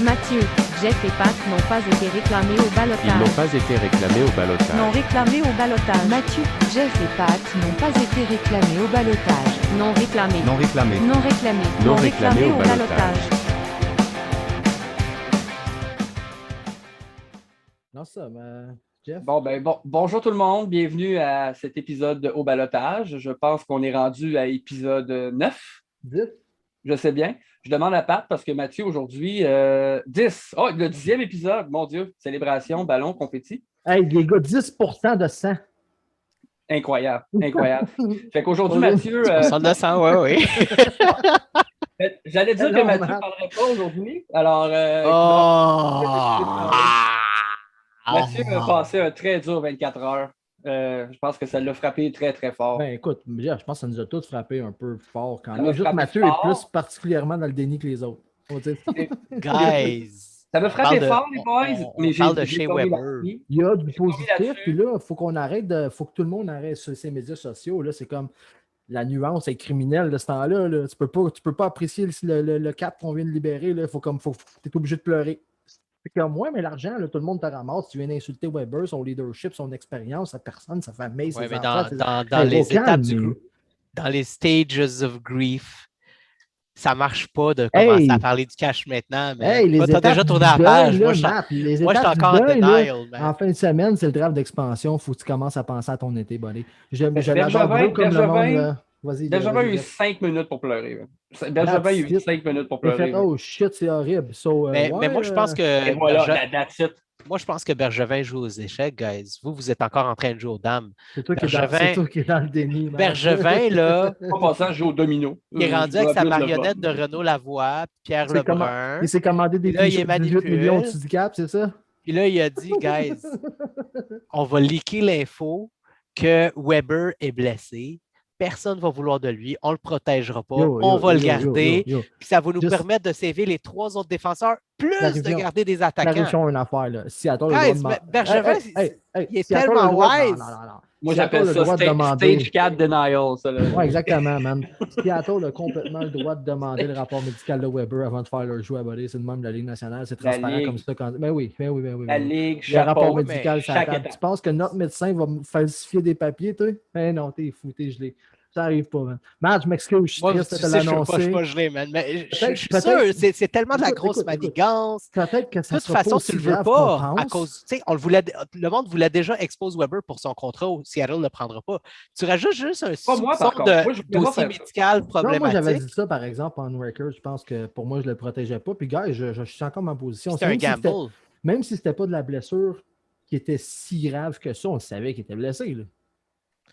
Mathieu, Jeff et Pat n'ont pas été réclamés au Ils ballottage. n'ont pas été réclamés au ballottage. Non réclamés au ballottage. Mathieu, Jeff et Pat n'ont pas été réclamés au ballottage. Non réclamés. Non réclamé. Non réclamés. Non réclamés au ballottage. Non, ça, mais Jeff? Bonjour tout le monde, bienvenue à cet épisode de Au ballottage. Je pense qu'on est rendu à épisode 9. 10? Je sais bien. Je demande à Pat parce que Mathieu, aujourd'hui, 10. Oh, le 10e épisode, mon Dieu. Célébration, ballon, confetti. Hey, les gars, 10% de sang. Incroyable, incroyable. Fait qu'aujourd'hui, Mathieu... On de sang, oui. J'allais dire que Non, Mathieu ne Matt. parlerait pas aujourd'hui. Alors, Mathieu a passé un très dur 24 heures. Je pense que ça l'a frappé très, très fort. Ben écoute, Jeff, je pense que ça nous a tous frappé un peu fort quand Ça même. m'a Juste frappé Mathieu fort. est plus particulièrement dans le déni que les autres. On va dire ça. Guys. Ça m'a frappé Parle de- fort, les boys. on parle de j'ai chez pas mis Weber. là-dessus. Il y a du J'ai pas mis positif, là-dessus. puis là, il faut qu'on arrête de. Faut que tout le monde arrête sur ces médias sociaux. Là, c'est comme la nuance est criminelle de ce temps-là. Là. Tu peux pas apprécier le cap qu'on vient de libérer. Là. Tu es obligé de pleurer. C'est comme moi, mais l'argent, là, tout le monde te ramasse. Tu viens d'insulter Weber, son leadership, son expérience, sa personne, sa famille, Ouais, ses mais enfants. dans les Hey, étapes calme, dans les stages of grief, ça marche pas de commencer Hey! à parler du cash maintenant. Mais Hey, les toi, t'as étapes déjà du tourné la deuil, page. là, Moi, je suis Matt, les moi, je suis étapes du encore en deuil, là, denial, man. en fin de semaine, c'est le draft d'expansion. Il faut que tu commences à penser à ton été, buddy. Je Bergevin- l'adore gros comme le monde. Bergevin- Là. Vas-y. Bergevin a eu Jeff. 5 minutes pour pleurer. là. Bergevin a eu That's it. 5 minutes pour J'ai pleurer. fait, oh shit, c'est horrible. So, Mais ouais, moi, je pense que Et voilà, that's it. moi, je pense que Bergevin joue aux échecs, guys. Vous êtes encore en train de jouer aux dames. c'est toi, Bergevin- c'est toi qui es dans le déni. man. Bergevin, là, En passant, je joue au domino. il est rendu Je avec joue sa à plus le marionnette de bas. Renaud Lavoie, Pierre C'est comment- Lebrun. Il s'est commandé des Et là, il t-shirts est 18 manipulé. millions au-dessus du cap, c'est ça? Puis là, il a dit, guys, on va leaker l'info que Weber est blessé. Personne ne va vouloir de lui. On ne le protégera pas. Yo, on yo, va le yo, garder. yo, yo. Puis ça va nous Juste- permettre de sauver les 3 autres défenseurs, plus La de révision- garder des attaquants. Clarifions une affaire, là. Seattle a le droit Guys, de demander. Bergevin, il est tellement wise. Moi, Seattle j'appelle a le ça droit de demander. stage 4 denial. Ça, là. Oui, exactement, man. Seattle a complètement le droit de demander le rapport médical de Weber avant de faire leur jeu à voler. C'est le même de la Ligue nationale. C'est La transparent Ligue. comme ça. Ben oui. La Ligue, Le rapport chapeau. médical, mais ça chaque attend. étape. Tu penses que notre médecin va me falsifier des papiers, toi? Ben non, t'es fou, t'es gelé. Ça arrive pas, man. Matt, je m'excuse, je suis Moi, tu triste de sais, te je suis l'annoncer. pas gelé, man. Mais je suis Peut-être- sûr, c'est tellement de la Écoute, grosse écoute, écoute. manigance. Peut-être que De ça toute sera pas façon, aussi tu le veux grave pas. qu'on À pense. cause, tu sais, on le voulait, le monde voulait déjà expose Weber pour son contrat. Seattle ne le prendra pas. Tu rajoutes juste un Pas moi, par soupçon contre. Moi, je de voulais pas dossier faire ça. médical Non, moi, j'avais problématique. dit ça, par exemple, en record. Je pense que pour moi, je ne le protégeais pas. Puis, gars, je suis encore en ma position. C'était un Même si c'était- gamble. Même si c'était pas de la blessure qui était si grave que ça, on savait qu'il était blessé. Là.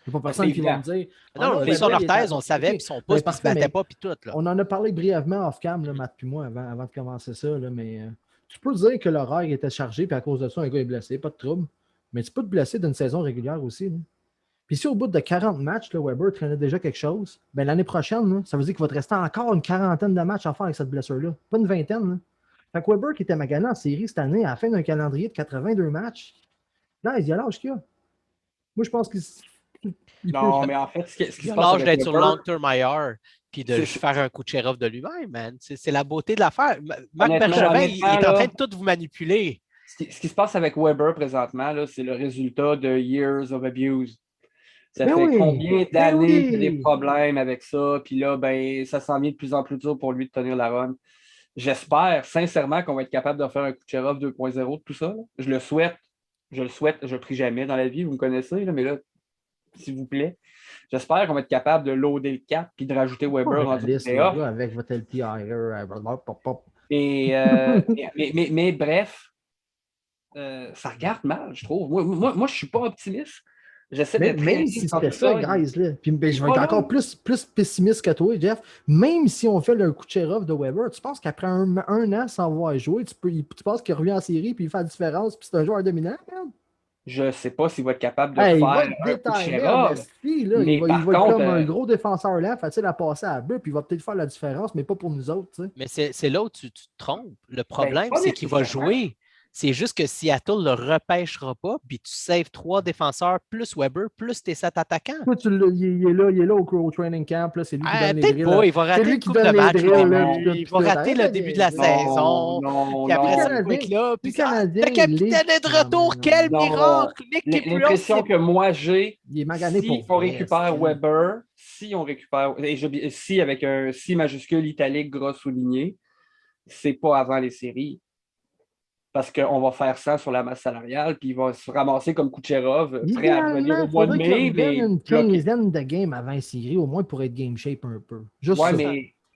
Il n'y a pas personne c'est qui va me évident. dire. Non, les Weber, son il est orthèse, à- on le savait, Ok. puis son Mais pouce, puis il parfait, se battait mais pas, puis tout. Là. On en a parlé brièvement off-cam, là, Matt puis moi, avant de commencer ça. Là, mais tu peux dire que l'horaire était chargé, puis à cause de ça, un gars est blessé, pas de trouble. Mais tu peux te blesser d'une saison régulière aussi. Là. Puis si au bout de 40 matchs, là, Weber traînait déjà quelque chose, ben, l'année prochaine, là, ça veut dire qu'il va te rester encore une quarantaine de matchs à faire avec cette blessure-là. Pas une vingtaine. Là. Fait que Weber, qui était magané en série cette année, à la fin d'un calendrier de 82 matchs, là, il y a l'âge qu'il a. Moi, je pense qu'il Non, mais en fait, ce qui Il se a passe l'âge d'être avec sur Weber, long-term IR, puis de C'est- faire un coup de sheriff de lui-même, man. C'est la beauté de l'affaire. Marc Honnêtement, Bergevin, il est en là, train de tout vous manipuler. ce qui se passe avec Weber présentement, là, c'est le résultat de years of abuse. Ça Ben fait oui, combien ben d'années oui. qu'il y a des problèmes avec ça, puis là, ben, ça s'en vient de plus en plus dur pour lui de tenir la run. J'espère sincèrement qu'on va être capable de faire un Kucherov 2.0 de tout ça. Là. Je le souhaite, je prie jamais dans la vie, vous me connaissez, là, mais là, s'il vous plaît, j'espère qu'on va être capable de loader le cap puis de rajouter Weber Pas en réaliste, les playoff. gars, avec votre LTIR. Et, mais bref, ça regarde mal, je trouve. Moi, je ne suis pas optimiste. J'essaie d'être Même réaliste si dans c'était tout ça, guys, là. Puis ben, je vais être Voilà. encore plus pessimiste que toi, Jeff. Même si on fait le Kucherov de Weber, tu penses qu'après un an sans voir jouer, tu penses qu'il revient en série puis il fait la différence puis c'est un joueur dominant, man? Je ne sais pas s'il va être capable de Hey, il faire va être un détaillé, Kucherov. esti, là. Mais Il va par être contre, comme un gros défenseur lent, facile à passer à bœuf, puis il va peut-être faire la différence, mais pas pour nous autres, tu sais. Mais c'est là où tu te trompes. Le problème, pas c'est qu'il va nécessairement. jouer. C'est juste que Seattle ne le repêchera pas, puis tu saves 3 défenseurs plus Weber, plus tes 7 attaquants. Toi, il est là au training camp. Là, c'est lui qui donne les Peut-être drills. pas, il va C'est rater lui une qui coupe de donne les match. drills, là, là, il puis va tout. rater le Arrête, début de la non, saison. Non, Puis après non. ça, le quick là. Puis les Canadiens, le capitaine est de retour. Quel Non. miracle! Nick Kiprulos, L'impression que moi j'ai, Il est magané si pour on vrai, récupère c'est- Weber, si on récupère, si avec un si majuscule italique gras souligné, c'est pas avant les séries. Parce qu'on va faire ça sur la masse salariale, puis il va se ramasser comme Kucherov, prêt à revenir Idéalement, au il mois de faudrait mai, qu'il mais revienne une bloqué. quinzaine de games avant les séries, au moins pour être game shape un peu. Juste Ouais, ça.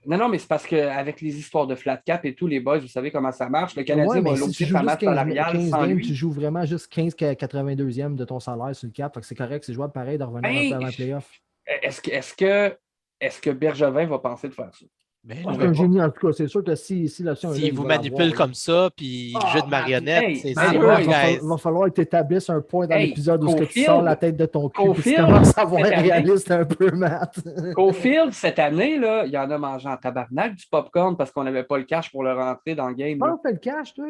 mais non, mais c'est parce qu'avec les histoires de flat cap et tout, les boys, vous savez comment ça marche. Le Canadien Ouais, va mais si loader tu joues sa juste masse 15 salariale sans games, lui. tu joues vraiment juste 15 82e de ton salaire sur le cap. Fait que c'est correct, c'est jouable pareil de revenir un Hey, peu avant les playoffs. Est-ce que Bergevin va penser de faire ça? Ben Ouais, non. c'est un génie, en tout cas. C'est sûr que si l'option est là, S'il il vous va manipule l'avoir, comme là. ça, puis Ah, jeu de marionnette, hey, c'est hey, dur, boys, guys. Va falloir que tu établisses un point dans Hey, l'épisode où ce que tu Caulfield- sors la tête de ton cul et tu Caulfield, commences à voir cette année- réaliste un peu, Matt. Caulfield, cette année, là, il en a mangé en tabarnak du popcorn parce qu'on n'avait pas le cash pour le rentrer dans le game. là. Comment fait le cash, toi?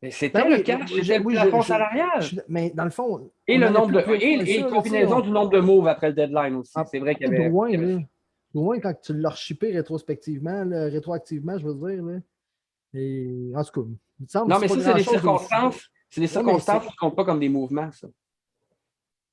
Mais c'était Ben le oui, cash, oui, c'était le oui, plafond je- salarial. Mais dans le fond. Et on le aurait nombre pu de. prévoir Et ça, là, combinaison tu sais, du nombre de moves après le deadline aussi. Ah, C'est vrai qu'il y avait. Drouin, il y avait- là. Drouin, quand tu l'as shippé rétrospectivement, là, rétroactivement, je veux dire. Là. Et, en tout cas, il me semble Non, que mais pas ça, c'est des grand-chose circonstances. C'est des Non, mais circonstances qui ne comptent pas comme des mouvements, ça.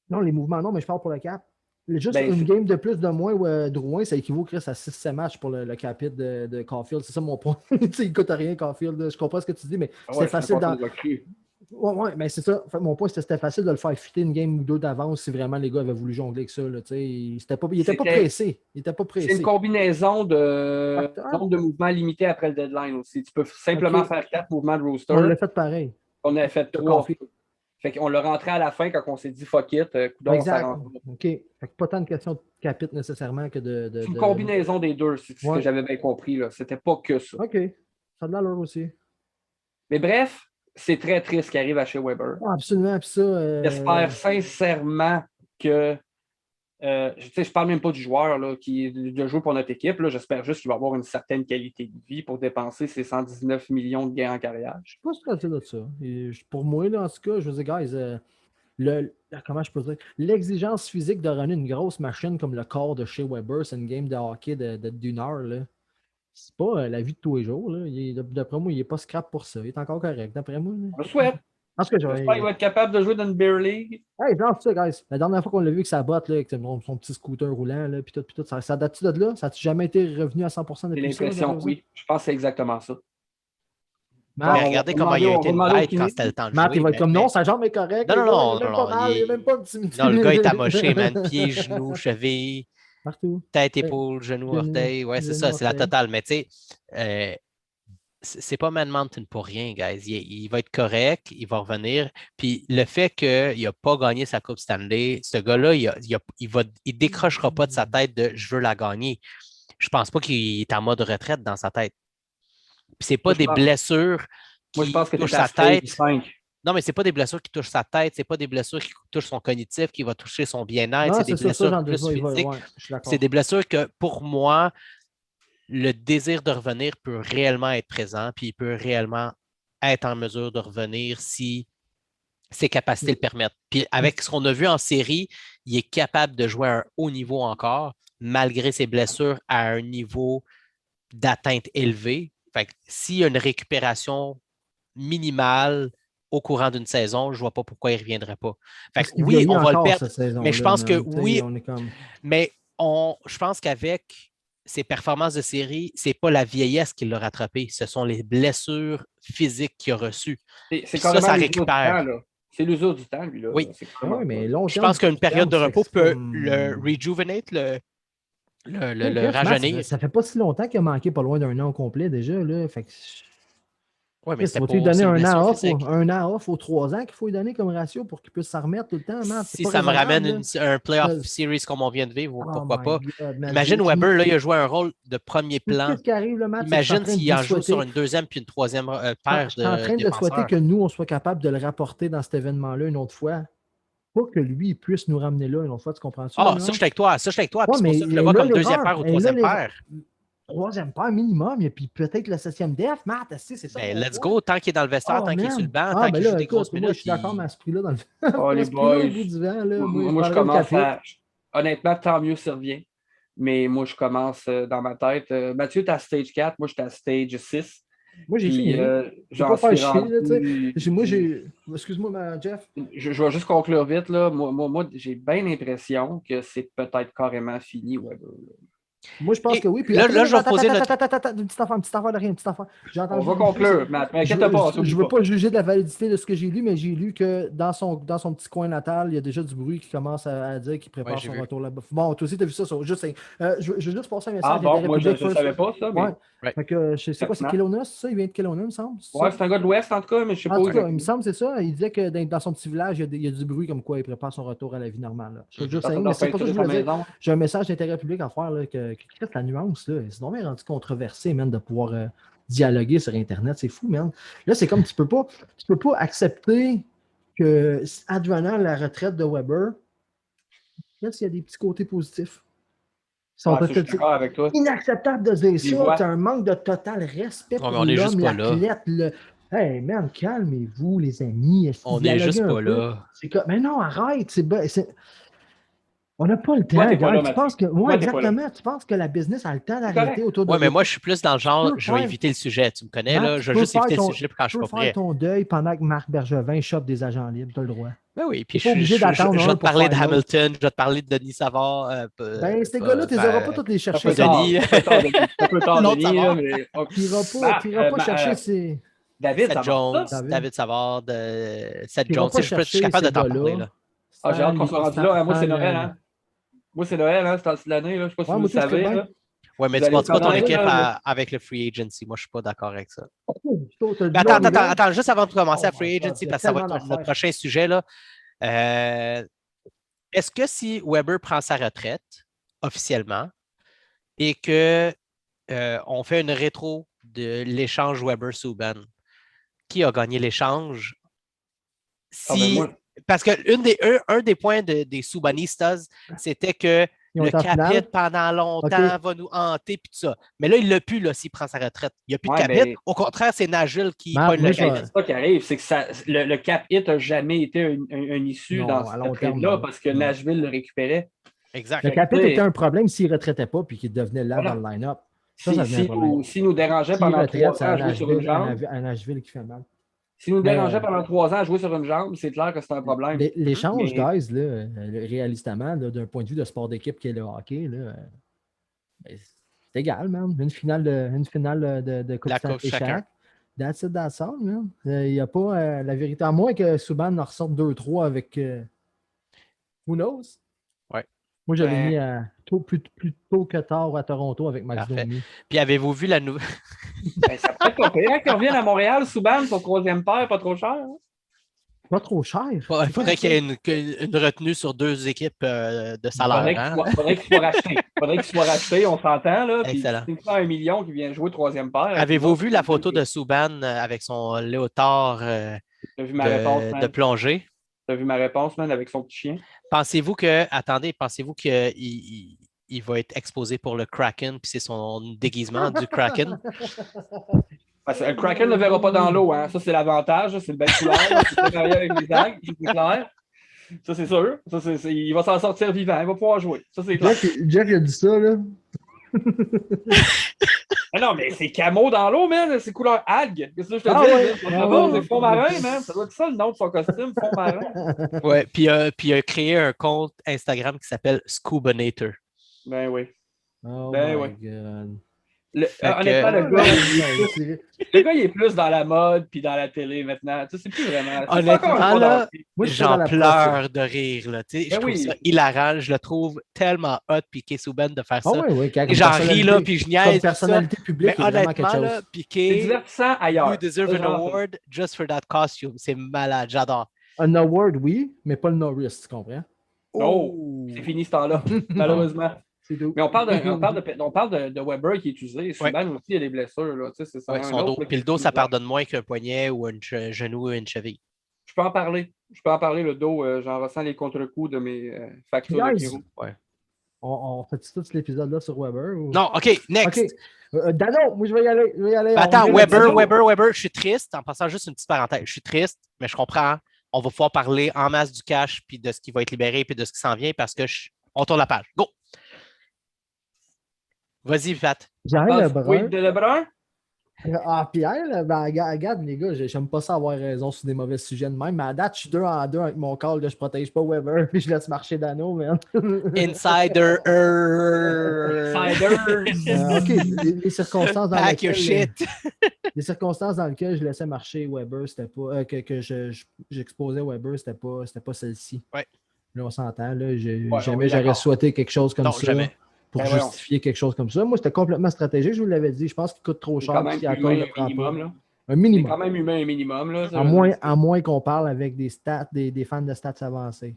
Non, les mouvements, non, mais je parle pour le cap. Juste Ben, une c'est- game de plus de moins où Drouin, ça équivaut Chris, à 6-7 matchs pour le cap hit de Caulfield. C'est ça mon point. Tu sais, il ne coûte rien, Caulfield. Là. Je comprends ce que tu dis, mais Ah c'est ouais, facile dans. qu'on cru. Ouais, mais c'est ça. Fait, mon point, c'était facile de le faire fitter une game ou deux d'avance si vraiment les gars avaient voulu jongler avec ça. Là, tu sais. Il n'était pas pressé. Il était pas C'est pressé. une combinaison de Facteur. nombre de mouvements limité après le deadline aussi. Tu peux simplement Ok. faire 4 mouvements de rooster. On l'a fait pareil. On avait fait Le 3. Caulfield. Fait qu'on l'a rentré à la fin quand on s'est dit fuck it, coudonc, Exact. ça rentre. OK. Fait que pas tant de questions de capite nécessairement que de. C'est une combinaison des deux, c'est ce Ouais. que j'avais bien compris. Là. C'était pas que ça. OK. Ça a de l'allure aussi. Mais bref, c'est très triste ce qui arrive à chez Weber. Ouais, absolument. Puis ça. J'espère sincèrement que. Je parle même pas du joueur là, qui de jouer pour notre équipe. Là. J'espère juste qu'il va avoir une certaine qualité de vie pour dépenser ses 119 millions de gains en carrière. Je ne sais pas ce que tu as de ça. Et pour moi, là, en tout cas, je veux dire, guys, comment je peux dire? L'exigence physique de runner une grosse machine comme le corps de chez Weber, c'est une game de hockey d'une heure. Là. C'est pas la vie de tous les jours. Là. D'après moi, il n'est pas scrap pour ça. Il est encore correct, d'après moi. Là. Je le souhaite. En tout cas, J'espère qu'il va être capable de jouer dans une Beer League. Hey, genre ça, guys. La dernière fois qu'on l'a vu avec sa botte, là, avec son petit scooter roulant, là, puis tout, ça date-tu de là? Ça n'a-tu jamais été revenu à 100% J'ai depuis ça? l'impression que oui. Je pense que c'est exactement ça. Matt, Mais regardez comment il a été demander au bête quand kiné. c'était le temps de Matt, jouer. il va être comme mais- non, sa jambe est correcte. Non, les non, gars, il est même non, pas mal, il- il est même pas intimidé. Non, le gars est amoché, man. Pieds, genoux, cheville, Partout. tête, épaule, genou, Genou, orteil. Ouais, c'est genou, ça, c'est la orteil. totale. Mais tu sais, c'est pas Man Mountain pour rien, guys. Il va être correct, il va revenir. Puis le fait qu'il n'a pas gagné sa Coupe Stanley, ce gars-là, il décrochera pas de sa tête de je veux la gagner. Je pense pas qu'il est en mode retraite dans sa tête. Puis c'est pas Moi, je des pense- blessures Moi, qui je pense que touchent c'est à sa tête. 5. Non, mais c'est pas des blessures qui touchent sa tête, c'est pas des blessures qui touchent son cognitif, qui va toucher son bien-être, Non, c'est des c'est ça, blessures j'en plus doute pas, physiques. ouais, je suis d'accord. C'est des blessures que, pour moi, le désir de revenir peut réellement être présent, puis il peut réellement être en mesure de revenir si ses capacités le permettent. Puis avec ce qu'on a vu en série, il est capable de jouer à un haut niveau encore, malgré ses blessures à un niveau d'atteinte élevé. Fait que s'il y a une récupération minimale au courant d'une saison, je ne vois pas pourquoi il ne reviendrait pas. Fait Parce que qu'il oui, vieillit on va le encore, perdre, cette saison-là, mais je pense que man. Tu sais, oui, on est comme... mais je pense qu'avec ses performances de série, ce n'est pas la vieillesse qui l'a rattrapé, ce sont les blessures physiques qu'il a reçues. C'est Puis carrément ça l'usure récupère. du temps, là. C'est l'usure du temps, lui. Là. Oui. C'est Ah carrément oui, mais ça. long Je terme, pense qu'une période de terme, repos c'est peut comme- le rejuvenate, le Chris, rajeunir. Matt, ça fait pas si longtemps qu'il a manqué pas loin d'un an au complet déjà. Là. Fait que... Oui, mais Chris, c'était faut-tu pour lui donner ses un blessures an, off, physiques. un an off aux 3 ans qu'il faut lui donner comme ratio pour qu'il puisse s'en remettre tout le temps, Matt? C'est Si pas ça me ramène raisonnable, un playoff Euh, series comme on vient de vivre, là. pourquoi Oh pas? my God, man. Imagine Weber, là, il a joué un rôle de premier plan. Qu'est-ce qui arrive, le match? Imagine s'il en joue sur une deuxième puis une troisième paire Je suis en de train de souhaiter défenseurs. que nous, on soit capable de le rapporter dans cet événement-là une autre fois. Pas que lui, il puisse nous ramener là une autre fois, tu comprends ça? Ah, non? ça, je suis avec toi. Ça, je suis avec toi. Puis Ouais, c'est pour mais ça que je le elle vois a comme l'erreur. deuxième paire ou Elle a troisième l'erreur. paire. troisième paire minimum, et puis peut-être le septième def, Matt, c'est ça. Ben, mon let's point. go, tant qu'il est dans le vestiaire, Oh, tant qu'il est sur le man. banc, Ah, tant ben qu'il joue là, des grosses écoute, moi, minutes. je suis d'accord, mais à ce prix-là, dans le Oh, à les ce prix-là, boys. au bout du vent, là, Moi, je prendrais le commence café. à. Honnêtement, tant mieux s'il revient. Mais moi, je commence dans ma tête. Mathieu, t'es à stage 4, moi, j'étais à stage 6. Moi, j'ai Puis, fini. j'en Faut pas suis faire chier, là, tu rendu. sais. Moi, j'ai. Excuse-moi, Jeff. Je vais juste conclure vite. Là. Moi, j'ai bien l'impression que c'est peut-être carrément fini, Weber. Moi, je pense Et que oui. Puis là, attends, je vais attends, poser attends, notre- attends, une petite affaire de rien, une petite affaire. J'ai On entendu va conclure, Matt. Mais Je inquiète pas, ne s'oublie veux pas. pas juger de la validité de ce que j'ai lu, mais j'ai lu que dans son petit coin natal, il y a déjà du bruit qui commence à dire qu'il prépare Ouais, j'ai son vu. retour là-bas. Bon, toi aussi, tu as vu ça. Juste, je veux juste passer un Ah message bon, d'intérêt moi, je public ne first. savais pas ça, mais. Ouais. Ouais. Fait que, je sais quoi, c'est Pertinent. Kelowna, c'est ça? Il vient de Kelowna, il me semble? C'est Ouais, ça? c'est un gars de l'Ouest, en tout cas, mais je sais En pas tout cas, il me exactement. semble, c'est ça. Il disait que dans son petit village, il y a du bruit comme quoi il prépare son retour à la vie normale. Là. Je veux juste Ça dire, doit mais c'est pas ça que je peinturer sa voulais dire. maison. J'ai un message d'intérêt public à faire, là, que la nuance, là. C'est vraiment rendu controversé, man, de pouvoir dialoguer sur Internet. C'est fou, man. Là, c'est comme tu peux pas accepter que, advenant la retraite de Weber, là, s'il y a des petits côtés positifs. Ah, ça, je suis d'accord avec toi. Inacceptable de dire J'y ça. vois. C'est un manque de total respect Ouais, mais pour on est juste l'homme, pas là. l'athlète. Hey, man, calmez-vous, les amis. On est Dialoguez juste un pas peu. là. C'est comme, mais non, arrête. On n'a pas le temps, Toi, t'es pas là, gars. Tu Mathieu. penses que, Toi, ouais, t'es pas là. exactement. Tu penses que la business a le temps C'est d'arrêter correct. autour de Ouais, mais toi. moi, je suis plus dans le genre, peux je vais faire- éviter le sujet. Tu me connais, Matt, là. tu Je vais peux juste éviter faire le sujet quand je Tu suis peux pas faire prêt. ton deuil pendant que Marc Bergevin chope des agents libres. Tu as le droit. Ben oui, puis T'es pas obligé d'attendre je vais un te pour parler de faire l'autre. Hamilton, je vais te parler de Denis Savard. Ben, ces gars-là, tu les auras pas tous les Ça chercher. peut ça. tard, Denis. ça peut tard, Denis. Ça peut tard, L'autre Denis, Savard. là, mais. Tu n'iras pas, chercher ces. David, Seth ça Jones, va ça? David Savard, Seth Tu Jones. n'iras pas Je suis chercher capable de ces t'en gars-là. parler, là. Ah, j'ai hâte qu'on soit rendu là. Hein. Moi, c'est Noël, hein. Moi, c'est Noël, hein, c'est temps de l'année, là. Je sais pas si Ouais, vous moi, le tout, je savez, serais là. Ouais, mais Vous tu allez bâtis pas ton connaître, équipe là, avec le free agency. Moi, je suis pas d'accord avec ça. Mais Mais attends, juste avant de commencer Oh à free my God, agency, il y a parce que ça va tellement être notre d'affaires. prochain sujet, là. Est-ce que si Weber prend sa retraite officiellement et que on fait une rétro de l'échange Weber-Subban, qui a gagné l'échange? Ah, ben, Si, moi, parce que un des points des Subanistas, c'était que Ils ont le été en finale. cap-hit pendant longtemps va nous hanter puis tout ça. Mais là, il l'a plus là, s'il prend sa retraite. Il n'y a plus de Ouais, cap-hit. mais- Au contraire, c'est Nagel qui Marc, pogne moi, le je cap-hit. vais- c'est ça qui arrive, c'est que le cap hit n'a jamais été une issue Non, dans à cette long terme, trade-là non. parce que Non. Nashville le récupérait. Exact. Le capit Oui. était un problème s'il ne retraitait pas et qu'il devenait là Voilà. dans le line-up. Si, Ça devient un problème. si nous dérangeait S'il pendant retraite, 3 c'est ans à jouer sur une jambe, un Nashville qui fait mal. si nous Mais, dérangeait pendant 3 ans à jouer sur une jambe, c'est clair que c'est un problème. L'échange, Mais- guys, là, réalistement, là, d'un point de vue de sport d'équipe qui est le hockey, là, ben, c'est égal, man. Une finale de Coupe La Stanley Coupe chacun. chaque. That's it, that's all, man. Il n'y a pas la vérité. À moins que Subban en ressorte 2-3 avec. Who knows? Ouais. Moi, j'avais Ben- mis plus tôt que tard à Toronto avec Max Parfait. Domi. Puis avez-vous vu la nouvelle? Ben, ça peut être pas pire qu'il revienne à Montréal, Subban, son troisième paire, pas trop cher. hein? Pas trop cher. Il faudrait qu'il y ait une retenue sur 2 équipes de Il salaire. Hein? faudrait qu'il soit racheté. Faudrait qu'il soit racheté, on s'entend. Là. Puis Excellent. c'est pas 1 million qui vient jouer troisième paire. Avez-vous vu la photo de Subban avec son léotard T'as vu ma réponse, man. de plongée? T'as vu ma réponse, man, avec son petit chien? Pensez-vous qu'il va être exposé pour le Kraken, puis c'est son déguisement du Kraken? Parce que le Kraken ne le verra pas dans l'eau. Hein. Ça, c'est l'avantage. C'est le bel couleur. C'est pas marié avec les algues. C'est clair. Ça, c'est sûr. Ça, il va s'en sortir vivant. Il va pouvoir jouer. Ça, c'est clair. Jeff, il a dit ça, là. Mais non, mais c'est camo dans l'eau, man. C'est couleur algue. Qu'est-ce que je te Ah dis? ouais. man? Ah Ça, ouais. c'est fond marin, man. Ça doit être ça le nom de son costume, fond marin. Ouais, puis il a créé un compte Instagram qui s'appelle Scubanator. Ben oui. Oh Ben my ouais. God. Honnêtement, que- le gars, il est plus dans la mode puis dans la télé maintenant. Tu sais, c'est plus vraiment. c'est Honnêtement, encore un là, hockey. Moi, je suis dans J'en la pleure de rire. Là, tu sais. Je Ben trouve oui. ça hilarant. Je le trouve tellement hot, Piqué Souban, de faire Ah ça. ouais, ouais, quand Et j'en ris, là, puis je niaise. Comme tout ça. personnalité publique, Mais c'est vraiment quelque honnêtement, chose. là, C'est Piqué, divertissant ailleurs. you deserve Ça, an j'en- award just for that costume. C'est malade, j'adore. Un award, oui, mais pas le Norris, tu comprends? Oh, c'est fini ce temps-là, malheureusement. C'est tout. Mais on parle de Weber qui est usé. Subban aussi, il y a des blessures. Là. Tu sais, c'est Ouais, un son autre, dos. là, Puis le qui- dos, ça pardonne moins qu'un poignet ou un genou ou une cheville. Je peux en parler. Le dos. J'en ressens les contre-coups de mes factures de Guys, Kiro. Ouais. On fait tout cet épisode-là sur Weber? Ou... Non, OK, next. OK. Dano, moi, je vais y aller. Attends, On- Weber, je suis triste. En passant juste une petite parenthèse, je suis triste, mais je comprends. On va pouvoir parler en masse du cash, puis de ce qui va être libéré, puis de ce qui s'en vient, parce que on tourne la page. Go! Vas-y, Pat. Pierre Lebrun. Oui, de Lebrun? Ah, Pierre, ben, regarde, les gars, j'aime pas ça avoir raison sur des mauvais sujets de même, mais à date, je suis 2 en 2 avec mon call, là, je protège pas Weber, puis je laisse marcher Dano, man. Insider. OK, les circonstances dans Pack your lesquelles... shit. Les circonstances dans lesquelles je laissais marcher Weber, c'était pas... j'exposais Weber, c'était pas celle-ci. Ouais. Là, on s'entend, là, Ouais, jamais oui, j'aurais d'accord. souhaité quelque chose comme Non, ça. jamais. Pour Ben voyons. justifier quelque chose comme ça. Moi, c'était complètement stratégique, je vous l'avais dit. Je pense qu'il coûte trop C'est cher. quand même puis Apple humain le un prend minimum, pas. là. Un C'est minimum. quand même humain un minimum, là. ça, À moins qu'on parle avec des stats, des fans de stats avancés.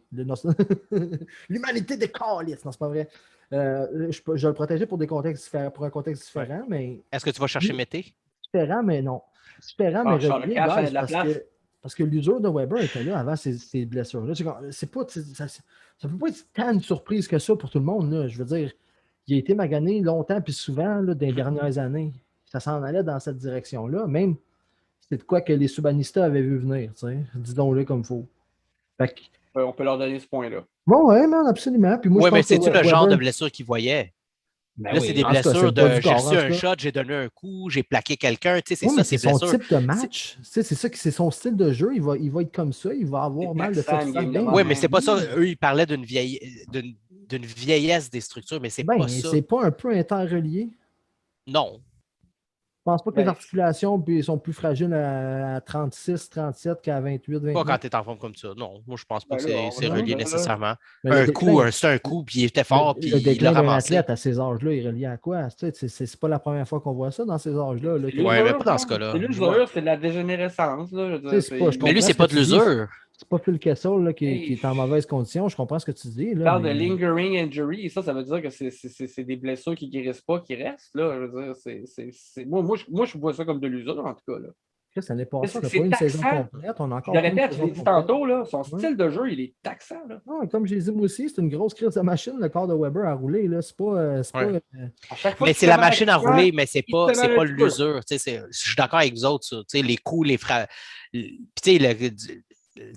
L'humanité des calices, non, c'est pas vrai. Je le protégeais pour des contextes différents, pour un contexte différent, mais Est-ce que tu vas chercher Mété? différent, mais non. Différent, Ah, mais Charles relié, Cash, guys, de la place. parce que l'usure de Weber était là avant ces blessures-là. C'est pas, ça peut pas être tant une surprise que ça pour tout le monde. Là. Je veux dire, il a été magané longtemps puis souvent là, dans les dernières années. Ça s'en allait dans cette direction-là. Même, c'est de quoi que les Subanistas avaient vu venir. Disons-le comme il faut. Fait que, On peut leur donner ce point-là. bon, ouais, man, absolument. Puis moi, Oui, je mais pense que c'est-tu le Weber- genre de blessure qu'ils voyaient? Ben Là, oui, c'est des en tout cas, c'est blessures le bas de du j'ai corps, reçu en tout un cas. shot, j'ai donné un coup, j'ai plaqué quelqu'un. Tu sais, c'est Oui, ça, mais ces c'est son blessures. type de match. C'est ça, c'est son style de jeu. Il va être comme ça. Il va avoir C'est mal de taxant, faire une ça. game de bien. Oui, même. mais c'est pas ça. Eux, ils parlaient d'une vieillesse des structures, mais c'est Ben, pas ça. c'est pas un peu interrelié. Non. Je pense pas que Ben, les articulations puis, sont plus fragiles à 36, 37 qu'à 28, Pas 29. quand tu es en forme comme ça. Non, moi, je pense pas Ben que là, c'est on- relié là, nécessairement. Mais le déclin- C'est un coup, puis il était fort, puis le il déclin l'a d'un ramassé. athlète à ces âges-là est relié à quoi? C'est pas la première fois qu'on voit ça dans ces âges-là. Là, C'est que- Ouais, mais l'usure, pas dans ce ça. cas-là. C'est l'usure, c'est de la dégénérescence. Là, je veux dire, Tu sais, c'est pas- je Mais lui, comprends c'est ce pas que de tu dis. l'usure. C'est pas Phil Kessel là, qui Hey. est en mauvaise condition. Je comprends ce que tu dis. On Là, parle mais- de lingering injury, et ça veut dire que c'est des blessures qui ne guérissent pas, qui restent. Là. Je veux dire, moi, je vois ça comme de l'usure, en tout cas. Là. Chris, l'année passée, on n'a C'est pas eu une saison taxant. complète. On a Je encore le pas une répète, je saison l'ai dit complète. tantôt, là, son Ouais. style de jeu, il est taxant. Là. Ah, comme j'ai dit moi aussi, c'est une grosse crise de machine, le corps de Weber à rouler. Là. C'est pas. Ouais. À chaque fois Mais qu'il c'est fait la mal machine à avec toi, rouler, mais c'est il pas, te fait c'est mal pas un petit peu. l'usure. Tu sais, je suis d'accord avec vous autres. Ça. Tu sais, les coups, les frappes. Puis tu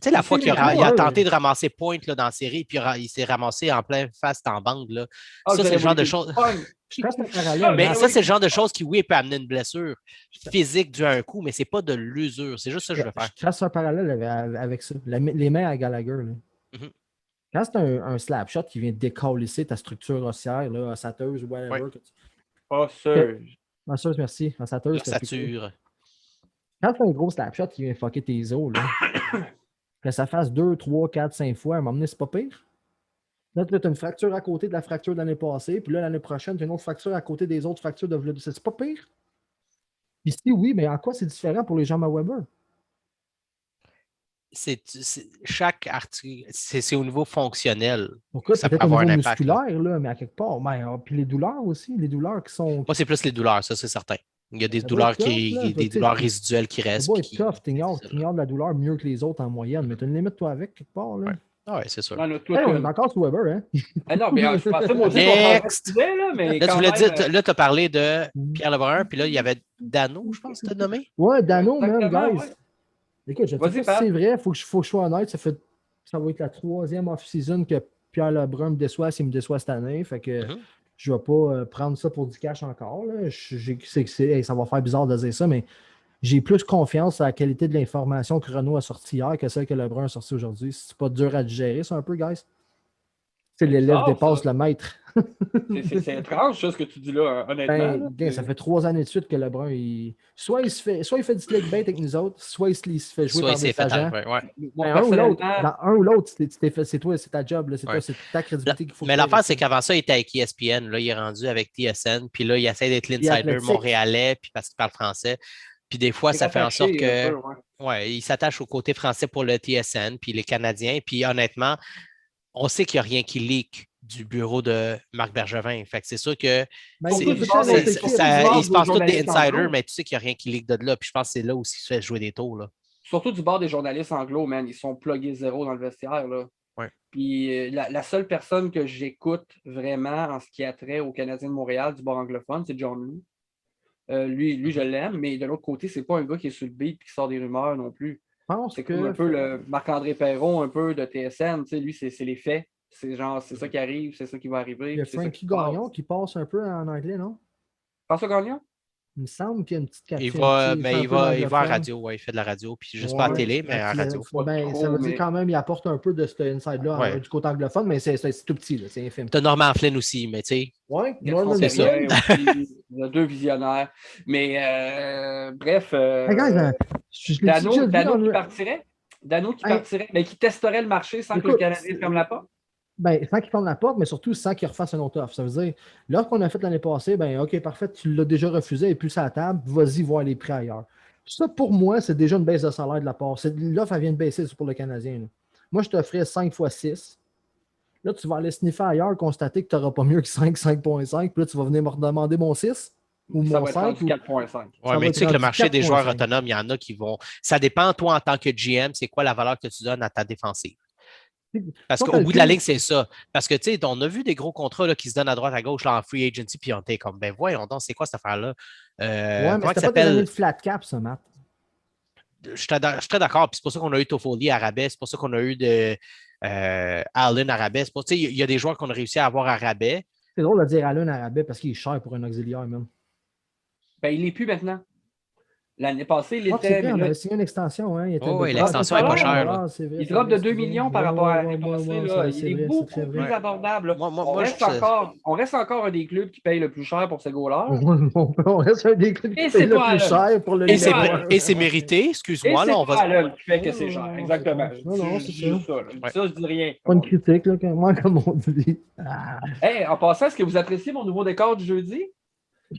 sais, la fois qu'il a tenté de ramasser point là, dans la série, puis il s'est ramassé en plein face en bande. Là. Ah, Ça, vous c'est le genre de avez choses. Je pense que c'est un parallèle. Mais Ah, ça, oui. c'est le genre de choses qui, oui, peut amener une blessure physique dû à un coup, mais c'est pas de l'usure. C'est juste ça que je veux faire. Je trace un parallèle avec ça. Les mains à Gallagher. Là. Mhm. Quand c'est un slap shot qui vient décalisser ta structure ossière, là, ossateuse ou whatever. Ouais. Pas sûr. Osseuse, merci. Ossateuse. L'ossature. Quand c'est un gros slap shot qui vient fucker tes os, là, que ça fasse 2, 3, 4, 5 fois, à un moment donné, c'est pas pire. Là, tu as une fracture à côté de la fracture de l'année passée, puis là, l'année prochaine, tu as une autre fracture à côté des autres fractures de c'est pas pire. Ici, oui, mais en quoi c'est différent pour les jambes à Weber? Chaque article, c'est au niveau fonctionnel. Donc là, Ça peut-être peut au avoir niveau un impact, musculaire, là, mais à quelque part. Puis les douleurs aussi, les douleurs qui sont. Moi, c'est plus les douleurs, ça, c'est certain. Il y a des Ça doit douleurs être tough, là. des Tu sais, douleurs résiduelles qui Ça restent. doit puis être tough, qui- t'ignores de la douleur mieux que les autres en moyenne, mais tu as une limite, toi, avec, quelque part. Là. Ouais. Ah ouais, c'est sûr. Non, là, tout, Hey, on est encore sur Weber, hein? Ah non, mais je pensais moi aussi qu'on Next. parlait, là, mais Là, tu quand voulais même, dire, là, tu as parlé de Pierre Lebrun, puis là, il y avait Dano, je pense, que tu as nommé. Ouais, Dano, même, Exactement, guys. ouais. Écoute, je Vas-y, sais pas si Pat. c'est vrai, faut que je sois honnête, ça va être la 3e off-season que Pierre Lebrun me déçoit s'il me déçoit cette année. Fait que Mhm. je vais pas prendre ça pour du cash encore. Là. Ça va faire bizarre de dire ça, mais j'ai plus confiance à la qualité de l'information que Renault a sortie hier que celle que Lebrun a sortie aujourd'hui. C'est pas dur à digérer, ça, un peu, guys? C'est l'élève bizarre, dépasse ça. le maître. C'est étrange, ça, ce que tu dis là, honnêtement. Ben, là. gars, ça fait 3 années de suite que Lebrun, soit il fait du clickbait avec nous autres, soit il se fait jouer Soit il par des s'est fait agents. ouais, ouais. Moi, Ben, un ou l'autre. personnellement, Dans un ou l'autre, c'est toi, c'est ta job, là, c'est Ouais. toi, c'est ta crédibilité qu'il faut. Mais que tu l'affaire, aies. c'est qu'avant ça, il était avec ESPN. Là, il est rendu avec TSN. Puis là, il essaie d'être l'insider Athletic. montréalais, puis parce qu'il parle français. Puis des fois, c'est ça fait en attaché sorte que. un peu, ouais. Ouais, il s'attache au côté français pour le TSN, puis les Canadiens. Puis honnêtement, on sait qu'il n'y a rien qui leak du bureau de Marc Bergevin. Fait que c'est sûr que Ben, c'est- écoute, c'est- ça, c'est- c'est c'est- écrit. ça- il se passe tous des journalistes insiders, anglo. mais tu sais qu'il n'y a rien qui leak de là. Puis je pense que c'est là aussi qu'il se fait jouer des tours. Là. Surtout du bord des journalistes anglo, man. Ils sont pluggés zéro dans le vestiaire. Là. Ouais. Puis la seule personne que j'écoute vraiment en ce qui a trait aux Canadiens de Montréal du bord anglophone, c'est John Lou. Lui, je l'aime, mais de l'autre côté, c'est pas un gars qui est sur le beat et qui sort des rumeurs non plus. Je pense C'est que comme un peu le Marc-André Perron, un peu de TSN. Tu sais, lui, c'est les faits. C'est genre, c'est ça qui arrive, c'est ça qui va arriver. il y a puis c'est ça Frankie qui se passe. Gagnon qui passe un peu en anglais, non? François Gagnon? Il me semble qu'il y a une petite Il capsule. va, un mais peu il va à d'anglophone. radio, ouais, il fait de la radio, puis juste pas à Ouais, télé, mais à radio. Ben, ça trop, veut dire mais- quand même, il apporte un peu de cet inside-là Ouais. du côté anglophone, mais c'est tout petit, là, c'est infime. T'as Norman Flynn aussi, mais tu sais, Ouais, Gaston c'est ça. Terrien aussi, il y a deux visionnaires. Mais bref, Hey, guys, je l'ai Dano, déjà dit Dano en- qui partirait. Dano qui Hey. partirait, mais qui testerait le marché sans que le Écoute, Canadien ferme la porte. Ben, sans qu'il ferme la porte, mais surtout sans qu'il refasse un autre offre. Ça veut dire, l'offre qu'on a faite l'année passée, ben, OK, parfait, tu l'as déjà refusé et plus à la table, vas-y voir les prix ailleurs. Ça, pour moi, c'est déjà une baisse de salaire de la part. L'offre, elle vient de baisser pour le Canadien. Là. Moi, je t'offrais 5 x 6. Là, tu vas aller sniffer ailleurs, constater que tu n'auras pas mieux que 5, 5.5, puis là, tu vas venir me redemander mon 6 ou Ça mon va être 5. rendu Ou... 4,5. ouais, va mais être tu sais que le rendu marché des joueurs 4,5. autonomes, il y en a qui vont. Ça dépend, toi, en tant que GM, c'est quoi la valeur que tu donnes à ta défensive. Parce Ton qu'au bout de la calcul- ligne, c'est ça. Parce que, tu sais, on a vu des gros contrats là, qui se donnent à droite, à gauche, là, en free agency, puis on était comme, ben voyons donc, c'est quoi cette affaire-là? Ouais, mais Comment c'était ça pas des années s'appelle? de flat cap, ça, Matt. Je suis très d'accord, puis c'est pour ça qu'on a eu Toffoli à rabais, c'est pour ça qu'on a eu Allen à rabais. Tu sais, il y a des joueurs qu'on a réussi à avoir à rabais. C'est drôle de dire Allen à rabais parce qu'il est cher pour un auxiliaire, même. Ben, il n'est plus maintenant. L'année passée, il Ah, c'est était. vrai, on mais là, avait signé une extension. Hein, il était Oh, oui, de- l'extension est pas chère, là. c'est vrai, il c'est drop vrai, de 2 excuse-moi. millions par rapport à l'année Ouais, passée. ouais, Là. c'est Il est vrai, beaucoup c'est très plus vrai. abordable. Là. Moi, on, reste je- encore un des clubs qui paye le plus cher pour ses goalers. On reste un des clubs Et qui c'est paye le pas plus Allen. cher pour le Et c'est numéro un. et c'est mérité, Et excuse-moi. c'est Là, on pas va... Allen qui fait que Non, c'est non, cher. non, Exactement. non, non, Je c'est dis ça. juste ça. Là. Je dis Ouais. ça, je dis rien. Pas une critique, là, moi, comme on dit. Ah. Hey, en passant, est-ce que vous appréciez mon nouveau décor du jeudi?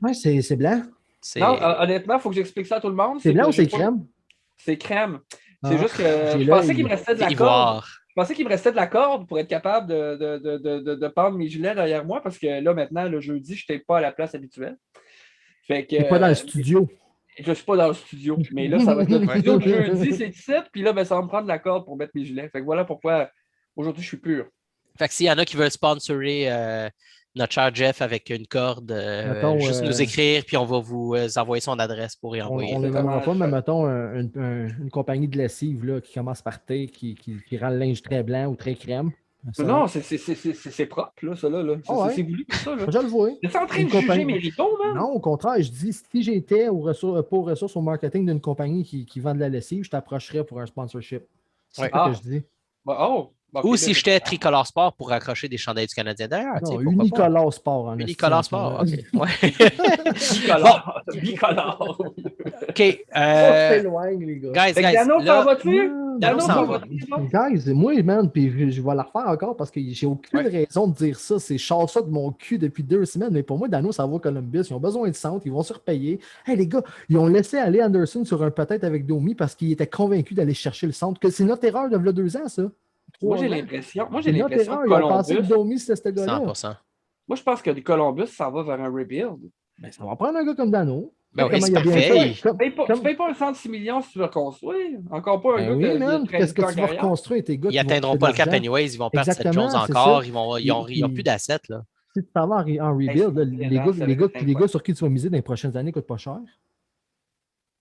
Ouais, c'est blanc. c'est- Non, honnêtement, il faut que j'explique ça à tout le monde. C'est blanc que ou c'est j'ai pas- crème? C'est crème. Ah, C'est juste que j'ai je pensais l'œil. qu'il me restait de c'est la corde. ivoire. Je pensais qu'il me restait de la corde pour être capable de pendre mes gilets derrière moi parce que là, maintenant, le jeudi, je n'étais pas à la place habituelle. Fait que, T'es pas dans le studio. je ne suis pas dans le studio. Mais là, ça va être le Ouais. studio du jeudi, c'est ici. Puis là, ben, ça va me prendre de la corde pour mettre mes gilets. Fait que voilà pourquoi aujourd'hui, je suis pur. Fait que s'il y en a qui veulent sponsorer notre cher Jeff avec une corde, Mettons, juste nous écrire, puis on va vous envoyer son adresse pour y On envoyer. ne les Exactement. nommera pas, mais mettons une compagnie de lessive là, qui commence par T, qui rend le linge très blanc ou très crème. Ça, Non, c'est propre, là, ça là. Ah ouais. C'est voulu comme ça. Là. Je le vois. T'es en train de Une juger compagnie- mes rideaux, man? Non, au contraire, je dis, si j'étais pas aux ressources au marketing d'une compagnie qui vend de la lessive, je t'approcherais pour un sponsorship. C'est Ouais. ça Ah. que je dis. Ok, Ou là, si j'étais Tricolore Sport pour accrocher des chandails du Canadien derrière. tu sais, Non, pourquoi pas. Unicolore Sport. En Unicolore estime, Sport, en ce OK. moment. Ouais. Bicolore. Bicolore. OK. On s'éloigne, les gars. Guys, Fait que Dano, t'en là, vas-tu? Non, Dano non, s'en non. va. Guys, moi, man, puis je vais la refaire encore parce que j'ai aucune raison de dire ça. C'est chasse ça de mon cul depuis 2 semaines. Mais pour moi, Dano, ça va Columbus. Ils ont besoin de centre. Ils vont se repayer. Hey, les gars, ils ont laissé aller Anderson sur un peut-être avec Domi parce qu'ils étaient convaincus d'aller chercher le centre. Que c'est notre erreur de v'là 2 ans, ça. Moi, 3 j'ai ans. l'impression. Moi, j'ai C'est notre l'impression erreur. que Ils ont pensé que Columbus. Domi, c'était ce gars-là. 100%. Moi, je pense que Columbus, ça va vers un rebuild. Ben, ça va prendre un gars comme Dano. Ben oui, Comment c'est il a bien parfait. fait. Comme- Tu payes pas un centre de 6 millions si tu veux construire. Encore pas un Ben gars oui, de man. 13 Qu'est-ce que ans tu en vas carrière. reconstruire, tes gars? Ils qui vont n'atteindront coûter pas de le cap l'argent? anyways. Ils vont perdre cette Exactement, chose c'est encore. ça. Ils n'auront Puis- plus d'assets. Là. Si tu t'en vas en rebuild, là, c'est les vrai, gars, c'est les, vrai, gars, c'est les gars sur qui tu vas miser dans les prochaines années ne coûtent pas cher.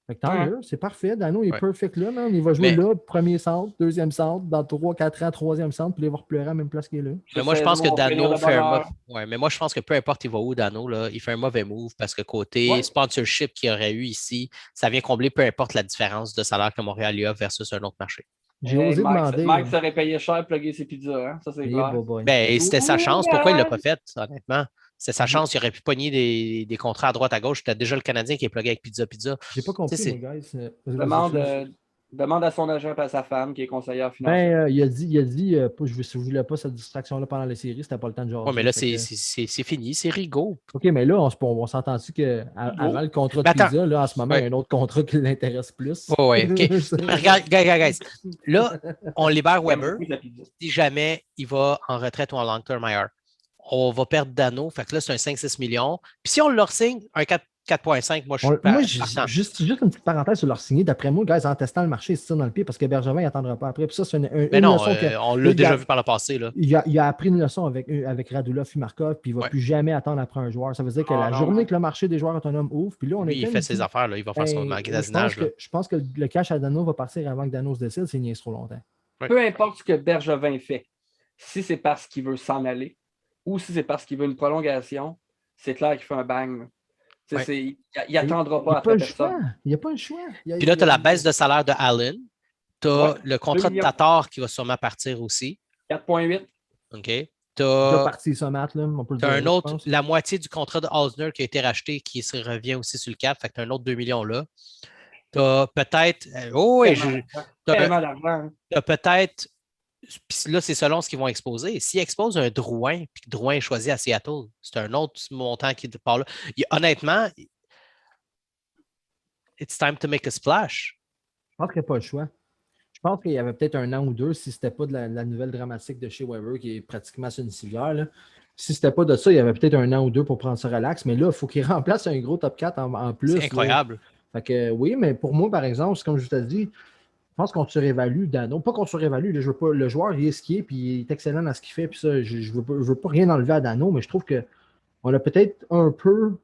Fait que tant Ouais. mieux, c'est parfait. Dano est Ouais. perfect là, man. Il va jouer Mais- là, premier centre, deuxième centre, dans 3-4 ans, troisième centre, puis il va replérer à la même place qu'il est là. Mais moi, je pense que Saison, on va Dano finir de fait un bonne heure. ouais, mais moi, je pense que peu importe il va où, Dano, là, il fait un mauvais move parce que côté Ouais. sponsorship qu'il y aurait eu ici, ça vient combler peu importe la différence de salaire que Montréal lui offre versus un autre marché. J'ai Hey, osé demander. Mike serait payé cher pour plugger ses pizzas, hein? Ça, c'est Eh, clair. boy. Ben, c'était sa chance. Pourquoi il ne l'a Ouais. pas fait, honnêtement? C'était sa chance. Il aurait pu pogner des contrats à droite, à gauche. C'était déjà le Canadien qui est plugué avec Pizza. J'ai pas compris, Tu sais, moi, guys. Demande à son agent et à sa femme qui est conseillère financière. Ben, il a dit je voulais pas cette distraction-là pendant la série, c'était pas le temps de jaser. Oui, mais là, Fait que- c'est fini. C'est rigo. OK, mais là, on s'entend-tu qu'avant le contrat de Mais attends. Pizza, là, en ce moment, il y a Ouais. un autre contrat qui l'intéresse plus. Ouais, OK. Regarde, guys. Là, on libère Weber. Oui, la pizza. Si jamais il va en retraite ou en long-term IR, on va perdre Dano. Fait que là, c'est un 5-6 millions. Puis si on leur signe un 4 4,5, moi, je suis Moi, partant. juste une petite parenthèse sur leur signer. D'après moi, guys, en testant le marché, ils se tirent dans le pied parce que Bergevin n'attendra pas après. Puis ça, c'est Mais une non, leçon on l'a il déjà a- vu par le passé. Là. il a appris une leçon avec Radulov et Markov, puis il ne va Ouais. plus jamais attendre après un joueur. Ça veut dire que la non, journée non. que le marché des joueurs autonomes ouvre, puis là, on Lui, est il fait ses affaires. Là. Il va faire son magasinage. je pense que le cash à Dano va partir avant que Dano se décide, c'est niaise trop longtemps. Peu importe ce que Bergevin fait, si c'est parce qu'il veut s'en aller ou si c'est parce qu'il veut une prolongation, c'est clair qu'il fait un bang. Ouais. Il n'attendra pas Il après n'y a personne. pas le choix. Puis là, tu as la baisse de salaire de Allen. Tu as Ouais, le contrat 2 de millions. Tatar qui va sûrement partir aussi. 4,8. OK. Il est Tu déjà as parti, ça, Matt, là, on peut le dire, un je autre, pense. la moitié du contrat de Osner qui a été racheté qui se revient aussi sur le cap. Fait que tu as un autre 2 millions là. Tu as peut-être. Tellement d'argent. Hein. Tu as peut-être. Puis là, c'est selon ce qu'ils vont exposer. S'ils exposent un Drouin, puis que Drouin est choisi à Seattle, c'est un autre montant qui part là. Honnêtement, it's time to make a splash. Je pense qu'il n'y a pas le choix. Je pense qu'il y avait peut-être un an ou deux, si ce n'était pas de la nouvelle dramatique de chez Weber, qui est pratiquement sur une civière. Là. Si ce n'était pas de ça, il y avait peut-être un an ou deux pour prendre ça relax. Mais là, il faut qu'il remplace un gros top 4 en plus. C'est incroyable. Là. Fait que oui, mais pour moi, par exemple, c'est comme je t'ai dit, je pense qu'on surévalue Dano. Pas qu'on surévalue, là, je veux pas, le joueur, il est ce qu'il est, puis il est excellent dans ce qu'il fait. Puis ça, je veux pas rien enlever à Dano, mais je trouve qu'on a peut-être un peu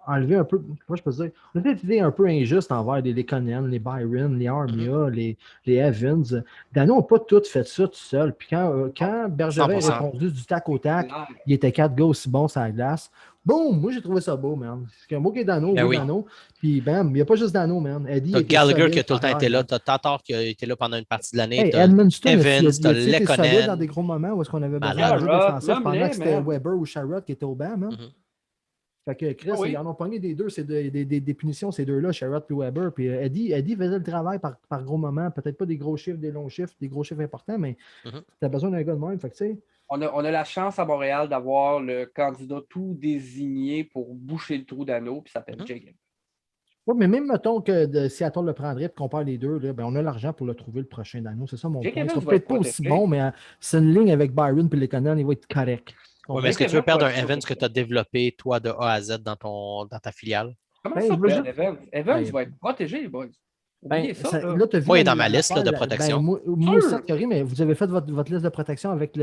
enlevé un peu, comment je peux dire, on a peut-être été un peu injuste envers les Conan, les Byron, les Armia, les Evans. Dano n'a pas tout fait ça tout seul. Puis quand Bergevin a 100%. répondu du tac au tac, il était 4 gars aussi bons sur la glace. Boum! Moi, j'ai trouvé ça beau, man. C'est un beau qui est Dano, Ben oui. Dano. Puis, bam, il n'y a pas juste Dano, man. Eddie T'as était Gallagher solide qui a tout le temps par été terre, là. T'as Tatar qui a été là pendant une partie de l'année. Hey, T'as Edmundston, Evans, t'as été solide Lekonen. dans des gros moments où est-ce qu'on avait besoin Malade. d'un jeu Sherrod, défensif pendant nomme-les, que c'était man. Weber ou Sherrod qui était au banc, man. Mhm. Fait que Chris, Ah oui. ils en ont pogné des deux, c'est des punitions, ces deux-là, Sherrod et Weber. Puis Eddie faisait le travail par gros moments. Peut-être pas des gros chiffres, des longs chiffres, des gros chiffres importants, mais t'as besoin d'un gars de même. Fait que, tu sais, On a la chance à Montréal d'avoir le candidat tout désigné pour boucher le trou d'anneau, puis ça s'appelle Jake Evans. ouais, mais même mettons que Seattle le prendrait et qu'on perd les deux, là, ben, on a l'argent pour le trouver le prochain d'anneau. C'est ça mon Jake point. Il Evans sera va peut-être être pas aussi protégé. bon, mais c'est une ligne avec Byron et Lekonen, il va être correct. Ouais, mais est-ce que Jake tu veux Evans perdre va un être Evans que protégé. tu as développé, toi, de A à Z dans ta filiale? Comment Ben, ça, je veux perdre juste- Evans? Evans Ben, va être protégé, les boys. Ben, Oubliez ça, là. là, t'as vu Moi, il est la- dans ma liste là, de l'affaire, protection. Ben, moi aussi, Thierry, mais vous avez fait votre liste de protection avec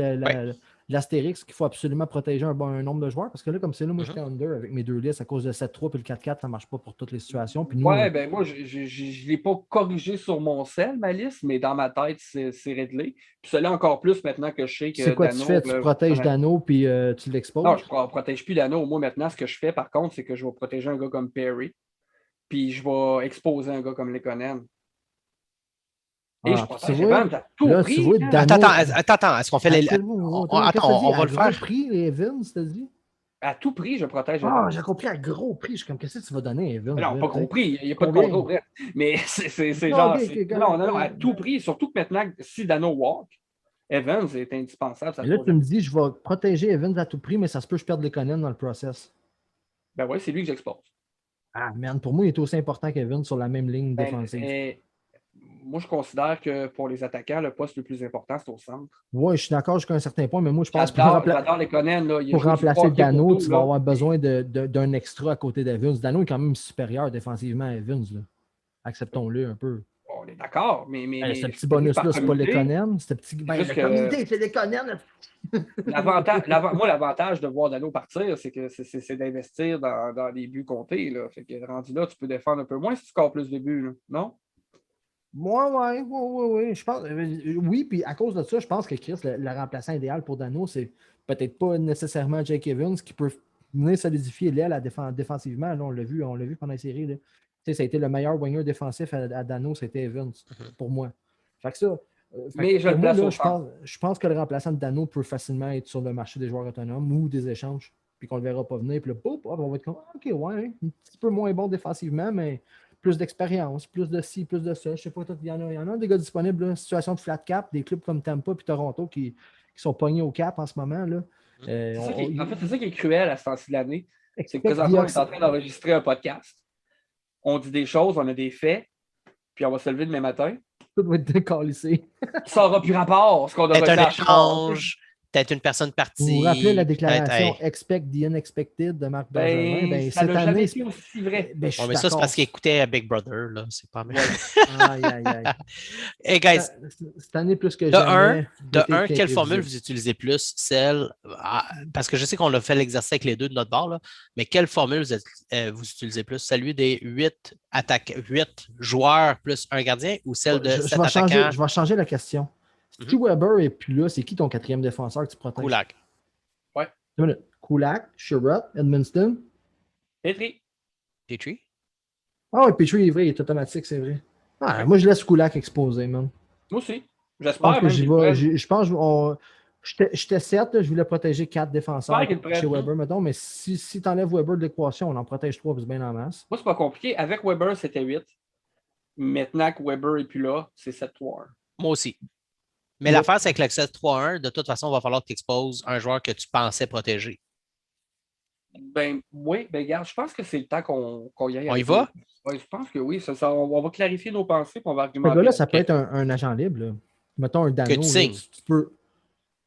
l'astérix qu'il faut absolument protéger un nombre de joueurs. Parce que là, comme c'est là, moi, j'étais under avec mes deux listes à cause de 7-3 puis le 4-4, ça ne marche pas pour toutes les situations. Puis nous, Ouais, ben moi, je ne l'ai pas corrigé sur mon sel, ma liste, mais dans ma tête, c'est réglé. Puis cela encore plus maintenant que je sais que c'est quoi Dano, tu fais? Tu protèges Dano puis tu l'exposes? Non, je ne protège plus Dano. Moi, maintenant, ce que je fais, par contre, c'est que je vais protéger un gars comme Perry, puis je vais exposer un gars comme Lekonen. Et je protège tu vois, Evans à tout là, prix. tu vois, hein. Dano- Attends, est-ce qu'on fait les. Attends, on va le faire. À prix, les Evans, t'as dit? À tout prix, je protège Ah, Evans. j'ai compris à gros prix. Je suis comme, qu'est-ce que tu vas donner à Evans? Non, là, pas tu sais? compris. Il n'y a pas de Combien? contrôle. Bref. Mais c'est Non, genre. ok, c'est- ok, non, à tout prix. Surtout que maintenant, si Dano walk, Evans est indispensable. Ça Mais là, se tu me dis, je vais protéger Evans à tout prix, mais ça se peut que je perde les Conan dans le process. Ben oui, c'est lui que j'expose. Ah, man, pour moi, il est aussi important qu'Evans sur la même ligne Ben, défensive. moi, je considère que pour les attaquants, le poste le plus important, c'est au centre. Oui, je suis d'accord jusqu'à un certain point, mais moi, je pense que J'adore les Conan. Là. pour remplacer Dano, tu vas avoir besoin d'un extra à côté d'Evans. Dano est quand même supérieur défensivement à Evans. Là. Acceptons-le un peu. On est d'accord, mais Ce petit bonus-là, c'est pas les Conan. Ce petit... Ben, Juste la que- communauté, c'est les Conan. Moi, l'avantage de voir Dano partir, c'est que c'est d'investir dans les buts comptés. Là. Fait que rendu là, tu peux défendre un peu moins si tu scores plus de buts, là. Non? Oui. Je pense, oui, puis à cause de ça, je pense que Chris, le remplaçant idéal pour Dano, c'est peut-être pas nécessairement Jake Evans qui peut venir solidifier l'aile défensivement. Là, on l'a vu pendant la série. Là. Tu sais, ça a été le meilleur winger défensif à Dano, c'était Evans, pour moi. Fait que ça. Mais je le place au centre. Je pense que le remplaçant de Dano peut facilement être sur le marché des joueurs autonomes ou des échanges, puis qu'on ne le verra pas venir. Puis là, on va être comme, OK, ouais, un petit peu moins bon défensivement, mais plus d'expérience, plus de ci, plus de ça. Je sais pas, il y en a des gars disponibles, là, situation de flat cap, des clubs comme Tampa et Toronto qui sont pognés au cap en ce moment. Là. En fait, c'est ça qui est cruel à ce temps-ci de l'année. C'est que présentement, on est en train d'enregistrer un podcast. On dit des choses, on a des faits, puis on va se lever demain matin. Tout doit être décalissé. Ça n'aura plus rapport, ce qu'on a C'est un reçu à échange. peut-être une personne partie. Vous vous rappelez la peut-être, déclaration hey. Expect the unexpected de Marc Bergevin? Ben, ça Cette n'a jamais année, été aussi vrai. ben, je suis Ouais, mais ça, c'est d'accord. parce qu'il écoutait Big Brother, là. C'est pas mal. Aïe, aïe, aïe. Hey, guys, Cette année, plus que de jamais. quelle formule vous utilisez plus? Parce que je sais qu'on a fait l'exercice avec les deux de notre bord, là, mais quelle formule vous utilisez plus? Celui des 8 joueurs plus un gardien ou celle de 7 attaquants? Je vais changer la question. Si Weber est plus là, c'est qui ton quatrième défenseur que tu protèges? Kulak. Ouais. Une minute. Kulak, Sherrod, Edmundston. Petri. Petrie? Ah oui, Petrie est vrai, il est automatique, c'est vrai. Ah, moi, je laisse Kulak exposer, man. Moi aussi. Je J'espère pense que même j'y qu'il vais. prenne. Je pense que j'étais 7, là, je voulais protéger 4 défenseurs J'espère qu'il chez prenne. Weber, mettons, mais si tu enlèves Weber de l'équation, on en protège 3, c'est bien en masse. Moi, c'est pas compliqué. Avec Weber, c'était 8. Maintenant que Weber n'est plus là, c'est 7-3-1. Moi aussi. Mais Ouais. l'affaire, c'est que le 7-3-1, de toute façon, il va falloir que tu exposes un joueur que tu pensais protéger. Ben oui, ben regarde, je pense que c'est le temps qu'on y aille. On y avec va? ça. Ouais, je pense que oui. On va clarifier nos pensées et on va Ce argumenter. gars-là, ça peut Ok. être un agent libre. Là. Mettons un Dano. Que tu là, signes. tu peux.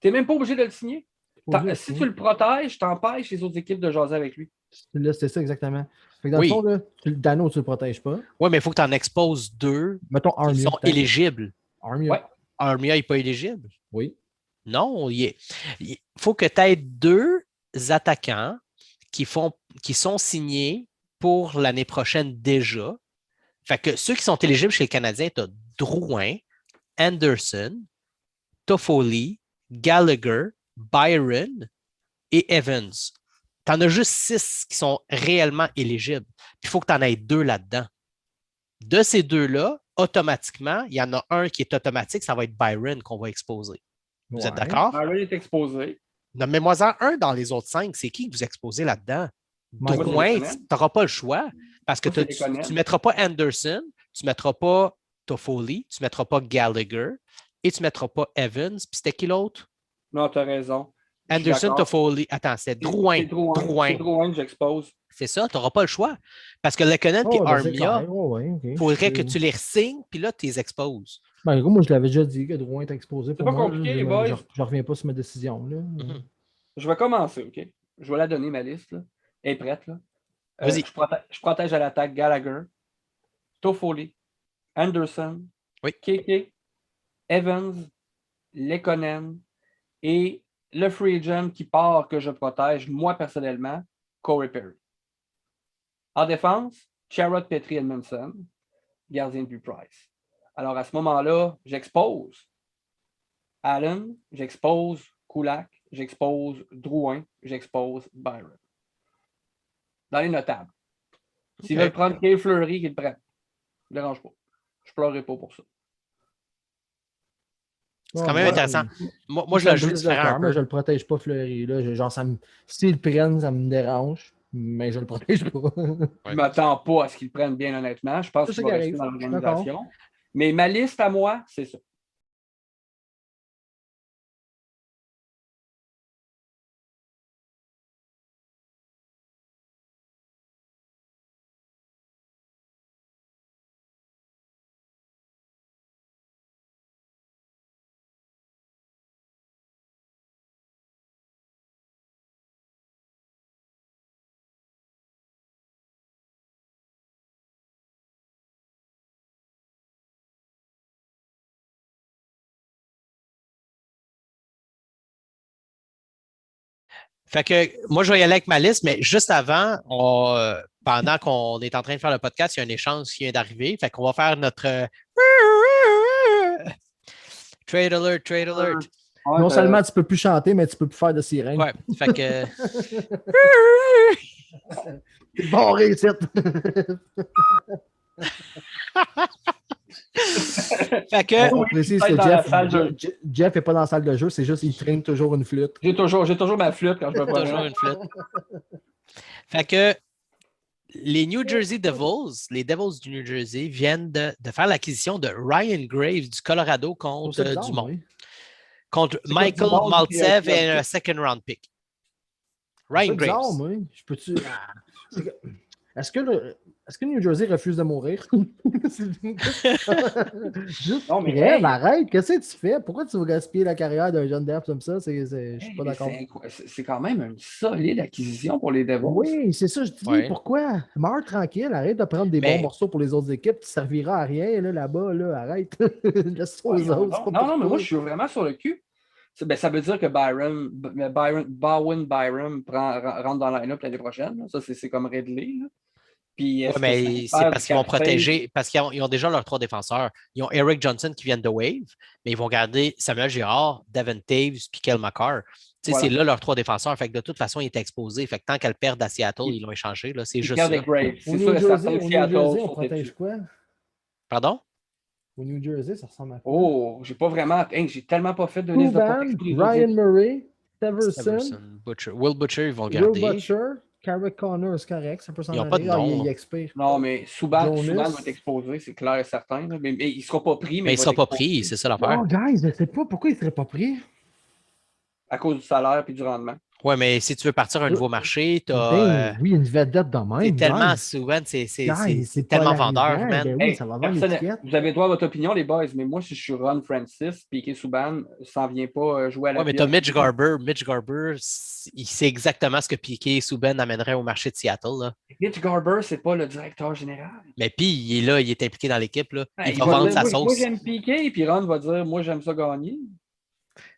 Tu n'es même pas obligé de le signer. pas obligé de Si signer. tu le protèges, t'empêches les autres équipes de jaser avec lui. Là, c'est ça exactement. Fait que dans Oui. le fond, là, Dano, tu ne le protèges pas. Oui, mais il faut que tu en exposes 2 Mettons qui Armia. sont peut-être. éligibles. Armia. Ouais. Armia n'est pas éligible. Oui. Non, il faut que tu aies 2 attaquants qui sont signés pour l'année prochaine déjà. Fait que ceux qui sont éligibles chez les Canadiens, tu as Drouin, Anderson, Toffoli, Gallagher, Byron et Evans. Tu en as juste 6 qui sont réellement éligibles. Puis il faut que tu en aies 2 là-dedans. De ces 2-là, automatiquement, il y en a un qui est automatique, ça va être Byron qu'on va exposer. Vous Ouais. êtes d'accord? Byron est exposé. Nommez-moi-en un dans les autres 5. C'est qui que vous exposez là-dedans? Michael. Drouin, Moi, tu n'auras pas le choix parce que Moi, c'est tu Lekonen. ne mettras pas Anderson, tu ne mettras pas Toffoli, tu ne mettras pas Gallagher et tu ne mettras pas Evans. Puis c'était qui l'autre? Non, tu as raison. Je suis Anderson, d'accord. Toffoli. Attends, c'est Drouin. C'est Drouin que j'expose. C'est ça, tu n'auras pas le choix. Parce que Lekonen et Oh, ben, c'est Armia, clair. Oh, ouais, ok. il faudrait que tu les signes, puis là, tu les exposes. Ben, gros, moi, je l'avais déjà dit que Drouin est exposé pour pas moi. compliqué, là. les boys. Je reviens pas sur ma décision. Là. Mhm. Je vais commencer, OK? Je vais la donner, ma liste. Là. Elle est prête. Là. Vas-y. Je protège à l'attaque Gallagher, Toffoli, Anderson, Oui. Keke, Evans, Lekonen et le free agent qui part que je protège, moi personnellement, Corey Perry. En défense, Sherrod, Petri, Edmundson, gardien de but Price. Alors à ce moment-là, j'expose Allen, j'expose Kulak, j'expose Drouin, j'expose Byron. Dans les notables. S'ils veulent prendre Kay Fleury, qu'ils le prennent. Ne dérange pas. Je ne pleurerai pas pour ça. C'est quand même intéressant. Moi, je le l'ajoute différent un mais peu. je le protège pas, Fleury. Là. Genre, s'ils le prennent, ça me dérange, mais je le protège pas. Ouais. Je ne m'attends pas à ce qu'ils le prennent bien honnêtement. Je pense C'est qu'il ça va qui rester arrive. dans l'organisation. Mais ma liste à moi, c'est ça. Fait que moi, je vais y aller avec ma liste, mais juste avant, pendant qu'on est en train de faire le podcast, il y a un échange qui vient d'arriver. Fait qu'on va faire notre trade alert, trade alert. Ouais, Non seulement tu peux plus chanter, mais tu peux plus faire de sirène. Ouais, fait que. C'est bon réussite. Fait que. On précise peut-être que dans la salle de- Jeff n'est pas dans la salle de jeu, c'est juste qu'il traîne toujours une flûte. J'ai toujours ma flûte quand je me Toujours promène. une flûte. Fait que les New Jersey Devils, les Devils du New Jersey, viennent de faire l'acquisition de Ryan Graves du Colorado contre C'est bizarre, Dumont. oui. Contre C'est Michael Dumont Maltsev qui et a- un second round pick. C'est Ryan bizarre, Graves. moi. Je peux-tu. Est-ce que Est-ce que New Jersey refuse de mourir? Juste Non, mais crève, hey! arrête, qu'est-ce que tu fais? Pourquoi tu veux gaspiller la carrière d'un jeune dev comme ça? Je suis pas Mais d'accord. c'est quand même une solide acquisition pour les Devils. Oui, c'est ça, je dis, Ouais. pourquoi? Meurs tranquille, arrête de prendre des Mais- bons morceaux pour les autres équipes, tu serviras à rien là-bas, là, arrête. Laisse ça aux Voyons autres. c'est donc. pas Non, pour mais moi, toi. je suis vraiment sur le cul. Ça veut dire que Bowen Byram rentre dans la line-up l'année prochaine. Là. Ça, c'est comme réglé. Là. Puis, Ouais, est-ce que mais ça c'est perd parce du qu'ils vont cap space? protéger, parce ils ont déjà leurs 3 défenseurs. Ils ont Eric Johnson qui vient de Wave, mais ils vont garder Samuel Girard, Devin Taves puis Kel McCarr. Voilà. C'est là leurs 3 défenseurs. Fait que de toute façon, ils étaient exposés. Fait que tant qu'elles perdent à Seattle, ils l'ont échangé. Là. C'est Ils juste perdent ça. des Graves. Au C'est New sûr et Jersey, certain que au New Seattle Jersey, on sont protège dessus. quoi? Pardon? Au New Jersey, ça ressemble à quoi? Oh, j'ai pas vraiment. Hey, j'ai tellement pas fait de liste de Subban, protection pour les Ryan autres. Murray, Severson, Severson, Butcher. Will Butcher, ils vont le Will garder. Butcher, Carrick Connor, c'est correct, ça peut s'en Ils ont aller. pas de nom. Il expire. Non, mais Subban Jonas. va être exposé, c'est clair et certain. Là. Mais il sera pas pris. Mais il ne va sera être pas exposé pris, c'est ça l'affaire. Oh, guys, je sais pas pourquoi il serait pas pris. à cause du salaire et du rendement. Ouais, mais si tu veux partir à un nouveau marché, tu as. Ben oui, une vedette de même. C'est tellement guys. souvent, c'est Guys, c'est tellement polarisant, vendeur, man. Ben oui, Hey, ça va vendre personne- l'étiquette. vous avez droit à votre opinion, les boys, mais moi, si je suis Ron Francis, Piqué Subban s'en vient pas jouer à la Ouais, mais tu as Mitch Garber. Mitch Garber, il sait exactement ce que Piqué et Subban amèneraient au marché de Seattle. Là. Mitch Garber, c'est pas le directeur général. Mais puis, il est là, il est impliqué dans l'équipe. Là. Hey, Il va vendre dire, sa moi, sauce. j'aime Piqué, puis Ron va dire, moi, j'aime ça gagner.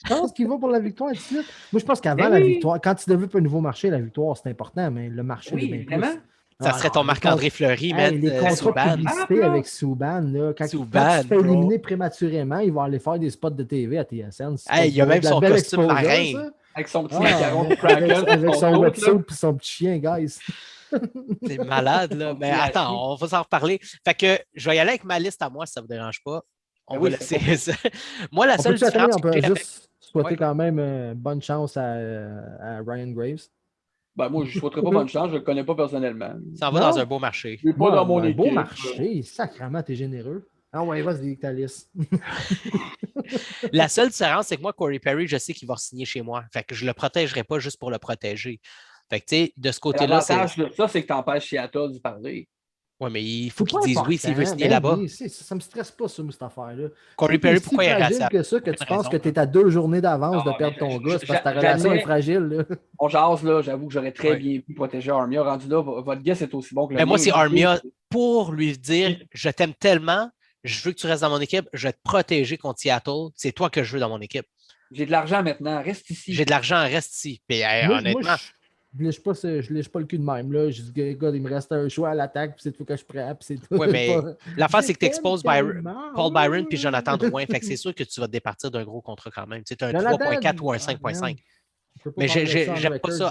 Je pense qu'il va pour la victoire tout de suite. Moi, je pense qu'avant Ben la oui. victoire, quand tu développes un nouveau marché, la victoire, c'est important, mais le marché Oui, est bien évidemment. plus. Ça serait ton Marc-André Fleury, man. Les contrats de Subban. publicité Ah, avec Subban, là, quand Subban, tu te fais bro. éliminer prématurément, il va aller faire des spots de TV à TSN. C'est Hey, il y a pas même de la son belle costume exposure, marin. ça. Avec son petit Ah, macaron de avec, Kraken. avec son autre, wetsuit là. et son petit chien, guys. C'est malade, là. Mais Ouais. attends, on va s'en reparler. Fait que je vais y aller avec ma liste à moi, si ça ne vous dérange pas. On Ben va oui, laisser c'est ça. Moi, la On seule peut attendre, différence on peut que j'ai avec- juste souhaiter Ouais. quand même bonne chance à Ryan Graves. Ben, moi, je ne souhaiterais pas bonne chance, je ne le connais pas personnellement. Ça va Non. dans un beau marché. Il n'est pas dans mon un équipe. beau marché, sacrément, t'es généreux. Ah ouais, vas-y, avec ta liste. La seule différence, c'est que moi, Corey Perry, je sais qu'il va signer chez moi. Fait que je ne le protégerai pas juste pour le protéger. Fait que, tu sais, de ce côté-là, c'est. L'avantage de ça, c'est que tu empêches Seattle d'y parler. Ouais, mais il faut C'est qu'il pas dise oui s'il veut important, signer ben là-bas. oui, ça me stresse pas, ça, cette affaire-là. Corey Si Perry, t'es pourquoi il si est fragile racial? que ça, que tu Une penses raison. que tu es à 2 journées d'avance Non, de perdre mais ton gars, c'est parce que ta j'admets- relation est fragile. Là. On jase, là, j'avoue que j'aurais très Ouais. bien pu protéger Armia. Rendu là, votre guess est aussi bon que le Mais moi, mien. c'est Armia pour lui dire je t'aime tellement, je veux que tu restes dans mon équipe, je vais te protéger contre Seattle. C'est toi que je veux dans mon équipe. J'ai de l'argent maintenant, reste ici. J'ai de l'argent, reste ici. Puis, hey, Moi, honnêtement, je lèche pas le cul de même. Là. Je dis, gars, il me reste un choix à l'attaque, puis c'est tout que je prends. Puis c'est tout. Ouais, mais Pas- l'affaire, c'est que tu Je exposes t'aime tellement, Paul Byron puis oui. Jonathan Drouin. Fait que c'est sûr que tu vas te départir d'un gros contrat quand même. Tu sais, un Jonathan, 3.4 ou un ah, 5.5. man, je peux pas Mais parler de ça on j'aime pas record, ça.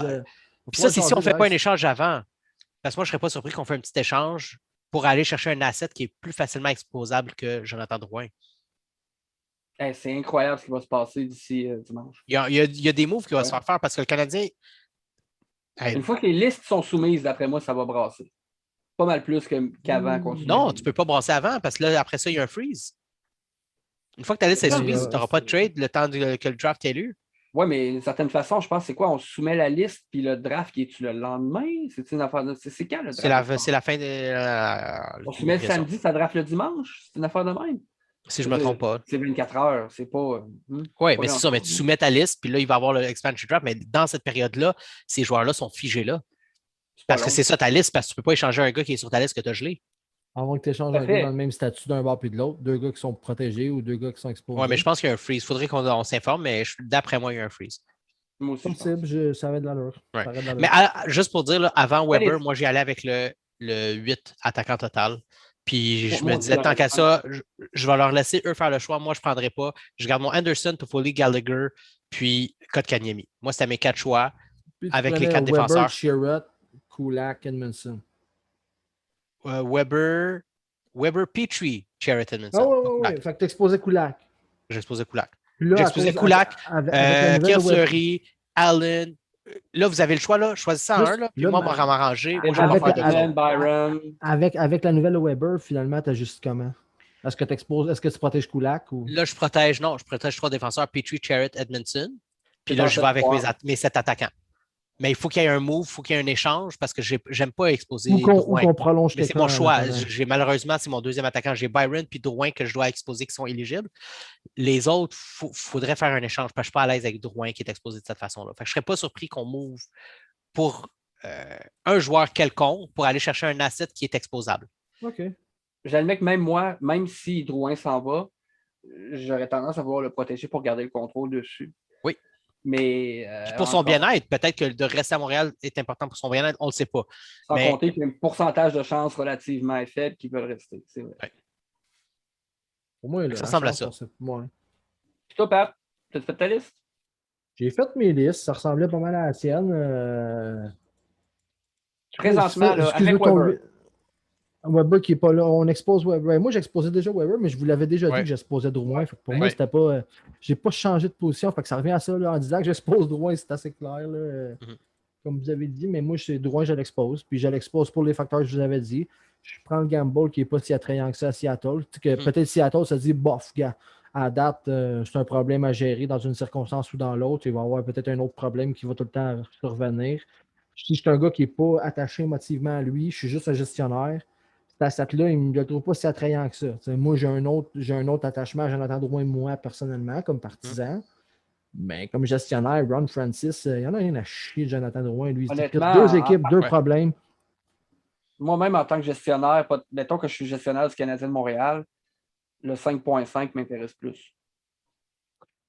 faut Puis ça, c'est si on ne fait changer, pas un guys. échange avant. Parce que moi, je ne serais pas surpris qu'on fait un petit échange pour aller chercher un asset qui est plus facilement exposable que Jonathan Drouin. Hey, c'est incroyable ce qui va se passer d'ici dimanche. Il y a des moves qui vont se faire parce que le Canadien. Hey, Une fois que les listes sont soumises, d'après moi, ça va brasser. Pas mal plus qu'avant qu'on soumise. non, tu ne peux pas brasser avant parce que là, après ça, il y a un freeze. Une fois que ta liste est Non, soumise, mais, tu n'auras pas de trade le temps que le draft ait lieu. Oui, mais d'une certaine façon, je pense que c'est quoi? On soumet la liste, puis le draft qui est-tu le lendemain? C'est une affaire de... C'est quand le draft? C'est la fin de. On soumet le samedi, ça draft le dimanche? C'est une affaire de même? Si je ne me trompe pas. C'est 24 heures, c'est pas... Oui, pas mais c'est ça, mais tu soumets ta liste, puis là, il va y avoir l'expansion draft, mais dans cette période-là, ces joueurs-là sont figés là. Parce que c'est ça ta liste, parce que tu ne peux pas échanger un gars qui est sur ta liste que tu as gelé. Avant que tu échanges Tout à un fait. gars dans le même statut d'un bord puis de l'autre, 2 gars qui sont protégés ou 2 gars qui sont exposés. Oui, mais je pense qu'il y a un freeze. Il faudrait qu'on s'informe, mais d'après moi, il y a un freeze. Moi aussi, je pense. Possible, ça va de l'allure. Ouais. Ça aurait de l'allure. Mais juste pour dire, là, avant Weber, Allez. moi, j'ai allé avec le 8 attaquant total. Puis je Moi me aussi, disais, tant qu'à ça, j'aurais je vais leur laisser eux faire le choix. Moi, je ne prendrai pas. Je garde mon Anderson, Toffoli, Gallagher, puis Kotkaniemi. Moi, c'était mes 4 choix. Puis tu avec les prenais 4 Weber, défenseurs. Chirrut, Kulak, Edmondson. Weber, Petrie, Chariot Edmondson. Ah oui. Fait que tu exposais Kulak. J'ai exposé Kulak. Puis là, J'ai à exposé cause- Kulak, avec la nouvelle Pierre de Weber- Fleury, Allen. Là, vous avez le choix, là. Choisissez en Juste, un, là. Puis là, moi, ma- on va m'arranger. Moi, je vais Avec pas faire de ça. Allen, Byron. Avec la nouvelle de Weber, finalement, tu ajustes comment? Est-ce que tu protèges Kulak ou. Là, je protège 3 défenseurs, Petrie, Chariot, Edmondson. Puis là, je vais avec mes 7 attaquants. Mais il faut qu'il y ait un move, il faut qu'il y ait un échange parce que j'aime pas exposer Ou Drouin. qu'on prolonge Mais c'est quelqu'un mon en choix. attendant. Malheureusement, c'est mon deuxième attaquant. J'ai Byron puis Drouin que je dois exposer qui sont éligibles. Les autres, il faudrait faire un échange parce que je ne suis pas à l'aise avec Drouin qui est exposé de cette façon-là. Fait que je ne serais pas surpris qu'on move pour un joueur quelconque pour aller chercher un asset qui est exposable. OK. J'admets que même moi, même si Drouin s'en va, j'aurais tendance à vouloir le protéger pour garder le contrôle dessus. Oui. Mais pour son bien-être, peut-être que de rester à Montréal est important pour son bien-être, on ne le sait pas. Sans compter qu'il y a un pourcentage de chances relativement faible qu'ils veulent rester. C'est vrai. Ouais. Pour moi, là, ça ressemble à ça. Ouais. Puis toi, Pat, tu as fait ta liste? J'ai fait mes listes. Ça ressemblait pas mal à la tienne. Présentement, là, avec Weber. Weber qui n'est pas là. On expose Weber. Moi, j'exposais déjà Weber, mais je vous l'avais déjà dit que j'exposais Drouin. Pour moi, c'était pas. J'ai pas changé de position. Fait que ça revient à ça là, en disant que j'expose Drouin, c'est assez clair. Là, comme vous avez dit, mais moi, Drouin, je l'expose. Puis je l'expose pour les facteurs que je vous avais dit. Je prends le gamble qui n'est pas si attrayant que ça à Seattle. Peut-être Seattle, ça dit bof, gars. À date, c'est un problème à gérer dans une circonstance ou dans l'autre. Il va y avoir peut-être un autre problème qui va tout le temps survenir. Si je suis un gars qui n'est pas attaché émotivement à lui, je suis juste un gestionnaire. Cet asset-là, il ne le trouve pas si attrayant que ça. T'sais, moi, j'ai un autre attachement à Jonathan Drouin, moi, personnellement, comme partisan. Mais comme gestionnaire, Ron Francis, il n'y en a rien à chier de Jonathan Drouin. Lui, il dit deux équipes, deux problèmes. Moi-même, en tant que gestionnaire, mettons que je suis gestionnaire du Canadien de Montréal, le 5.5 m'intéresse plus.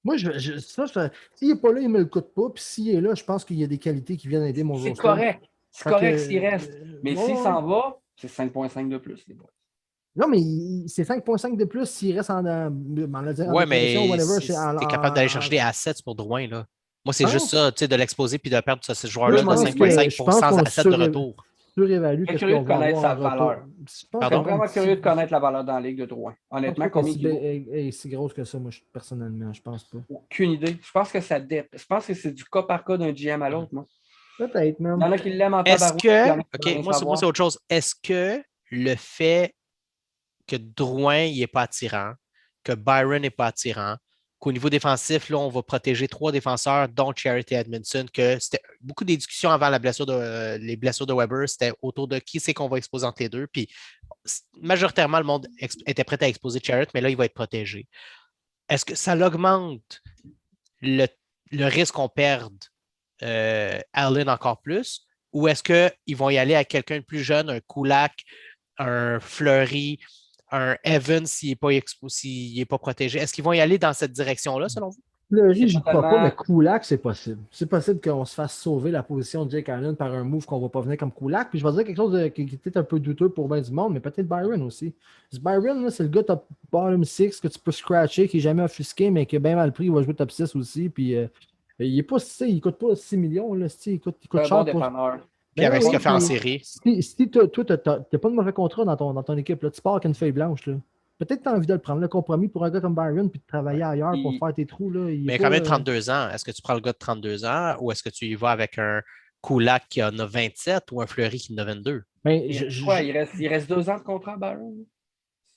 Moi, s'il n'est pas là, il ne me le coûte pas. Puis s'il est là, je pense qu'il y a des qualités qui viennent aider mon joueur. C'est correct. C'est correct s'il reste. Mais s'il s'en va, c'est 5.5 de plus, les boys. Non, mais c'est 5.5 de plus s'il reste en ouais, mais tu es capable d'aller chercher des assets pour Drouin, là. Moi, c'est juste ça, tu sais, de l'exposer puis de perdre ce joueur-là de 5.5 pour 100 assets de retour. Je suis curieux de connaître sa valeur. Je suis vraiment curieux de connaître la valeur dans la Ligue de Drouin. Honnêtement, combien est si grosse que ça, moi, personnellement, je pense pas. Aucune idée. Je pense que je pense que c'est du cas par cas d'un GM à l'autre, moi. Peut-être, même. Il y en a qui l'aiment en tabarouette. Moi, c'est autre chose. Est-ce que le fait que Drouin n'est pas attirant, que Byron n'est pas attirant, qu'au niveau défensif, là, on va protéger 3 défenseurs, dont Charity Edmondson, que c'était beaucoup de discussions avant les blessures de Weber, c'était autour de qui c'est qu'on va exposer entre les deux. Puis majoritairement, le monde était prêt à exposer Charity, mais là, il va être protégé. Est-ce que ça augmente le risque qu'on perde Allen encore plus? Ou est-ce qu'ils vont y aller à quelqu'un de plus jeune, un Kulak, un Fleury, un Evans s'il n'est pas protégé? Est-ce qu'ils vont y aller dans cette direction-là, selon vous? Fleury, je ne crois pas, mais Kulak, c'est possible. C'est possible qu'on se fasse sauver la position de Jake Allen par un move qu'on ne va pas venir comme Kulak. Puis je vais dire quelque chose qui était un peu douteux pour bien du monde, mais peut-être Byron aussi. Byron, là, c'est le gars top bottom 6 que tu peux scratcher, qui n'est jamais offusqué, mais qui est bien mal pris. Il va jouer top 6 aussi. Puis il ne coûte pas 6 millions. Là, il coûte cher. Puis avec ce qu'il a fait en série. Si toi, tu n'as pas de mauvais contrat dans ton équipe, là, tu pars avec une feuille blanche. Là. Peut-être que tu as envie de le prendre, le compromis pour un gars comme Byron puis de travailler ailleurs pour faire tes trous. Là. Mais quand même 32 ans. Est-ce que tu prends le gars de 32 ans ou est-ce que tu y vas avec un Kulak qui en a 27 ou un Fleury qui en a 22? Ben, il reste 2 ans de contrat, Byron?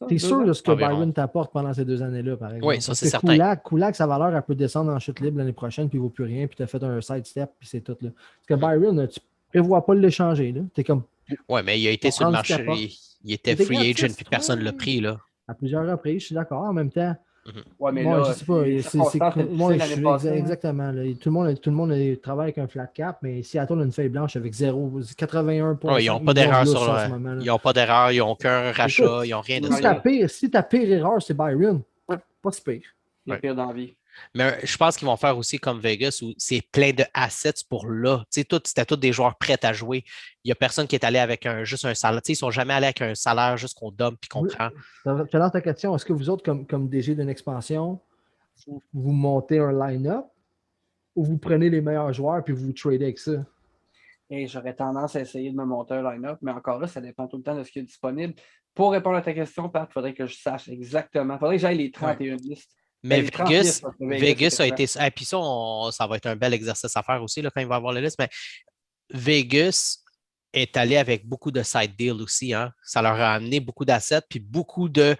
Tu es sûr de ce que Byron t'apporte pendant ces 2 années-là, par exemple? Oui, ça, c'est certain. Kulak, sa valeur, elle peut descendre en chute libre l'année prochaine puis il ne vaut plus rien puis tu as fait un sidestep puis c'est tout. Là. Parce que Byron, tu ne prévois pas de l'échanger. Tu es comme. Oui, mais il a été sur le marché. Il était free agent puis personne ne l'a pris. Là. À plusieurs reprises, je suis d'accord. En même temps, ouais, mais là, je sais pas. Exactement. Là. Tout le monde travaille avec un flat cap, mais Seattle a une feuille blanche avec 81 points. Ils n'ont pas d'erreur sur le. Ils n'ont pas d'erreur, ils n'ont aucun rachat, ils n'ont rien de ça. Si ta pire erreur, c'est Byron, pas si pire. C'est pire d'envie. Mais je pense qu'ils vont faire aussi comme Vegas où c'est plein de assets pour là. C'était tous des joueurs prêts à jouer. Il n'y a personne qui est allé avec juste un salaire. Ils ne sont jamais allés avec un salaire juste qu'on donne puis qu'on prend. Je lance ta question. Est-ce que vous autres, comme DG d'une expansion, vous montez un line-up ou vous prenez les meilleurs joueurs puis vous tradez avec ça? Et j'aurais tendance à essayer de me monter un line-up, mais encore là, ça dépend tout le temps de ce qui est disponible. Pour répondre à ta question, Pat, il faudrait que je sache exactement. Il faudrait que j'aille les 31 listes. Mais Vegas a été. Et puis ça va être un bel exercice à faire aussi là, quand il va avoir la liste. Mais Vegas est allé avec beaucoup de side deals aussi. Hein. Ça leur a amené beaucoup d'assets puis beaucoup de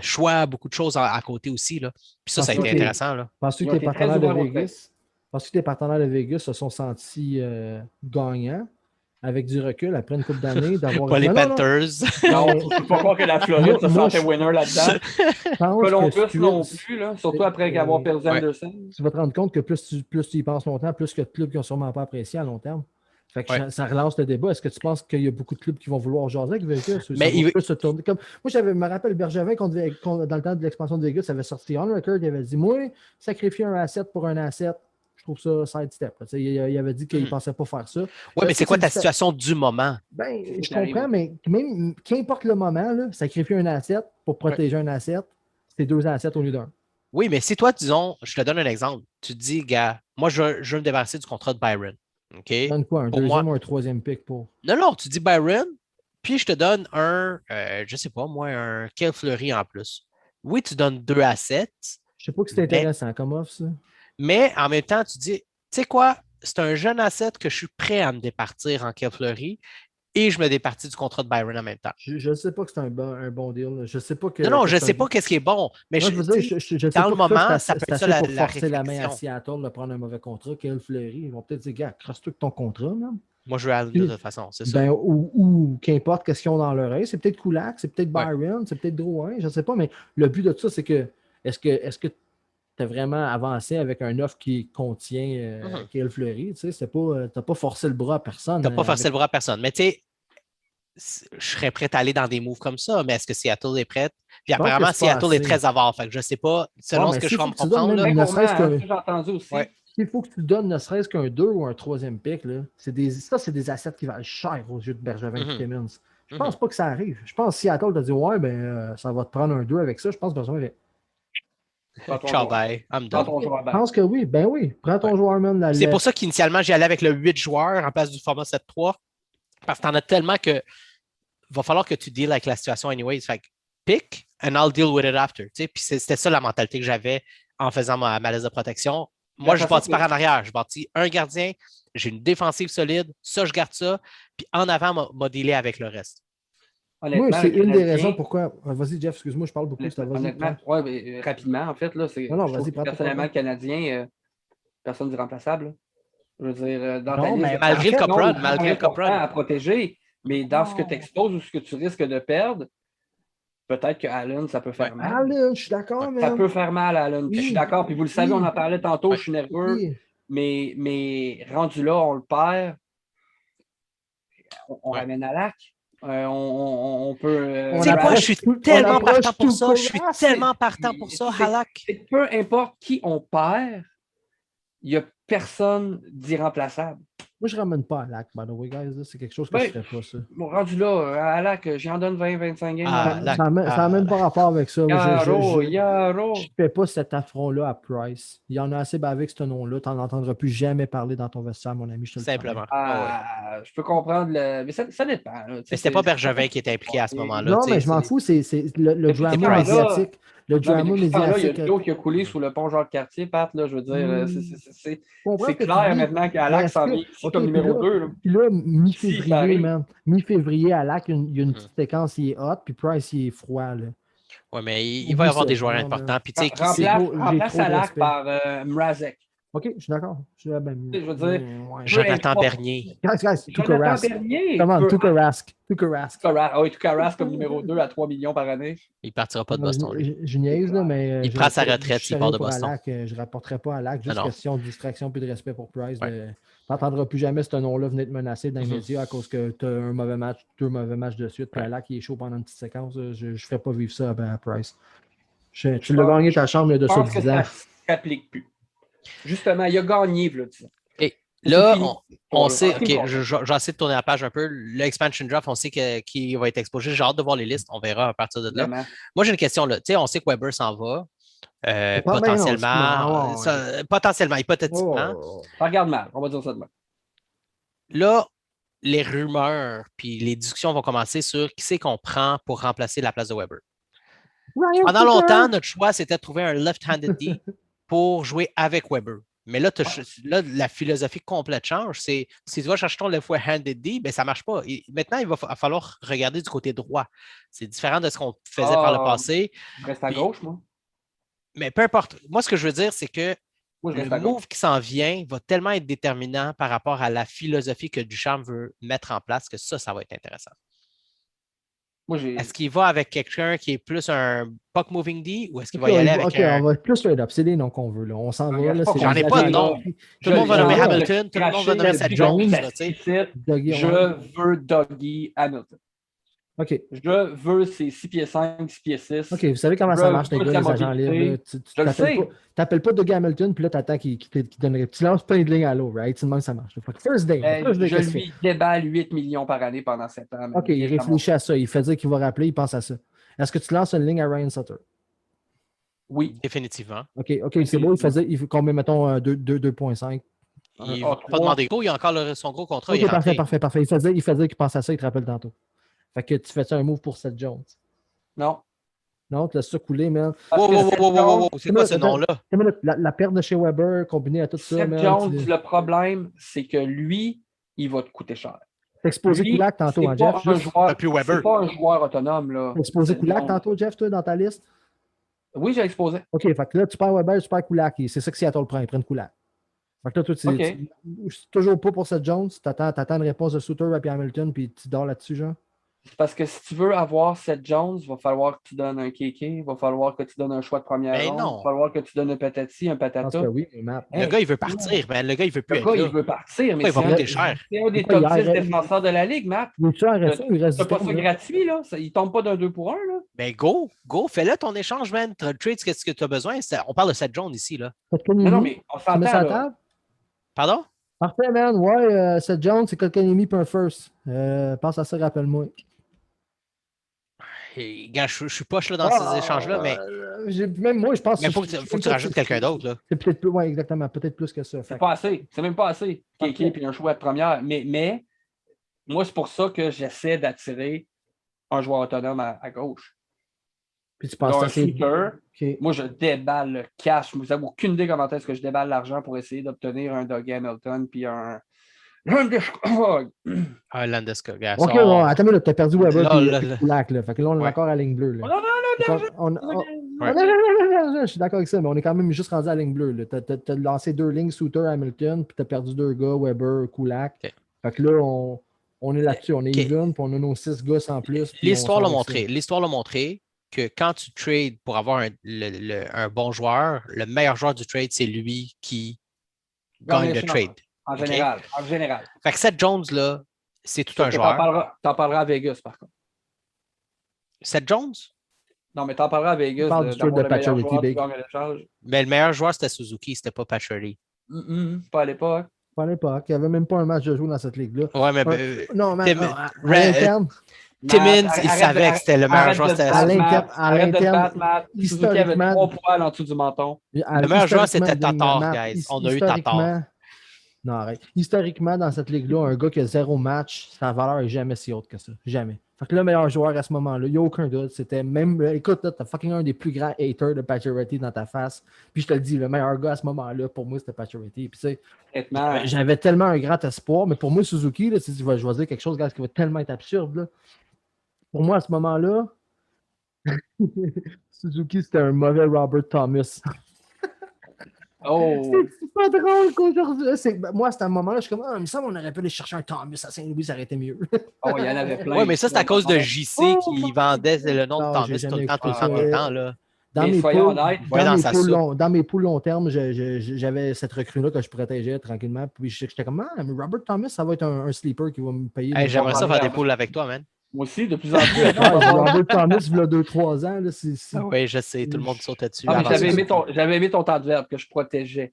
choix, beaucoup de choses à côté aussi. Là. Puis ça a été intéressant. Penses-tu que tu es partenaire de Vegas? Parce que les partenaires de Vegas se sont sentis gagnants avec du recul après une couple d'années d'avoir. Pas les Non, non, non. Panthers. Non, il ne faut pas croire que la Floride se Moi, sentait winner là-dedans. Je pense que Columbus non Steelers, plus, là, surtout après avoir perdu Ouais. Anderson. tu vas te rendre compte que plus tu y penses longtemps, plus que de clubs qui n'ont sûrement pas apprécié à long terme. Fait que Ouais. ça relance le débat. Est-ce que tu penses qu'il y a beaucoup de clubs qui vont vouloir jaser avec Vegas? Mais Ça va plus se tourner comme... Moi, je me rappelle Bergevin, dans le temps de l'expansion de Vegas, avait sorti on record, il avait dit moi, sacrifier un asset pour un asset, je trouve ça sidestep. Il avait dit qu'il ne pensait pas faire ça. Oui, mais c'est quoi ta ça- situation du moment? Ben, C'est je qui arrive. comprends, mais même qu'importe le moment, là, sacrifier un asset pour protéger un asset, c'est 2 assets au lieu d'un. Oui, mais si toi, disons, je te donne un exemple. Tu te dis, gars, moi, je veux me débarrasser du contrat de Byron. OK? Donne quoi, un Pour deuxième moi- ou un troisième pick pour. Non, tu dis Byron, puis je te donne je sais pas, moi, un Kyle Fleury en plus. Oui, tu donnes 2 assets, Je sais pas que c'est intéressant comme offre, ça. mais en même temps, tu dis, tu sais quoi, c'est un jeune asset que je suis prêt à me départir en Kyle Fleury et je me départis du contrat de Byron en même temps. Je ne sais pas que c'est un bon deal. Là. Je sais pas que. Non, que je c'est sais un- pas qu'est-ce qui est bon, mais Moi, je veux dire, je sais dans pas le que ça, moment, c'est ça peut c'est être ça assez la, pour la forcer la main à réflexion. Seattle de prendre un mauvais contrat. Quel Fleury, ils vont peut-être dire, gars, crosse-toi que ton contrat, man. Moi, je veux Allen de toute façon, c'est ça. Ben, ou qu'importe qu'est-ce qu'ils ont dans l'oreille. C'est peut-être Kulak, c'est peut-être Ouais. Byron, c'est peut-être Drouin, je ne sais pas, mais le but de tout ça, c'est que est-ce que tu as vraiment avancé avec un offre qui contient Kyle Fleury? Tu sais, tu n'as pas forcé le bras à personne. Tu n'as pas forcé le bras à personne. Mais tu sais, je serais prêt à aller dans des moves comme ça, mais est-ce que Seattle est prête? Puis pense apparemment, que c'est pas Seattle est assez. très avare. Fait que je ne sais pas, selon Ouais, ce mais que je s'il faut peux que tu donnes comprendre, là, même- Très ne serait-ce content, que- hein, ça, j'ai entendu aussi. Ouais. S'il faut que tu donnes ne serait-ce qu'un 2 ou un troisième pick, là, c'est des assets qui valent cher aux yeux de Bergevin et Mhm. Timmins. Je pense pas que ça arrive. Je pense que Seattle t'a dit ouais, ça va te prendre un 2 avec ça. Je pense que Bergevin va. Prends ton ciao, joueur. bye, I'm Prends done. ton joueur Je back. pense que oui. Ben oui. Prends ton Ouais. joueur, man. C'est pour ça qu'initialement, j'y allais avec le 8 joueurs en place du format 7-3. Parce que tu en as tellement que va falloir que tu deals avec la situation anyways. Fait que pick and I'll deal with it after. Tu sais, puis c'était ça la mentalité que j'avais en faisant ma liste de protection. Moi, je façon bâtis que- par en arrière. Je bâtis un gardien, j'ai une défensive solide, ça, je garde ça. Puis en avant, m'a dealé avec le reste. Honnêtement, Moi, c'est le une des Canadien- raisons pourquoi. Vas-y, Jeff, excuse-moi, je parle beaucoup. Vas-y. Honnêtement, ouais, mais, rapidement, en fait, là, c'est. Non, je vas-y, trouve que prends ton personnellement, temps. le Canadien, personne d'irremplaçable. Là. Je veux dire, dans ta Non, liste mais de malgré le talents, Cup Run, non, malgré le Cup important Run. à protéger, mais dans ce que Non. tu exposes ou ce que tu risques de perdre, peut-être que Allen, ça peut faire mal. Allen, je suis d'accord, Ça man. peut faire mal, Allen. Puis je suis Oui. d'accord. Puis vous le savez, Oui. on en parlait tantôt, Ouais. je suis nerveux. Oui. Mais rendu là, on le perd. On Ouais. ramène à Lac. On peut. On Tu sais quoi, approche je suis tout- tellement on approche partant pour tout ça. Je suis court. tellement partant pour ça, c'est- Halak. c'est que peu importe qui on perd, il n'y a personne d'irremplaçable. Moi, je ramène pas à Lac, by the way, guys. là. C'est quelque chose que Ouais. je ferais pas, ça. Bon, rendu là, à Lac, j'en donne 20-25 games. Ah, Lac. Ça n'a même pas rapport avec ça. Yaro, Je Yaro. ne fais pas cet affront-là à Price. Il y en a assez bavé avec ce nom-là. Tu n'en entendras plus jamais parler dans ton vestiaire, mon ami. Je te le Simplement. promets. Ah, je peux comprendre, mais ça dépend. là. Tu sais, Mais c'était pas Bergevin qui était impliqué à ce moment-là. Non, tu sais, mais je m'en c'est- fous. C'est le Depuis ce drama temps-là, médiatique. Le Non, mais drama depuis ce temps-là, il y a médiatique. de l'eau qui a coulé sous le pont Jacques-Cartier, Pat, là, je veux dire, c'est Je comprends c'est ce que tu clair dis. maintenant Mais qu'Alac est-ce s'en que- vient ici OK, comme puis numéro là- 2. Puis là, Si, ça mi-février, arrive. man. Mi-février, à Lac, il y a une petite séquence, il est hot, puis Price, il est froid, là. Ouais, mais il Oublie va y avoir ça. des joueurs Non, importants. mais- Puis, tu sais, qui c'est- Remplace trop de Alac respect. par Mrazek. OK, je suis d'accord. Je veux dire, ouais. Jonathan importe. Bernier. Guys, Tuukka Jonathan Rask. Bernier. Comment? peut- Tuukka Rask. Tuukka Rask. Ah oui, Tuukka Rask comme numéro 2 à 3 millions par année. Il partira pas de Boston, lui. Je niaise, là, mais. Il prend sa retraite je s'il part de pour Boston. Alak, je ne rapporterai pas à Lac, juste Non, non. question de distraction puis de respect pour Price. Ouais. Tu n'entendras plus jamais ce nom-là venir te menacer dans les Mhm. médias à cause que tu as un mauvais match, 2 mauvais matchs de suite, puis Ouais. Alak il est chaud pendant une petite séquence. Je ne ferai pas vivre ça à Price. Tu l'as gagné ta chambre il y a de Je ça pense que 10 ans. ça ne s'applique plus. Justement, il a gagné, là, tu sais. Là, C'est fini. on sait, fini. OK, j'essaie de tourner la page un peu. L'expansion draft, on sait qu'il va être exposé. J'ai hâte de voir les listes. On verra à partir de là. Évidemment. Moi, j'ai une question là. Tu sais, on sait que Weber s'en va. Pas bien, Potentiellement. non, c'est Potentiellement, hypothétiquement. Oh. Ça regarde mal, on va dire ça demain. Là, les rumeurs puis les discussions vont commencer sur qui c'est qu'on prend pour remplacer la place de Weber. Ryan Pendant Suter! longtemps, notre choix, c'était de trouver un left-handed D pour jouer avec Weber. Mais là, la philosophie complète change. C'est si tu vas chercher ton left-handed D, ben, ça ne marche pas. Maintenant, il va falloir regarder du côté droit. C'est différent de ce qu'on faisait par le passé. Je reste à Puis- gauche, moi. Mais peu importe. Moi, ce que je veux dire, c'est que Moi, je le reste à gauche. move qui s'en vient va tellement être déterminant par rapport à la philosophie que Ducharme veut mettre en place que ça va être intéressant. Moi, j'ai. Est-ce qu'il va avec quelqu'un qui est plus un puck moving D ou est-ce qu'il va Ok, y aller avec un... on va être plus straight up. C'est les noms qu'on veut. Là. On s'en va. Regarde, Là, pas c'est qu'on- J'en ai pas de nom. Tout le monde va nommer Hamilton, tout le monde va nommer Seth Jones. Là, tu sais. Dougie, Je veux Dougie Hamilton. OK. Je veux ses 6 pieds 5, 6 pieds 6. OK, vous savez comment ça marche, les veux gars, de la les agents libres. mobilité. Là. Tu Je le sais. t'appelles pas Dougie Hamilton, puis là, t'attends qu'il te donne. Tu lances plein de lignes à l'eau, right? C'est le même que ça marche. Fait que first day, Je qu'est-ce qu'il fait? lui déballe 8 millions par année pendant 7 ans. OK, il réfléchit à ça. Il fait dire qu'il va rappeler, il pense à ça. Est-ce que tu lances une ligne à Ryan Sutter? Oui. Définitivement. OK, c'est beau. Il fait combien, mettons, 2,5? Il ne va pas demander gros, il a encore son gros contrat. OK, il est rentré. parfait. Il fait dire qu'il pense à ça, il te rappelle tantôt. Fait que tu fais un move pour Seth Jones. Non. Non, tu laisses ça couler, man. Parce que Seth Jones- Wow. C'est quoi ce nom-là? La perte de chez Weber combinée à tout ça, Seth man. Jones, le problème, c'est que lui, il va te coûter cher. T'as exposé Lui, Kulak tantôt, hein, c'est Jeff? pas un joueur- Plus Weber. C'est pas un joueur autonome, là. T'as exposé Seth Kulak Jones. tantôt, Jeff, toi, dans ta liste? Oui, j'ai exposé. OK, fait que là, tu perds Weber, tu perds Kulak. Et c'est ça que Seattle prend. Ils prennent Kulak. Fait que là, toi, OK. c'est toujours pas pour Seth Jones. T'attends une réponse de Sutter et Hamilton, puis tu dors là-dessus, genre? C'est parce que si tu veux avoir Seth Jones, il va falloir que tu donnes un KK, il va falloir que tu donnes un choix de première Ben ronde, non. il va falloir que tu donnes un patati, un Je pense patata. que oui, mais Matt. Le gars, il veut partir, man. Le gars, il veut plus Le être gars, là. il veut partir, mais Il va c'est coûter cher. c'est un des Pourquoi top il 10 arrête? défenseurs de la Ligue, Matt. Il est cher à ça, il reste C'est du pas temps, ça là. gratuit, là. Il tombe pas d'un 2 pour 1, là. Ben go, fais-le ton échange, man. Trade ce que tu as besoin. On parle de Seth Jones ici, là. Non, mais on Tu s'entend, mets ça à là. table? Pardon? Parfait, man. Ouais, Seth Jones, c'est Kotkaniemi puis un first. Pense à ça, rappelle-moi. Et, gars, je suis poche là, dans ces échanges-là, mais Même moi, je pense il faut que tu rajoutes quelqu'un d'autre, là. C'est peut-être plus, ouais, exactement, peut-être plus que ça. Fait C'est pas assez. C'est même pas assez. Ok. KK puis un choix de première. Mais moi, c'est pour ça que j'essaie d'attirer un joueur autonome à gauche. Puis tu Là, penses un que c'est. shooter, Ok. moi, je déballe le cash. Vous n'avez aucune idée comment est-ce que je déballe l'argent pour essayer d'obtenir un Dougie Hamilton puis un. Ah, Landeskog, gars. Ok, bon, attends, mais là, t'as perdu Weber Là, puis là. Kulak, là. Fait que là, on est Ouais. encore à la ligne bleue, là. Non, Je suis d'accord avec ça, mais on est quand même juste rendu à la ligne bleue. Là. T'as lancé 2 lignes, Suter, Hamilton, puis t'as perdu 2 gars, Weber, Kulak. Ok. Fait que là, on est là-dessus, on est Ok. even, puis on a nos 6 gars en plus. puis L'histoire on l'a s'en va montré. avec ça. L'histoire l'a montré que quand tu trades pour avoir un bon joueur, le meilleur joueur du trade, c'est lui qui gagne le trade. En Ok. général. En général. Fait que Seth Jones, là, c'est tout un T'en joueur. parleras à Vegas, par contre. Seth Jones? Non, mais t'en parleras à Vegas. parle du d'avoir trade de le meilleur Pacioretty, joueur qui Big. gagne l'échange. Mais le meilleur joueur, c'était Suzuki, c'était pas Pacioretty. Pas à l'époque. Pas à l'époque, il n'y avait même pas un match de jouer dans cette ligue-là. Ouais, mais Non, mais Tim- à Ray- l'interne, Timmins, il savait que c'était le meilleur joueur, c'était à l'interne, Arrête de te l'interne, battre, Matt. Suzuki avait historiquement- 3 poils en dessous du menton. Le meilleur joueur, c'était historiquement, Tatar, Matt, guys. On a eu Tatar. historiquement- Non, arrête. Historiquement, dans cette ligue-là, un gars qui a 0 match, sa valeur n'est jamais si haute que ça. Jamais. Fait que le meilleur joueur à ce moment-là, il n'y a aucun doute. C'était même. Écoute, là, t'as fucking un des plus grands haters de Pacioretty dans ta face. Puis je te le dis, le meilleur gars à ce moment-là, pour moi, c'était Pacioretty. Puis tu sais, Honnêtement, j'avais tellement un grand espoir, mais pour moi, Suzuki, là, si tu vas choisir quelque chose, gars, qui va tellement être absurde. Là. Pour moi, à ce moment-là, Suzuki, c'était un mauvais Robert Thomas. oh, C'est pas drôle qu'aujourd'hui. Moi, à ce moment-là, je suis comme, il me semble qu'on aurait pu aller chercher un Thomas à Saint-Louis, ça aurait été mieux. oh, il y en avait plein. Oui, mais ça, c'est à cause de JC qui vendait le nom de Non, Thomas j'ai tout le jamais temps, écouté ça. là. Dans Mais mes soyons poules, honnêtes, ouais, dans sa soupe. dans mes poules long terme, j'avais cette recrue-là que je protégeais tranquillement. Puis j'étais comme, mais Robert Thomas, ça va être un sleeper qui va me payer. Hey, mes j'aimerais ça salaires. faire des poules avec toi, man. Moi aussi, de plus en plus. Ouais, Robert Thomas, il y a 2-3 ans. Là, Oui, je sais, tout le monde sautait dessus. Ah, mais avant j'avais ça. aimé ton temps de verbe que je protégeais.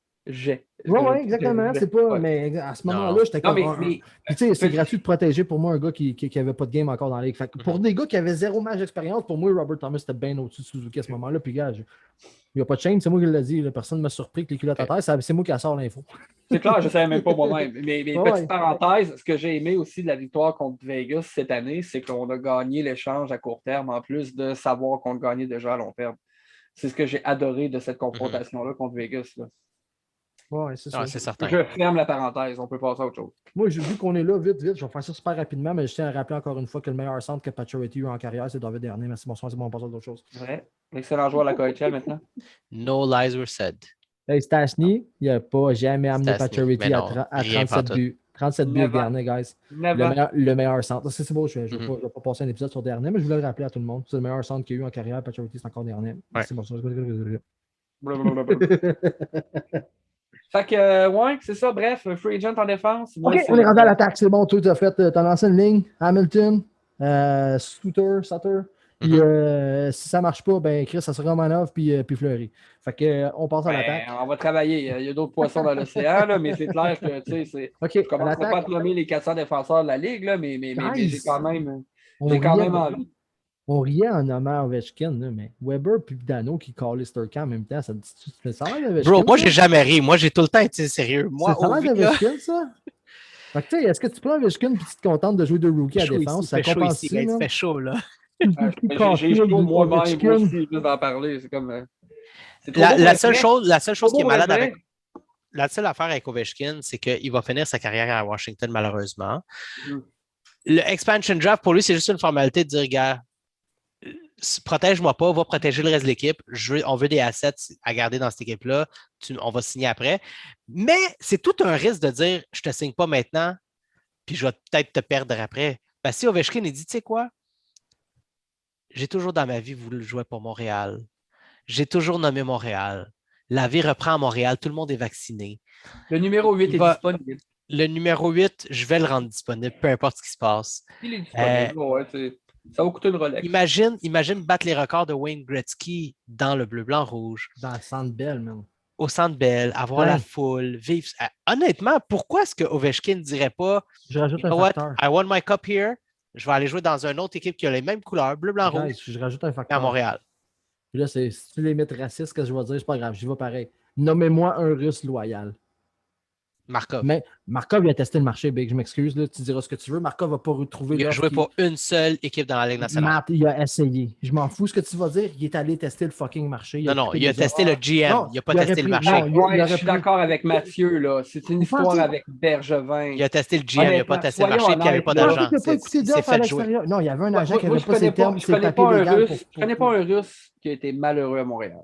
Oui, exactement. C'est pas. Ouais. Mais à ce Non. moment-là, j'étais Non, comme. mais Puis, tu sais, c'est gratuit de protéger pour moi un gars qui avait pas de game encore dans la ligue. Fait que pour des gars qui avaient 0 match d'expérience, pour moi, Robert Thomas était bien au-dessus de Suzuki à ce moment-là. Puis, gars, il n'y a pas de chaîne, c'est moi qui l'ai dit. Là. Personne ne m'a surpris que les culottes à terre. C'est moi qui sort l'info. c'est clair, je ne savais même pas moi-même. Mais Ouais. petite parenthèse, ce que j'ai aimé aussi de la victoire contre Vegas cette année, c'est qu'on a gagné l'échange à court terme en plus de savoir qu'on le gagnait déjà à long terme. C'est ce que j'ai adoré de cette confrontation-là contre Vegas. Là. Ouais, c'est ça. Ouais, c'est certain. Je ferme la parenthèse, on peut passer à autre chose. Moi, vu qu'on est là, vite, je vais faire ça super rapidement, mais je tiens à rappeler encore une fois que le meilleur centre que Pacioretty a eu en carrière, c'est David Dernier. Merci, bonsoir, c'est bon, on passe à d'autres choses. Vrai. Excellent joueur à la KHL maintenant. No lies were said. Hey, Stastny, il n'a pas jamais amené Stastny, Pacioretty mais à, non, à rien 37 pantoute. buts. 37 buts Never. Dernay, guys. Never. Le meilleur centre. C'est beau, je ne Mhm. vais pas passer un épisode sur Dernay, mais je voulais le rappeler à tout le monde. C'est le meilleur centre qu'il y a eu en carrière. Pacioretty, c'est encore Dernay. Ouais. C'est bon, ça. Fait que, ouais, c'est ça. Bref, free agent en défense. Moi, OK, c'est- on est rendu à l'attaque. C'est bon, toi, t'as lancé une ligne. Hamilton, Sutter. Puis si ça marche pas, ben Chris, ça sera Romanov puis Fleury. Fait que on passe à Ben, l'attaque. on va travailler. Il y a d'autres poissons dans l'océan, là, mais c'est clair que, tu sais, c'est... OK, Je à commencerai pas à l'attaque, te nommer les 400 défenseurs de la Ligue, là, mais Guys, j'ai quand même, on j'ai quand riait, même envie. on riait en nommant Ovechkin, là, mais Weber puis Dano qui callait Sturcan en même temps, ça ça a l'air d'Ovechkin. Bro, moi, ça? j'ai jamais ri. Moi, j'ai tout le temps été sérieux. Moi, Ça a au l'air vu, là, d'Ovechkin, ça? Fait que, tu sais, est-ce que tu prends Ovechkin et tu te contentes de jouer de rookie à chaud défense? ici, Ça fait chaud compense ici, il fait chaud, là. J'ai chaud moi-même aussi, juste d'en parler. C'est comme... c'est trop beau pour La être seule vrai. chose qui est Trop beau malade pour être avec vrai. la seule affaire avec Ovechkin, c'est qu'il va finir sa carrière à Washington, malheureusement. Mhm. Le expansion draft, pour lui, c'est juste une formalité de dire, gars, protège-moi pas, va protéger le reste de l'équipe. On veut des assets à garder dans cette équipe-là. On va signer après. Mais c'est tout un risque de dire, je te signe pas maintenant, puis je vais peut-être te perdre après. Parce que si Ovechkin, il dit, tu sais quoi, j'ai toujours dans ma vie voulu jouer pour Montréal. J'ai toujours nommé Montréal. La vie reprend à Montréal. Tout le monde est vacciné. Le numéro 8 Il est va- disponible. Le numéro 8, je vais le rendre disponible, peu importe ce qui se passe. Il est disponible. Ouais, ça va coûter une Rolex. Imagine battre les records de Wayne Gretzky dans le bleu-blanc-rouge, Dans le centre belle, man. au Centre Bell, avoir Ouais. la foule, vivre. Honnêtement, pourquoi est-ce que Ovechkin ne dirait pas Je rajoute You un know what? facteur. I want my cup here. Je vais aller jouer dans une autre équipe qui a les mêmes couleurs, bleu-blanc-rouge, Guys, je rajoute un mais à facteur. Montréal. Puis là, si tu les mets racistes, que je vais dire, c'est pas grave, j'y vais pareil. Nommez-moi un russe loyal. Markov. Mais Markov, il a testé le marché, Big. Je m'excuse, là, tu diras ce que tu veux. Markov va pas retrouver Il a l'offre joué qui- pour une seule équipe dans la Ligue nationale. Matt, il a essayé. Je m'en fous ce que tu vas dire. Il est allé tester le fucking marché. Non, pris il a des testé offres. le GM. Non, il n'a pas il aurait testé le pris- marché. non, il Ouais, aurait je suis pris- d'accord avec Mathieu, là. C'est une Vous histoire pensez- avec Bergevin. Il a testé le GM, il n'a pas Honnêtement, testé le marché, soyons puis il n'y avait honnêtes, pas là. Non, d'argent. il n'a pas écouté Il s'est d'offres à fait jouer. l'extérieur. Non, il y avait un Moi, agent qui moi, n'avait je pas ses connais termes, pas, ses papiers légaux. je connais pas un Russe qui a été malheureux à Montréal.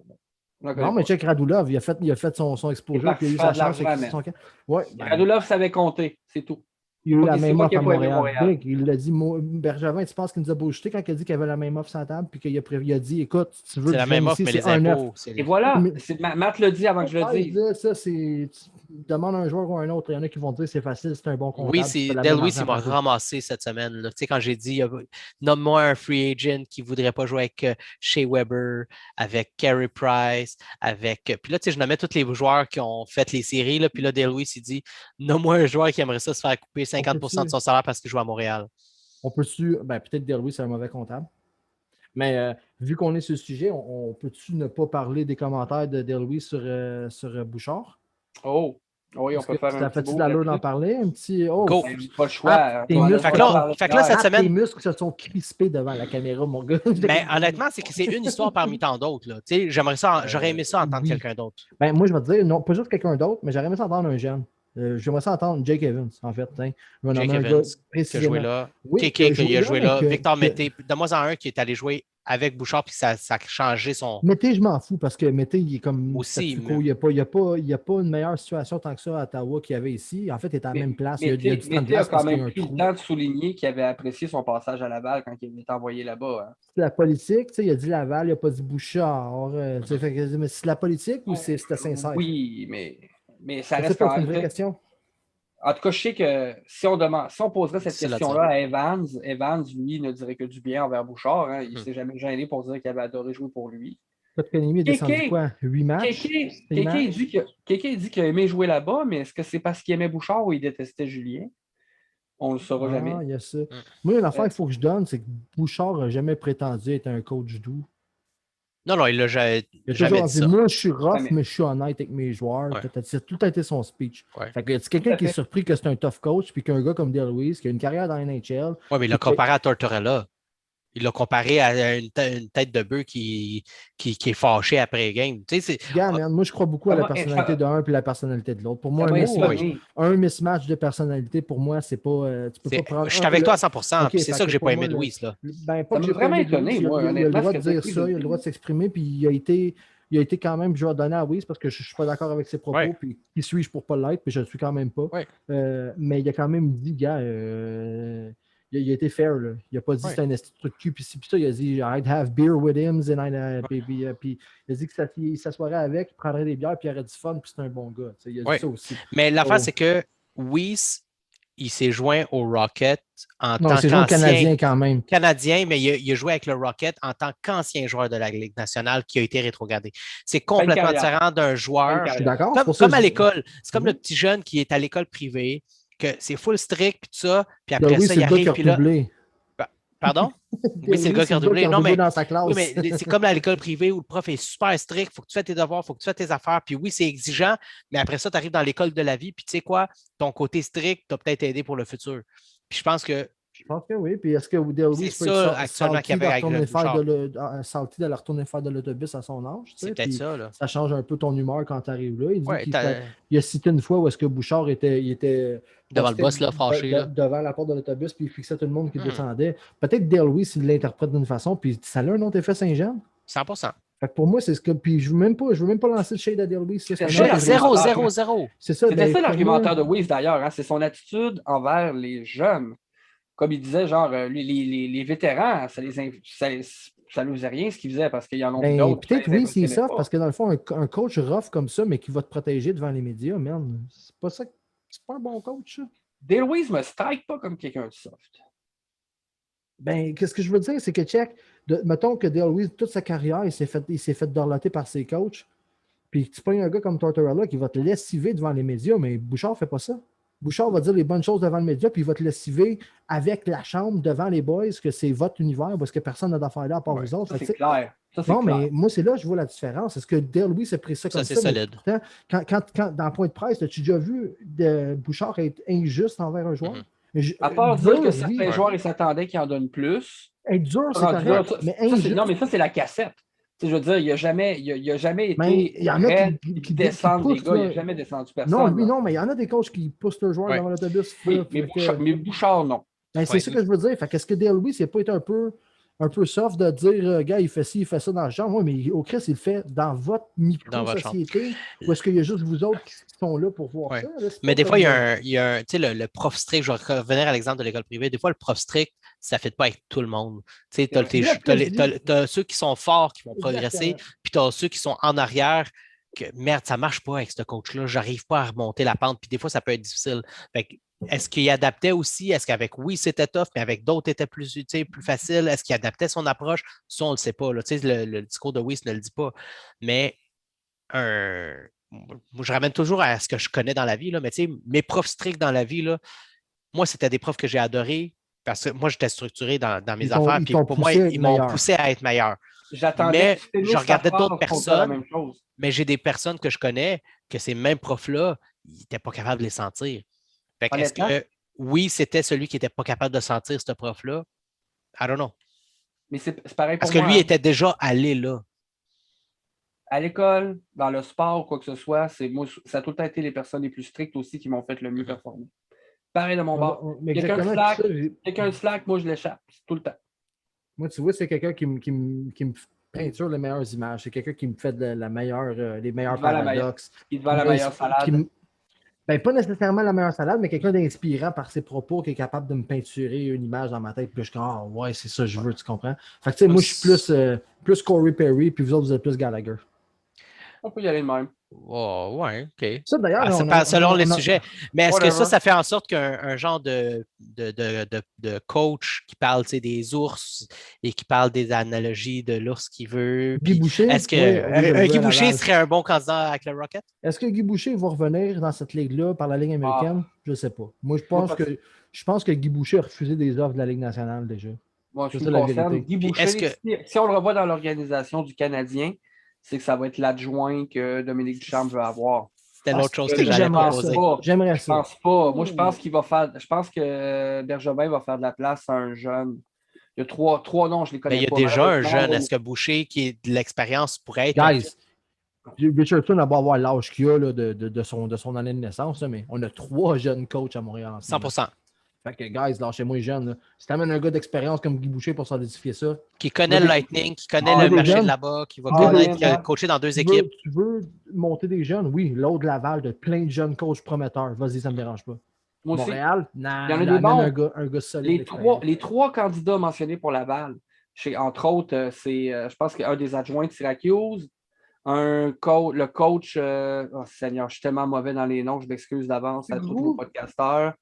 Non, mais check Radulov, il a fait son exposure, Il puis il a eu va sa faire de chance. l'argent, avec son camp. Ouais, ben, Radulov savait compter, c'est tout. il a eu la c'est même moi offre qui ai à pas aimé Montréal. Montréal. Big, il l'a dit, Bergevin, tu penses qu'il nous a bullshité quand il a dit qu'il avait la même offre sur la table, puis qu'il a dit, écoute, si tu veux C'est que la je même vienne offre, ici, mais c'est les un impôts. offre. Et voilà, Mais- Matt le dit avant que je le dise. Là, ça, c'est. Tu demandes un joueur ou un autre. Il y en a qui vont dire c'est facile, c'est un bon comptable. Oui, tu c'est fais la Del même Luis, il argent m'a partout. ramassé cette semaine. Là. Tu sais, quand j'ai dit, nomme-moi un free agent qui ne voudrait pas jouer avec Shea Weber, avec Carey Price, avec. Puis là, tu sais, je nommais tous les joueurs qui ont fait les séries. Là, puis là, Del Luis, il dit, nomme-moi un joueur qui aimerait ça se faire couper 50% de son salaire parce qu'il joue à Montréal. On peut-tu. Ben, peut-être Del Luis, c'est un mauvais comptable. Mais vu qu'on est sur le sujet, on peut-tu ne pas parler des commentaires de Del Luis sur Bouchard? Oh, oui, on Est-ce peut que faire ça un petit fait-tu beau de l'allure d'en là-dessus. parler? Un petit. Oh, Go. Ben, pas le choix. tes On va muscles. pas Fait que là, parler fait que là, de cette clair. semaine- tes muscles se sont crispés devant la caméra, mon gars. Mais honnêtement, c'est que c'est une histoire parmi tant d'autres. Là. Tu sais, j'aurais aimé ça entendre oui. quelqu'un d'autre. Ben, moi, je vais te dire, non, pas juste quelqu'un d'autre, mais j'aurais aimé ça entendre un jeune. J'aimerais ça entendre Jake Evans, en fait. Hein. Je vais Jake nommer un Evans, gars qui a précisément. joué là. Oui, Kéké, qui a joué là. mais Victor Mété. Donne-moi en un qui est allé jouer avec Bouchard, puis ça a changé son. Mété, je m'en fous parce que Mété, il est comme Aussi, statu quo. mais- Il n'y a pas une meilleure situation tant que ça à Ottawa qu'il y avait ici. En fait, il est à la même place. Il y a du temps de Mété a glace quand parce qu'il y a même un pris trou. le temps de souligner qu'il avait apprécié son passage à Laval quand il était envoyé là-bas. Hein. C'est la politique, tu sais, il a dit Laval, il n'a pas dit Bouchard. Tu sais, fait que- mais c'est la politique ou c'était sincère? Oui, mais ça Je sais reste pas, quand c'est une même. vraie question. En tout cas, je sais que si on poserait cette C'est la question-là à Evans, lui, ne dirait que du bien envers Bouchard. Hein. Il ne Hmm. s'est jamais gêné pour dire qu'il avait adoré jouer pour lui. Kotkaniemi est descendu Kéké. quoi? 8 matchs? Kéké dit qu'il a aimé jouer là-bas, mais est-ce que c'est parce qu'il aimait Bouchard ou il détestait Julien? On ne le saura jamais. Ah, il y a ça. Moi, il y a une affaire qu'il faut que je donne, c'est que Bouchard n'a jamais prétendu être un coach doux. Non, il l'a jamais Il a toujours dit dit, ça. moi, je suis rough, Jamais. mais je suis honnête avec mes joueurs. Ouais. C'est tout a été son speech. Ouais. Fait que c'est quelqu'un Tout à qui est fait. surpris que c'est un tough coach, puis qu'un gars comme Del Luis, qui a une carrière dans la NHL, Oui, mais il l'a comparé à Tortorella. Il l'a comparé à une tête de bœuf qui est fâchée après game. Tu sais, gars, man, moi, je crois beaucoup à la Comment- personnalité d'un et la personnalité de l'autre. Pour moi, Ça un va mismatch, étonner. un mismatch de personnalité, pour moi, c'est pas. Tu peux pas prendre. je suis avec toi à 100%. Ok, puis c'est fait ça que que j'ai pour pas moi, aimé de Louis. Là. Ben, pas Ça que m'a j'ai vraiment pas aimé étonné, Louis, moi, il a le honnêtement, droit de ce que dire t'as ça, dit. il a le droit de s'exprimer, puis il a été il a été quand même, je vais donner à Weiss parce que je ne suis pas d'accord avec ses propos, Ouais. puis qui suis-je pour pas l'être, puis je ne le suis quand même pas. Ouais. Mais il a quand même dit, gars, il a été fair, là. Il n'a pas dit Ouais. c'est un esti de truc de cul, puis ça, il a dit I'd have beer with him, puis il a dit qu'il s'assoirait avec, il prendrait des bières, puis il aurait du fun, puis c'est un bon gars. Il a dit Ouais. ça aussi. Mais l'affaire, Oh. c'est que Weiss, il s'est joint au Rocket en Non, tant c'est joué qu'ancien Canadien quand même. Canadien, mais il a joué avec le Rocket en tant qu'ancien joueur de la Ligue nationale qui a été rétrogradé. C'est complètement carrière. différent d'un joueur. Je suis d'accord. c'est Comme, pour ça comme que à je- l'école. C'est comme Mhm. le petit jeune qui est à l'école privée, que c'est full strict, puis tout ça, puis Là, après oui, ça, c'est il le gars qui arrive, a puis là. redoublé. Pardon? Oui, c'est le gars qui a redoublé. Non, mais dans sa classe. oui, mais c'est comme à l'école privée où le prof est super strict, il faut que tu fasses tes devoirs, il faut que tu fasses tes affaires. Puis oui, c'est exigeant, mais après ça, tu arrives dans l'école de la vie, puis tu sais quoi, ton côté strict t'a peut-être aidé pour le futur. Puis je pense que Je pense que oui. Puis est-ce que Woody Louis C'est peut ça, être actuellement, qu'il y avait avec salty d'aller retourner faire de l'autobus à son âge? tu sais, c'est peut-être puis ça. Là. Ça change un peu ton humeur quand tu arrives là. Il dit Ouais, il a cité une fois où est-ce que Bouchard était devant le boss, là, fâché. Là. devant la porte de l'autobus, puis il fixait tout le monde qui Hmm. descendait. Peut-être Dale Louis, il l'interprète d'une façon, puis ça a un autre effet Saint-Jean. 100%. Fait que pour moi, c'est ce que. Puis je veux même pas lancer le shade à Dale Louis. C'est un ça, autre- 0-0-0. C'est ça. C'était ben, ça pour l'argumentaire moi- de Weiss d'ailleurs. Hein? C'est son attitude envers les jeunes. Comme il disait, genre, les vétérans, ça ne faisait rien ce qu'ils faisaient parce qu'il y en a Ben, d'autres. peut-être ça oui, les c'est impressionnait ça, pas. parce que dans le fond, un coach rough comme ça, mais qui va te protéger devant les médias, man, c'est pas ça. C'est pas un bon coach, ça. Dale Weiss me strike pas comme quelqu'un de soft. Ben, qu'est-ce que je veux dire, c'est que check, mettons que Dale Louis, toute sa carrière, il s'est fait dorloter par ses coachs. Puis tu prends un gars comme Tortorella qui va te lessiver devant les médias, mais Bouchard fait pas ça. Bouchard va dire les bonnes choses devant le média, puis il va te lessiver avec la chambre devant les boys, que c'est votre univers, parce que personne n'a d'affaires là à part Ouais, vous autres. Ça, Fait que, c'est tu sais, clair. Ça, c'est non, clair. mais moi, c'est là que je vois la différence. Est-ce que Dale Louis s'est pris ça comme Ça, ça? c'est Mais solide. pourtant, quand, dans le point de presse, as-tu déjà vu Bouchard être injuste envers un joueur? À part dire que Dur, certains oui. joueurs ils s'attendaient qu'ils en donnent plus. Être dur, c'est Rendu correct. là, Mais ça, c'est- injuste. non, mais ça, c'est la cassette. Tu sais, je veux dire, il n'a jamais Mais été il y en a raide qui qui descendent des poussent, gars. Il là. n'a jamais descendu personne. Non, lui, là. non, mais il y en a des coachs qui poussent leurs joueurs Ouais. devant l'autobus. Oui, là, mais fait que- Bouchard, non. Ben, c'est Ouais. ça que je veux dire. Fait qu'est-ce que Dale Louis, c'est pas été un peu soft de dire, gars, il fait ci, il fait ça dans le genre. Oui, mais au Christ, il le fait dans votre Dans votre micro-société. Ou est-ce qu'il y a juste vous autres qui sont là pour voir Ouais. ça? Là? C'est Mais pas des fois, comme- il y a un tu sais, le prof strict, je vais revenir à l'exemple de l'école privée. Des fois, le prof strict, ça ne fait pas avec tout le monde. Tu sais, t'as ceux qui sont forts qui vont progresser, Exactement. puis tu as ceux qui sont en arrière que merde, ça ne marche pas avec ce coach-là, j'arrive pas à remonter la pente, puis des fois, ça peut être difficile. Fait que, est-ce qu'il adaptait aussi? Est-ce qu'avec oui, c'était tough, mais avec d'autres, c'était plus utile, plus facile? Est-ce qu'il adaptait son approche? Ça, on ne le sait pas. Là. Tu sais, le discours de Weiss ne le dit pas. Mais moi, je ramène toujours à ce que je connais dans la vie, là, mais tu sais, mes profs stricts dans la vie, là, moi, c'était des profs que j'ai adorés parce que moi, j'étais structuré dans mes affaires, puis pour moi, ils m'ont poussé à être meilleur. J'attendais Mais que tu finisses je regardais ta d'autres phrase pour dire la personnes. même chose. Mais j'ai des personnes que je connais que ces mêmes profs-là, ils n'étaient pas capables de les sentir. Fait que, est-ce Honnêtement? que oui, c'était celui qui n'était pas capable de sentir ce prof-là? I don't know. Mais c'est pareil pour Parce que moi. lui hein. était déjà allé là. À l'école, dans le sport, quoi que ce soit, moi, ça a tout le temps été les personnes les plus strictes aussi qui m'ont fait le mieux performer. Pareil de mon bord. Mais Quelqu'un exactement, slack, ça, Quelqu'un slack, moi, je l'échappe. Tout le temps. moi, tu vois, c'est quelqu'un qui me peinture les meilleures images. C'est quelqu'un qui me fait les meilleurs Il vend la paradoxes. Il te vend la meilleure salade. Ben, pas nécessairement la meilleure salade, mais quelqu'un d'inspirant par ses propos qui est capable de me peinturer une image dans ma tête. Puis je suis comme, ah ouais, c'est ça que je veux, tu comprends? Fait que tu sais, moi, je suis plus Corey Perry, puis vous autres, vous êtes plus Gallagher. On peut y aller de même. Oh, ouais, OK. Ça, d'ailleurs, Selon les sujets. Mais est-ce que Whatever. ça fait en sorte qu'un genre de coach qui parle des ours et qui parle des analogies de l'ours qu'il veut? Guy Boucher. Est-ce que oui, Guy à Boucher Laval. serait un bon candidat avec le Rocket? Est-ce que Guy Boucher va revenir dans cette ligue-là par la Ligue américaine? Je ne sais pas. Moi, je pense que Guy Boucher a refusé des offres de la Ligue nationale déjà. Moi, je C'est suis ça, la concerne. vérité. Guy Puis Boucher, est-ce que- si on le revoit dans l'organisation du Canadien, c'est que ça va être l'adjoint que Dominique Ducharme veut avoir. C'était l'autre chose que que j'allais j'aimerais proposer. pas. J'aimerais Je ça. pense pas. Moi, je pense qu'il va faire. Je pense que Bergevin va faire de la place à un jeune. Il y a trois noms, je les connais Mais il y a pas. déjà un Malheureusement, jeune. Est-ce que Boucher, qui est de l'expérience, pourrait être. Guys, Richardson a beau avoir l'âge qu'il a là, de son année de naissance, là, mais on a 3 jeunes coachs à Montréal. en ce moment. 100%. Fait que, guys, lâchez-moi les jeunes. Là. Si t'amènes un gars d'expérience comme Guy Boucher pour solidifier ça, Qui connaît le Lightning, qui connaît Ah, le des marché jeunes. de là-bas, qui va Ah, connaître, des jeunes. coacher dans 2 tu équipes. veux monter des jeunes? Oui, l'autre de Laval, de plein de jeunes coachs prometteurs. Vas-y, ça me dérange pas. Moi aussi. Montréal, non, Il y en a des amène bons. un gars solide. d'expérience. Les trois candidats mentionnés pour Laval, entre autres, c'est, je pense qu'un des adjoints de Syracuse, le coach, oh Seigneur, je suis tellement mauvais dans les noms, je m'excuse d'avance à tous Groux? nos podcasteurs.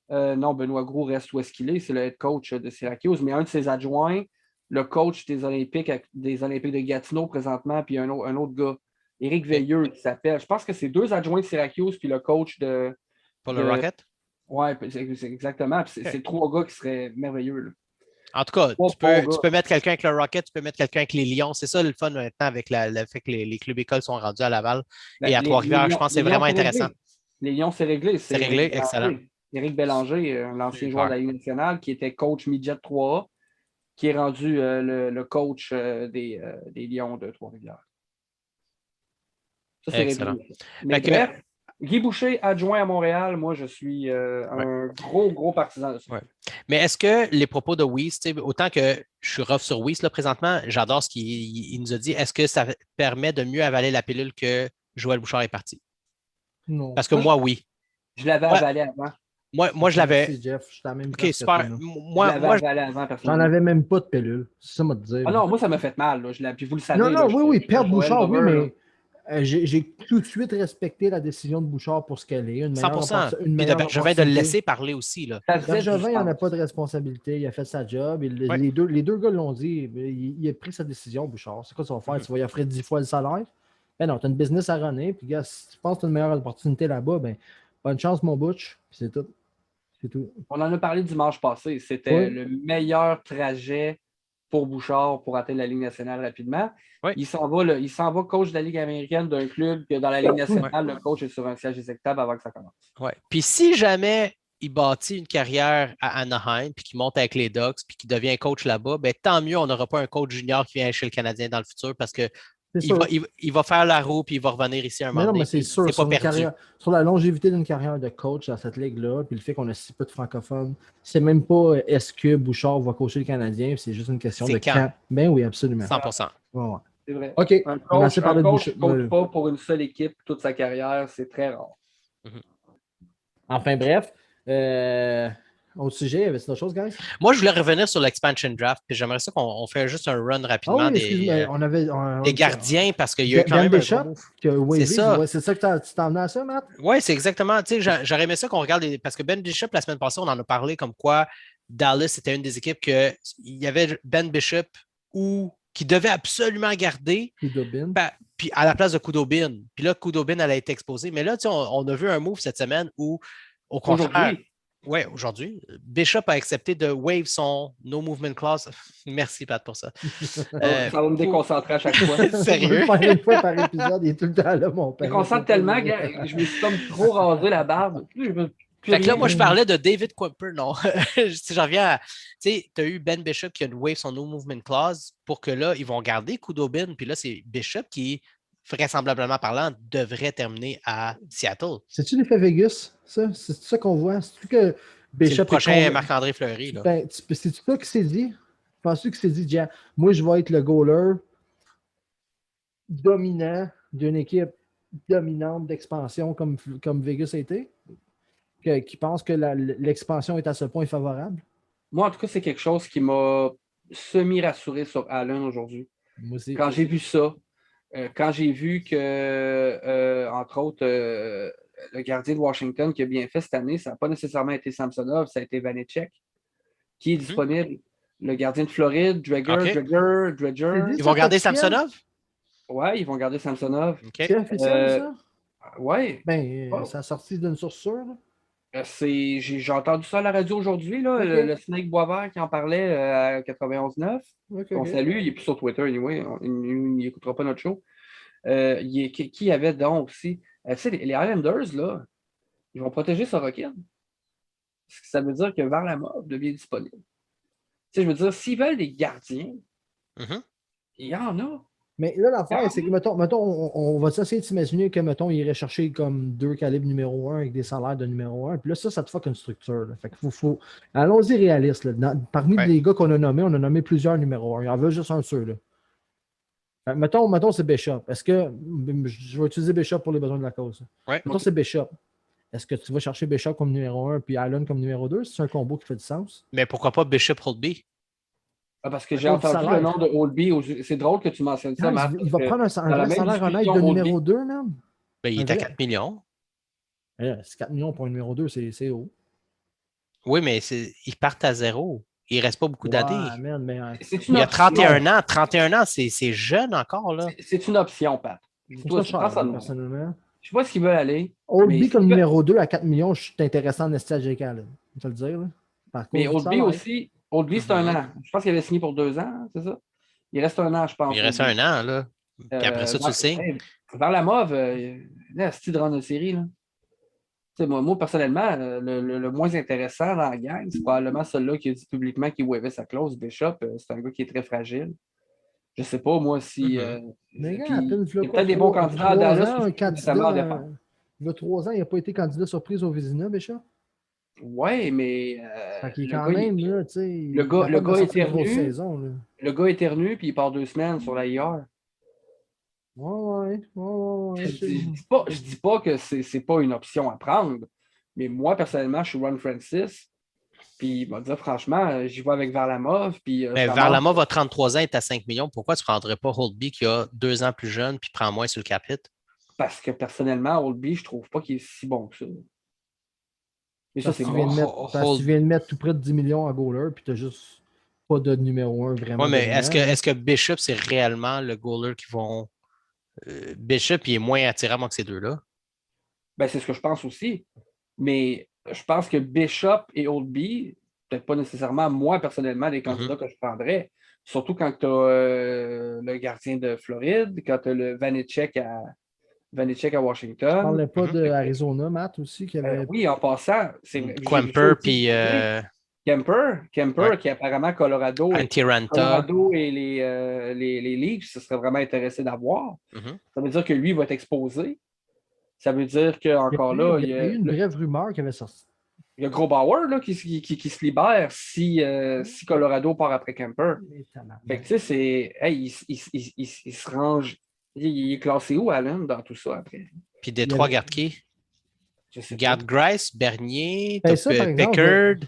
Non, Benoît Groux reste où est-ce qu'il est, c'est le head coach de Syracuse, mais un de ses adjoints, le coach des Olympiques de Gatineau présentement, puis un autre gars, Éric Veilleux, qui s'appelle. Je pense que c'est 2 adjoints de Syracuse, puis le coach de. Pour le Rocket? Oui, exactement. Puis c'est 3 gars qui seraient merveilleux. Là. En tout cas, Bon, tu bon gars. peux mettre quelqu'un avec le Rocket, tu peux mettre quelqu'un avec les Lions. C'est ça le fun maintenant avec le fait que les clubs écoles sont rendus à Laval et à Trois-Rivières. Je pense que c'est vraiment intéressant. Les Lions, c'est réglé. C'est réglé, excellent. Éric Bélanger, l'ancien joueur de la Ligue nationale, qui était coach midget 3A, qui est rendu le coach des Lions de Trois-Rivières. Ça, c'est excellent. réglé. Mais bref, Guy Boucher, adjoint à Montréal, moi, je suis un gros partisan de ça. Ouais. Mais est-ce que les propos de Weiss, autant que je suis rough sur Weiss là, présentement, j'adore ce qu'il nous a dit, est-ce que ça permet de mieux avaler la pilule que Joël Bouchard est parti? Non. Parce que moi, oui. Je l'avais avalé avant. Moi, je l'avais. Merci, Jeff. Je suis à la même OK, place que super. toi, là. Moi, Je l'avais avalé avant, J'en personnellement. avais même pas de pilule. C'est ça, moi, te dire. Ah non, moi, ça m'a fait mal. Là. Puis vous le savez. Non, là, oui, je- perdre Joël Bouchard, oui, Bobber, là. mais j'ai tout de suite respecté la décision de Bouchard pour ce qu'elle est. 100%. Puis de Bergevin de le laisser parler aussi. Là. Ça faisait du Bergevin, il n'en a sens. pas de responsabilité. Il a fait sa job. Ouais. Les deux gars l'ont dit. Il a pris sa décision, Bouchard. C'est quoi ça va faire? Tu vas y offrir 10 fois le salaire? Ben non, tu as une business à runner. Puis, gars, si tu penses que tu as une meilleure opportunité là-bas, ben bonne chance, mon butch. Puis c'est tout. C'est tout. On en a parlé dimanche passé. C'était Oui. le meilleur trajet pour Bouchard pour atteindre la Ligue nationale rapidement. Oui. Il s'en va coach de la Ligue américaine d'un club, puis dans la Ligue nationale, le coach est sur un siège éjectable avant que ça commence. Ouais. Puis si jamais il bâtit une carrière à Anaheim, puis qu'il monte avec les Ducks, puis qu'il devient coach là-bas, ben, tant mieux, on n'aura pas un coach junior qui vient chez le Canadien dans le futur parce que C'est sûr. il va faire la roue, puis il va revenir ici un Mais moment non, donné. mais c'est puis sûr, c'est sur, pas une perdu. sur la longévité d'une carrière de coach dans cette ligue-là, puis le fait qu'on a si peu de francophones, c'est même pas est-ce que Bouchard va coacher le Canadien, c'est juste une question C'est de quand. quand. Ben oui, absolument. 100%. Ouais, ouais. C'est vrai. OK, Un on a assez parlé de coach Bouchard. ne coach pas pour une seule équipe toute sa carrière, c'est très rare. Enfin, bref. Autre sujet, avait-il d'autres choses, guys? Moi, je voulais revenir sur l'expansion draft, puis j'aimerais ça qu'on fait juste un run Ah rapidement oui, excuse-moi, on avait... des gardiens parce qu'il y a eu quand Ben même un Bishop, gros move. que Wavy, C'est ça. ouais, c'est ça que tu t'en venais à ça, Matt? Oui, c'est exactement. Tu sais, j'aurais aimé ça qu'on regarde parce que Ben Bishop, la semaine passée, on en a parlé comme quoi Dallas était une des équipes il y avait Ben Bishop qui devait absolument garder. Kudobin. Puis à la place de Kudobin. Puis là, Kudobin, elle a été exposée. Mais là, tu sais, on a vu un move cette semaine où, au contraire, Aujourd'hui, oui, aujourd'hui, Bishop a accepté de waive son no movement clause. Merci, Pat, pour ça. ça va me déconcentrer à chaque fois. Sérieux? Faire une fois par épisode, il est tout le temps là, mon Je père. me concentre tellement que je me suis comme trop rasé la barbe. Fait que là, moi, je parlais de David Quimper, non. Si je reviens à. Tu sais, tu as eu Ben Bishop qui a waive son no movement clause pour que là, ils vont garder Kudobin. Puis là, c'est Bishop qui, vraisemblablement parlant, devrait terminer à Seattle. C'est-tu l'effet Vegas, ça? C'est ça qu'on voit? C'est-tu que Bishop C'est le prochain est Marc-André Fleury. Là. Ben, c'est-tu ça qui s'est dit? Penses-tu que c'est dit, Jean, moi, je vais être le goaler dominant d'une équipe dominante d'expansion comme Vegas a été? Qui pense que l'expansion est à ce point favorable? Moi, en tout cas, c'est quelque chose qui m'a semi-rassuré sur Allen aujourd'hui. Moi aussi. Quand j'ai vu ça, quand j'ai vu que, entre autres, le gardien de Washington qui a bien fait cette année, ça n'a pas nécessairement été Samsonov, ça a été Vanecek, qui est disponible. Le gardien de Floride, Dredger. Ils vont garder Samsonov? Ouais, ils vont garder Samsonov. OK. C'est officiel, ça? Ouais. Ben, ça a sorti d'une source sûre, là. J'ai entendu ça à la radio aujourd'hui, là, Ok. le Snake Boisvert qui en parlait à 91.9. Ok, On ok. salue, il n'est plus sur Twitter, anyway, il n'écoutera pas notre show. Qui y avait donc aussi? Tu sais, les Islanders, là, ils vont protéger Sorokin. Ça veut dire que Varlamov devient disponible. Tu sais, je veux dire, s'ils veulent des gardiens, Mhm. il y en a. Mais là, l'affaire, c'est que, mettons on va essayer de s'imaginer que, mettons, il irait chercher comme 2 calibres numéro 1 avec des salaires de numéro 1. Puis là, ça te fuck une structure. Là. Fait qu'il faut. Allons-y réaliste. Là. Parmi les gars qu'on a nommés, on a nommé plusieurs numéros 1. Il y en veut juste un seul. Là. Fait que mettons, c'est Bishop. Est-ce que. Je vais utiliser Bishop pour les besoins de la cause. Ouais. Mettons, c'est Bishop. Est-ce que tu vas chercher Bishop comme numéro 1 puis Allen comme numéro 2? C'est un combo qui fait du sens. Mais pourquoi pas Bishop Holtby? Parce que j'ai À cause du entendu salaire. le nom de Oldby. C'est drôle que tu mentionnes ça, Matt. Il va prendre un dans la vrai même salaire honnête discussion, de numéro Oldby. 2, man. Ben, il Un est à vrai. 4 millions. C'est 4 millions pour un numéro 2, c'est haut. Oui, mais ils partent à zéro. Il ne reste pas beaucoup d'années. Ouais, man, mais, C'est Il une y a option. 31 ans. 31 ans, c'est jeune encore, là. C'est une option, Pat. je Dis-toi, trouve ça prends cher, ça de moi. personnellement. Je sais pas ce qu'ils veulent aller. Oldby mais comme s'ils veulent- numéro 2 à 4 millions, je suis intéressant en esti à Jake Allen. Je vais te le dire. Là. Par Mais contre, Oldby aussi, Oldby, c'est un an. Je pense qu'il avait signé pour 2 ans, hein, c'est ça? Il reste un an, je pense. Il reste un an, là. Puis après ça, tu le sais. Vers la mauve, là, c'est de rendre une série, là. Tu sais, moi, personnellement, le moins intéressant dans la gang, c'est probablement celui-là qui a dit publiquement qu'il waivait sa clause. Bishop, c'est un gars qui est très fragile. Je sais pas, moi, si. mais puis, gars, à peine, il y a peut-être des bons candidats à Dallas. Un aussi, nécessairement en défense. il y a 3 ans, il n'a pas été candidat surprise au Vézina, Bishop. Ouais, mais. Fait qu'il est le quand gars, même, il- là, tu sais. le gars- il le a gars pas sorti une éternue. grosse saison, là. le gars éternue, puis il part 2 semaines sur la IR. Ouais. Je dis pas que c'est pas une option à prendre, mais moi, personnellement, je suis Ron Francis. Puis, il m'a dit, franchement, j'y vais avec Varlamov. Puis, Mais je Varlamov a 33 ans et est à 5 millions. Pourquoi tu ne prendrais pas Holtby qui a 2 ans plus jeune puis prend moins sur le cap hit? Parce que personnellement, Oldby, je trouve pas qu'il est si bon que ça. Mais ça, Parce c'est que tu viens de moi. mettre, parce que tu viens de mettre tout près de 10 millions à goaler, puis tu n'as juste pas de numéro 1 vraiment. Oui, mais dominant. est-ce que Bishop, c'est réellement le goaler qui vont. Bishop, il est moins attirant que ces deux-là. Ben, c'est ce que je pense aussi. Mais je pense que Bishop et Oldby, peut-être pas nécessairement moi, personnellement, les candidats que je prendrais. Surtout quand tu as le gardien de Floride, quand tu as le Vanecek à Washington. Tu parlais pas d'Arizona, Matt, aussi, qui avait. Oui, en passant, c'est vrai. Kemper puis Kemper, Ouais. qui est apparemment Colorado Antiranta. et les Leafs se seraient vraiment intéressés d'avoir. Mhm. Ça veut dire que lui va être exposé. Ça veut dire qu'encore là, il y a eu une brève rumeur qui avait sorti. il y a Grobauer là, qui se libère si Colorado part après Kemper. Fait que tu sais, c'est. Hey, il se range. Il est classé où, Allen, dans tout ça après? Puis Détroit garde qui? Je sais pas. Garde Grice, Bernier, Ben, ça, par exemple, Pickard. Tu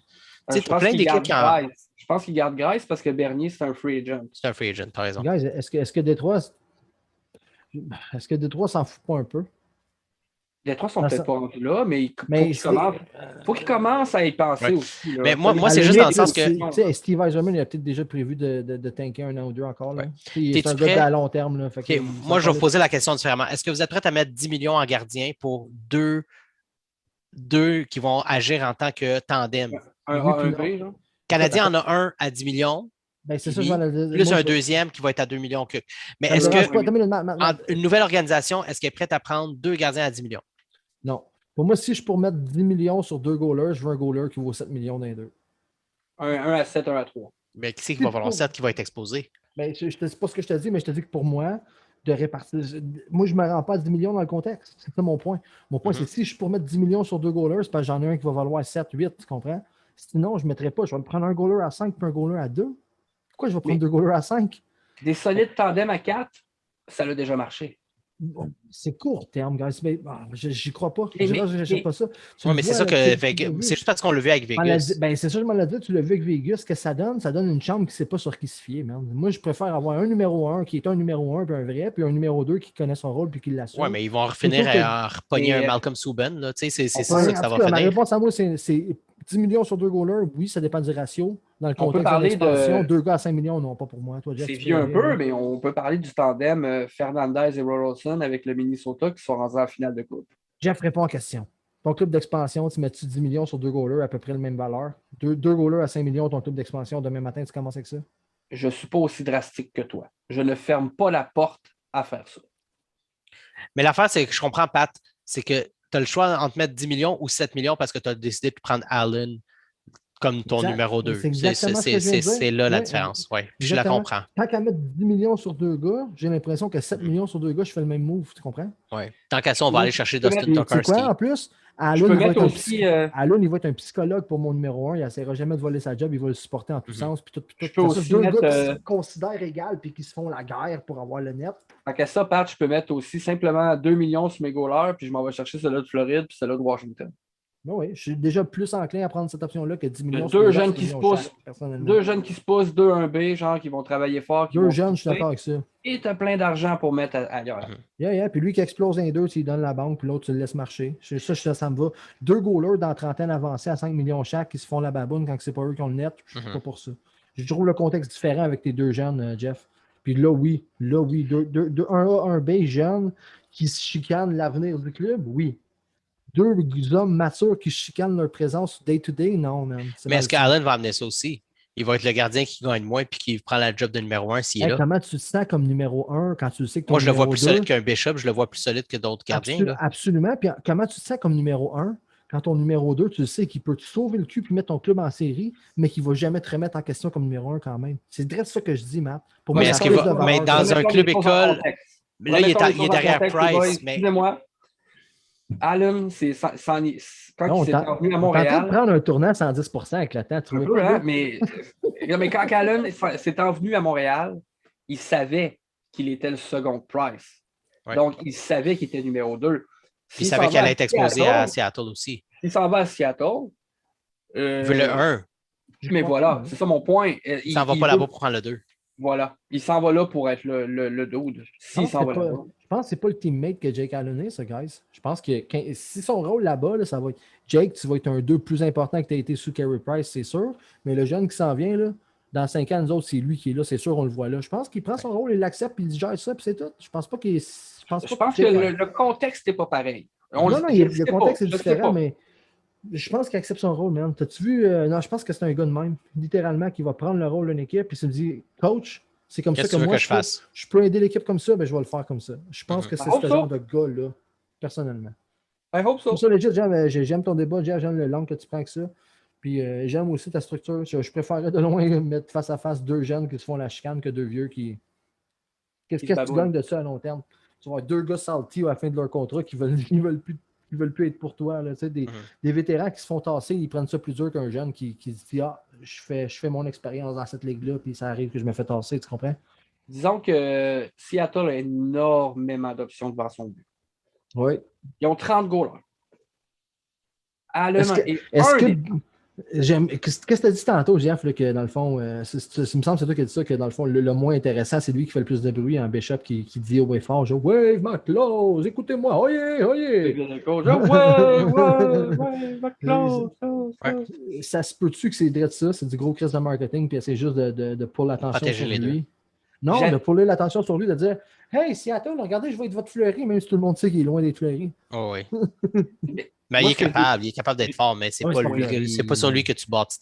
sais, Je t'as pense plein qu'il d'équipes garde qui en. Grice. Je pense qu'il garde Grice parce que Bernier, c'est un free agent. C'est un free agent, t'as raison. Guys, est-ce que Détroit s'en fout pas un peu? Les trois sont Ah, peut-être ça- pas rendus là, mais il Mais faut qu'ils commencent à y penser Ouais. aussi. Là. Mais moi, À c'est la juste dans le limite, sens que. tu sais, Steve Eiserman, il a peut-être déjà prévu de tanker un an ou deux encore. Là. Ouais. C'est T'es-tu un gars prêt? à long terme. Là, fait que, OK, moi, je vais vous poser la question différemment. Est-ce que vous êtes prêts à mettre 10 millions en gardien pour deux qui vont agir en tant que tandem? Un Oui, A, un puis B, là. Le Canadien en a un à 10 millions, Ben, c'est Puis ça, je vais le dire. plus Moi, un je- deuxième qui va être à 2 millions. Mais ça me est-ce dérange que pas. Attends une minute, une nouvelle organisation, est-ce qu'elle est prête à prendre 2 gardiens à 10 millions? Non. Pour moi, si je pour mettre 10 millions sur 2 goalers, je veux un goaler qui vaut 7 millions dans les deux. Un à 7, un à 3. Mais qui c'est qui va valoir 7 qui va être exposé? Ben, je te dis pas ce que je te dis, mais je te dis que pour moi, de répartir. Moi, je ne me rends pas à 10 millions dans le contexte. C'est ça mon point. Mon point, c'est si je pour mettre 10 millions sur 2 goalers, c'est parce que j'en ai un qui va valoir 7, 8, tu comprends? Sinon, je ne mettrais pas. Je vais me prendre un goaler à 5 puis un goaler à 2. Pourquoi je vais prendre Mais- 2 goalers à 5? Des solides tandems à 4, ça l'a déjà marché. C'est court terme, guys. Mais j'y crois pas. Mais- Je mais- n'achète pas ça. Tu Oui, le mais c'est vois, ça là, que. tu l'as vu. C'est juste parce qu'on l'a vu avec Vegas. Ben, c'est ça, je m'en l'ai dit. Tu l'as vu avec Vegas. Ce que ça donne une chambre qui ne sait pas sur qui se fier. Man. Moi, je préfère avoir un numéro 1 qui est un numéro 1 puis un vrai, puis un numéro 2 qui connaît son rôle puis qui l'assume. Oui, mais ils vont finir Plutôt que- à repogner Mais, un Malcolm Subban. Là. Tu sais, c'est Ouais, ça que ça en tout va cas, ma finir. réponse à moi, c'est 10 millions sur 2 goalers. Oui, ça dépend du ratio. Dans le On peut contexte de parler l'expansion, de- 2 gars à 5 millions, non, pas pour moi. Toi, Jeff, C'est tu vieux peux un dire, peu, là. mais on peut parler du tandem Fernandez et Rolson avec le Minnesota qui sont rendus en finale de coupe. Jeff, réponds à la question. Ton club d'expansion, tu mets-tu 10 millions sur 2 goalers à peu près la même valeur? 2 goalers à 5 millions, ton club d'expansion, demain matin, tu commences avec ça? Je ne suis pas aussi drastique que toi. Je ne ferme pas la porte à faire ça. Mais l'affaire, c'est que je comprends, Pat, c'est que tu as le choix entre mettre 10 millions ou 7 millions parce que tu as décidé de prendre Allen comme ton Exact. numéro 2. C'est exactement ce que je viens de dire. C'est là la Ouais, différence. Oui, je la exactement. comprends. Tant qu'à mettre 10 millions sur 2 gars, j'ai l'impression que 7 millions sur 2 gars, je fais le même move, tu comprends? Ouais. Tant qu'à ça, on va aller chercher Dustin Et tu sais Tokarski. quoi, en plus, Je Allen, peux il va mettre être aussi. Allen, il va être un psychologue pour mon numéro 1. Il n'essaiera jamais de voler sa job. Il va le supporter en tous sens. Puis tout, puis tout. Je peux C'est ça, aussi 2 mettre, gars qui se considèrent égales puis qui se font la guerre pour avoir le net. Tant qu'à ça, Pat, je peux mettre aussi simplement 2 millions sur mes goalers, puis je m'en vais chercher celui-là de Floride, puis celui-là de Washington. Ben oui, je suis déjà plus enclin à prendre cette option-là que 10 millions. Deux sur jeunes 7 qui se millions poussent. chaque, personnellement. 2 jeunes qui se poussent, 2 1B, genre qui vont travailler fort. Qui 2 vont jeunes, je suis pousser, d'accord avec ça. Et tu as plein d'argent pour mettre ailleurs. Yeah. Puis lui qui explose un 2, tu lui donnes la banque, puis l'autre, tu le laisses marcher. Ça me va. 2 goalers dans trentaine avancée à 5 millions chaque qui se font la baboune quand c'est pas eux qui ont le net. Je suis pas pour ça. Je trouve le contexte différent avec tes 2 jeunes, Jeff. Puis là, oui. Un A, un B jeunes qui se chicanent l'avenir du club, oui. 2 hommes matures qui chicanent leur présence day-to-day, non, man. Mais est-ce qu'Allen va amener ça aussi? Il va être le gardien qui gagne moins puis qui prend la job de numéro 1 s'il est là. Comment tu te sens comme numéro 1 quand tu sais que ton Moi, je le vois plus numéro 2, solide qu'un Bishop, je le vois plus solide que d'autres gardiens. Là. Absolument. Puis comment tu te sens comme numéro 1 quand ton numéro 2, tu sais qu'il peut te sauver le cul et mettre ton club en série, mais qu'il ne va jamais te remettre en question comme numéro 1 quand même. C'est direct ça que je dis, Matt. Pour moi, Mais est-ce qu'il va. Mais dans un club école, là, il est derrière Price. Mais... Excusez-moi. Allen, quand il s'est envenu à On est en train Montréal. de prendre un tournant à 110% avec le temps. Tu Un vois peu, pas, hein, mais quand Allen s'est envenu à Montréal, il savait qu'il était le second Price. Ouais. Donc, il savait qu'il était numéro 2. Il savait qu'il allait être exposé à Seattle aussi. Il s'en va à Seattle. Il veut le 1. Mais voilà, c'est ça mon point. Il s'en va pas là-bas pour prendre le 2. Voilà. Il s'en va là pour être le dude. S'il s'en va là-bas. Je pense que c'est pas le teammate que Jake Allen est, ça, guys. Je pense que si son rôle là-bas, là, ça va être Jake, tu vas être un 2 plus important que tu as été sous Carey Price, c'est sûr. Mais le jeune qui s'en vient, là, dans 5 ans, nous autres, c'est lui qui est là, c'est sûr, on le voit là. Je pense qu'il prend son rôle, il l'accepte, puis il gère ça, puis c'est tout. Je pense pas qu'il. Je pense que le contexte n'est pas pareil. Le contexte est différent, mais je pense qu'il accepte son rôle, man. T'as-tu vu? Non, je pense que c'est un gars de même, littéralement, qui va prendre le rôle d'une équipe, puis se dit, coach, c'est comme ça que moi, je peux aider l'équipe comme ça, ben je vais le faire comme ça. Je pense que c'est ce genre de gars-là, personnellement. I hope so. Pour ça, legit, j'aime ton débat, Jeff, j'aime le langue que tu prends avec ça. Puis j'aime aussi ta structure. Je préférerais de loin mettre face à face 2 jeunes qui se font la chicane que 2 vieux qui. Qu'est-ce que tu gagnes de ça à long terme? Tu vas avoir 2 gars salty à la fin de leur contrat qui veulent plus être pour toi. Là, des vétérans qui se font tasser, ils prennent ça plus dur qu'un jeune qui se dit ah, je fais mon expérience dans cette ligue-là, puis ça arrive que je me fais tasser, tu comprends? Disons que Seattle a énormément d'options devant son but. Oui. Ils ont 30 goalers. Allen Qu'est-ce que tu as dit tantôt, Jeff, là, que dans le fond, il me semble que c'est toi qui as dit ça, que dans le fond, le moins intéressant, c'est lui qui fait le plus de bruit en Bishop qui dit au fort, genre, Wave my close, écoutez-moi, oyez, oyez. Ça se peut-tu que c'est direct ça, c'est du gros crise de marketing, puis c'est juste de pull l'attention sur lui. Non, de puller l'attention sur lui, de dire hey, Seattle, regardez, je vais être votre fleuri, même si tout le monde sait qu'il est loin d'être fleuri. Oh oui. Mais il est capable d'être fort, mais c'est pas sur lui que tu bâtis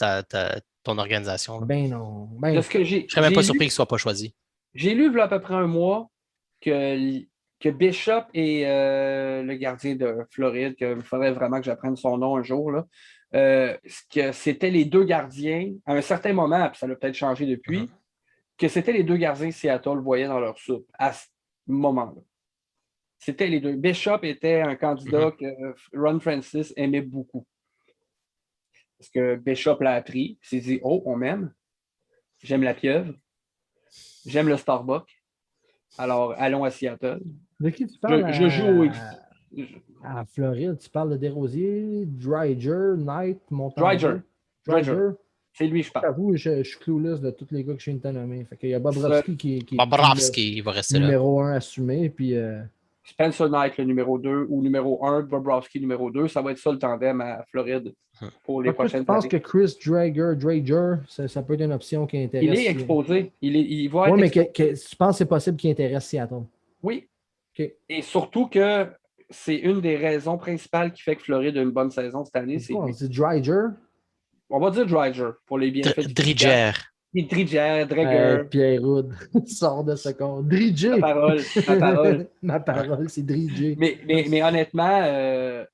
ton organisation. Là. Ben non. Je ne serais même pas surpris qu'il ne soit pas choisi. J'ai lu il y a à peu près un mois que Bishop et le gardien de Floride, qu'il faudrait vraiment que j'apprenne son nom un jour, là, que c'était les 2 gardiens, à un certain moment, puis ça a peut-être changé depuis, que c'était les 2 gardiens que Seattle voyait dans leur soupe à ce moment-là. C'était les 2. Bishop était un candidat que Ron Francis aimait beaucoup. Parce que Bishop l'a appris. Il s'est dit oh, on m'aime. J'aime la pieuvre. J'aime le Starbucks. Alors, allons à Seattle. De qui tu parles? Je joue à Floride. Tu parles de Desrosiers, Dreiger, Knight, Dreiger. C'est lui, je parle. J'avoue, je suis clueless de tous les gars que je viens de te nommer. Il y a Bobrovski qui il va rester numéro 1 assumé. Puis, Spencer Knight, le numéro 2, ou numéro 1, Bobrovski, numéro 2. Ça va être ça le tandem à Floride pour les prochaines années. Je pense que Chris Dreiger, ça peut être une option qui intéresse. Il est exposé. Il va être mais tu penses que c'est possible qu'il intéresse Seattle? Oui. Okay. Et surtout que c'est une des raisons principales qui fait que Floride a une bonne saison cette année. C'est Dreiger? On va dire Dreiger pour les bienfaits. Dreiger. Dreiger. Pierre Houd sort de ce corps. Dreiger. Ma parole, c'est Dreiger. Mais honnêtement,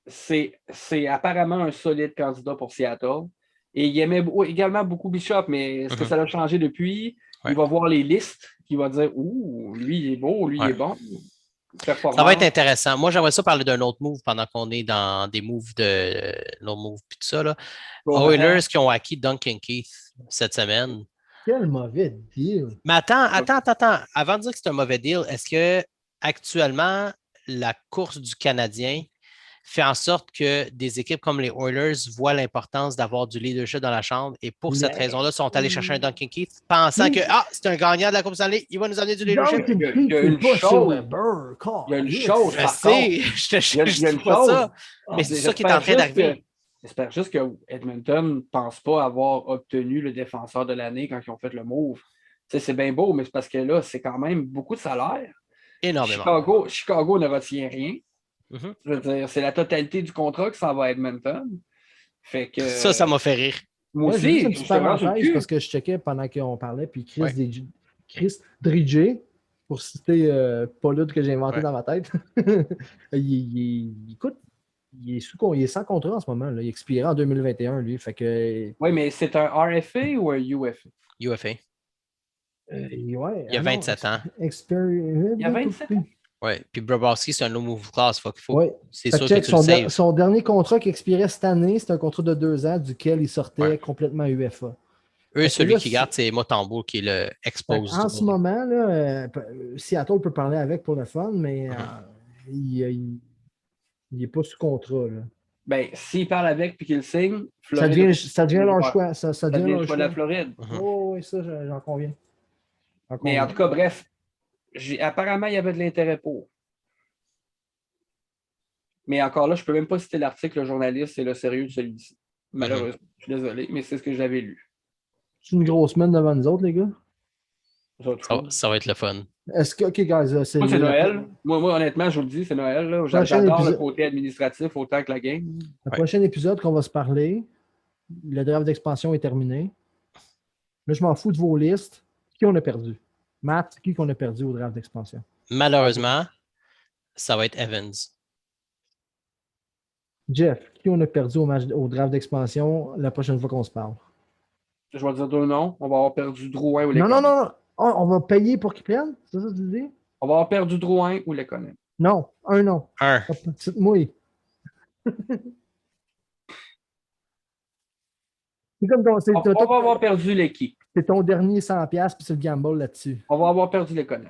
c'est apparemment un solide candidat pour Seattle. Et il aimait également beaucoup Bishop, mais est-ce que ça a changé depuis? Ouais. Il va voir les listes, il va dire ouh, lui, il est beau, lui, il est bon. Ça va être intéressant. Moi, j'aimerais ça parler d'un autre move pendant qu'on est dans des moves de nos moves et tout ça. Là. Oilers qui ont acquis Duncan Keith cette semaine. Quel mauvais deal. Mais attends. Avant de dire que c'est un mauvais deal, est-ce que actuellement la course du Canadien fait en sorte que des équipes comme les Oilers voient l'importance d'avoir du leadership dans la chambre et pour cette raison-là, sont allés chercher un Duncan Keith pensant que c'est un gagnant de la Coupe Stanley, il va nous amener du leadership. Il y a une chose. Il y a une chose. Je sais, je dis pas ça. Mais c'est ça qui est en train d'arriver. J'espère juste que Edmonton ne pense pas avoir obtenu le défenseur de l'année quand ils ont fait le move. C'est bien beau, mais c'est parce que là, c'est quand même beaucoup de salaire. Énormément. Chicago ne retient rien. Mm-hmm. Je veux dire, c'est la totalité du contrat qui s'en va à Edmonton. Fait que, ça m'a fait rire. Moi aussi, j'ai une petite parenthèse parce que je checkais pendant qu'on parlait, puis Chris Drigé, pour citer pas l'autre que j'ai inventé dans ma tête, écoute, il est sans contrat en ce moment. Là. Il expirait en 2021, lui. Fait que... Oui, mais c'est un RFA ou un UFA? UFA. Il y a 27 ans. Il y a 27 ans. Oui, puis Bobrovsky, c'est un low move class. C'est sûr check, que tu le saves. Son dernier contrat qui expirait cette année, c'est un contrat de 2 ans duquel il sortait complètement UFA. Celui qui garde, c'est Motambo qui est le expose. En ce moment, là, Seattle peut parler avec pour le fun, mais il n'est pas sous contrat. Là. Ben, s'il parle avec et qu'il le signe, ça devient leur choix. Ça devient le choix de la Floride. Oh, oui, ça, j'en conviens. Mais en tout cas, bref, apparemment, il y avait de l'intérêt pour. Mais encore là, je ne peux même pas citer l'article, le journaliste, c'est le sérieux de celui-ci. Malheureusement, je suis désolé, mais c'est ce que j'avais lu. C'est une grosse semaine devant nous autres, les gars? Ça va être le fun. Est-ce que, OK, guys, c'est Noël. Moi, honnêtement, je vous le dis, c'est Noël. Là. J'adore le côté administratif autant que la game. Le prochain épisode qu'on va se parler, le draft d'expansion est terminé. Là, je m'en fous de vos listes. Qui on a perdu? Matt, qui qu'on a perdu au draft d'expansion? Malheureusement, ça va être Evans. Jeff, qui on a perdu au draft d'expansion la prochaine fois qu'on se parle? Je vais dire 2 noms. On va avoir perdu Drouin ou Lekonen. Non. On va payer pour qu'ils prennent? C'est ça que tu dis? On va avoir perdu Drouin ou Lekonen. Non, un nom. Un. Petite mouille. C'est comme on va avoir perdu l'équipe. C'est ton dernier 100$ puis c'est le gamble là-dessus. On va avoir perdu Lekonen.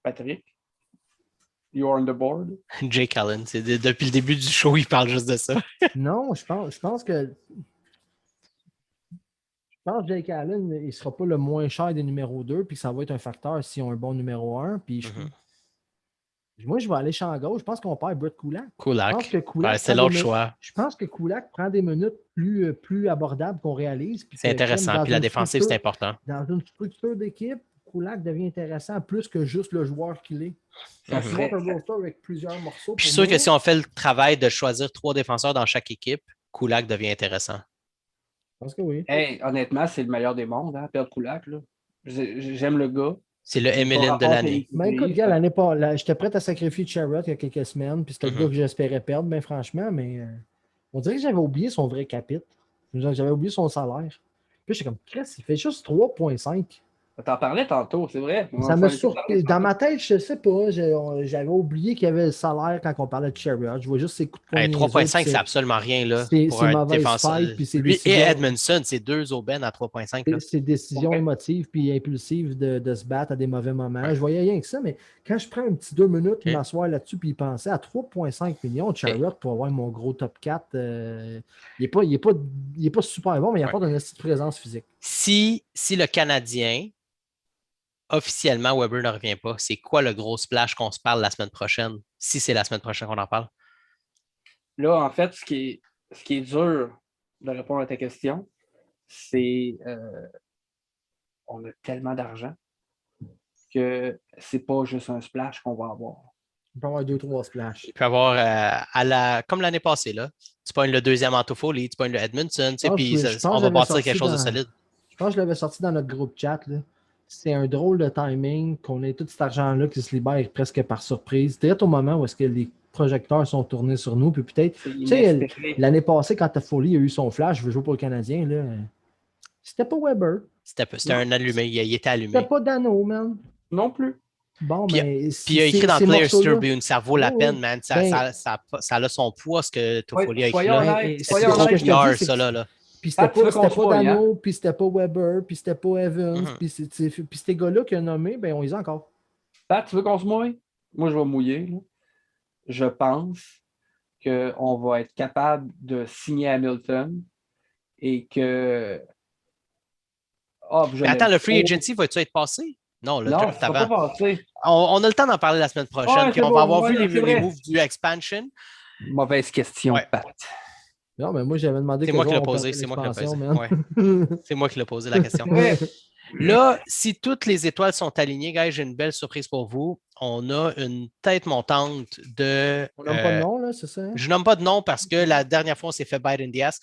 Patrick? You're on the board? Jake Allen. Depuis le début du show, il parle juste de ça. Non, je pense que Jake Allen, il ne sera pas le moins cher des numéros 2, puis ça va être un facteur s'ils ont un bon numéro 1. Puis moi, je vais aller champ gauche. Je pense qu'on perd Brett Kulak. C'est l'autre choix. Je pense que Kulak prend des minutes plus abordables qu'on réalise. C'est intéressant. Puis la défensive, c'est important. Dans une structure d'équipe, Kulak devient intéressant plus que juste le joueur qu'il est. Ça serait un roster avec plusieurs morceaux. Je suis sûr que si on fait le travail de choisir 3 défenseurs dans chaque équipe, Kulak devient intéressant. Je pense que oui. Hey, honnêtement, c'est le meilleur des mondes, hein, perdre Kulak. Là. J'aime le gars. C'est le Emeline de l'année. Mais écoute, gars, l'année pas. J'étais prêt à sacrifier Charrot il y a quelques semaines, puis c'était le gars que j'espérais perdre, bien franchement, mais on dirait que j'avais oublié son vrai capite. J'avais oublié son salaire. Puis j'étais comme, Chris, il fait juste 3,5. T'en parlais tantôt, c'est vrai. Ça m'a surpris. Dans ma tête, je ne sais pas. J'avais oublié qu'il y avait le salaire quand on parlait de Chariot. Je vois juste ses coups de poing. 3,5, c'est absolument rien là, pour un défenseur. Lui et Edmondson, c'est 2 aubaines à 3,5. C'est décisions émotives puis impulsives de se battre à des mauvais moments. Je voyais rien que ça, mais quand je prends un petit 2 minutes, m'asseoir là-dessus puis y penser à 3,5 millions de Chariot pour avoir mon gros top 4, il n'est pas super bon, mais il apporte une petite présence physique. Si le Canadien officiellement, Weber ne revient pas. C'est quoi le gros splash qu'on se parle la semaine prochaine, si c'est la semaine prochaine qu'on en parle? Là, en fait, ce qui est dur de répondre à ta question, c'est on a tellement d'argent que c'est pas juste un splash qu'on va avoir. Il peut y avoir 2-3 splashs. Il peut y avoir, comme l'année passée, là, tu pognes le deuxième en Toffoli, tu pognes le Edmondson, puis on va bâtir quelque chose de solide. Je pense que je l'avais sorti dans notre groupe chat, là. C'est un drôle de timing qu'on ait tout cet argent-là qui se libère presque par surprise. Direct au moment où est-ce que projecteurs sont tournés sur nous. Puis peut-être, C'est tu sais, inespéré. l'année passée, quand Toffoli a eu son flash, je veux jouer pour le Canadien, là, c'était pas Weber. C'était un allumé. Il était allumé. C'était pas Dano, man. Non plus. Bon, Puis- mais Puis il a écrit dans ces Players morceaux-là- Tribune, ça vaut la Oui, peine, oui. man. Ben- Ça a son poids, ce que Toffoli a écrit soyons là. honnêtes, Et- soyons c'est Gros ce que honnêtes. je te dis, PR, c'est ça, que- là. Puis Ah, c'était tu veux pas, qu'on c'était se pas voie, Dano, puis c'était pas Weber, puis c'était pas Evans, Mhm. puis ces gars-là qu'il a nommés, ben on les a encore. Pat, tu veux qu'on se mouille? Moi, je vais mouiller. Là. Je pense qu'on va être capable de signer Hamilton et que. Ah, je Mais attends, l'aime le free trop. agency va-tu être passé? Non, le Non, draft ça avant. va pas passer. On a le temps d'en parler la semaine prochaine. Ouais, Puis c'est on bon, va avoir ouais, vu c'est les vrai. moves du expansion. Mauvaise question, Ouais. Pat. Non, mais moi, j'avais demandé C'est que moi qui l'ai on posé. perdait C'est moi qui l'ai l'expansion, posé. man. Ouais. C'est moi qui l'ai posé la question. Ouais. Là, si toutes les étoiles sont alignées, guys, j'ai une belle surprise pour vous. On a une tête montante de. On nomme pas de nom, là, c'est ça? Hein? Je nomme pas de nom parce que la dernière fois, on s'est fait bite in the ass.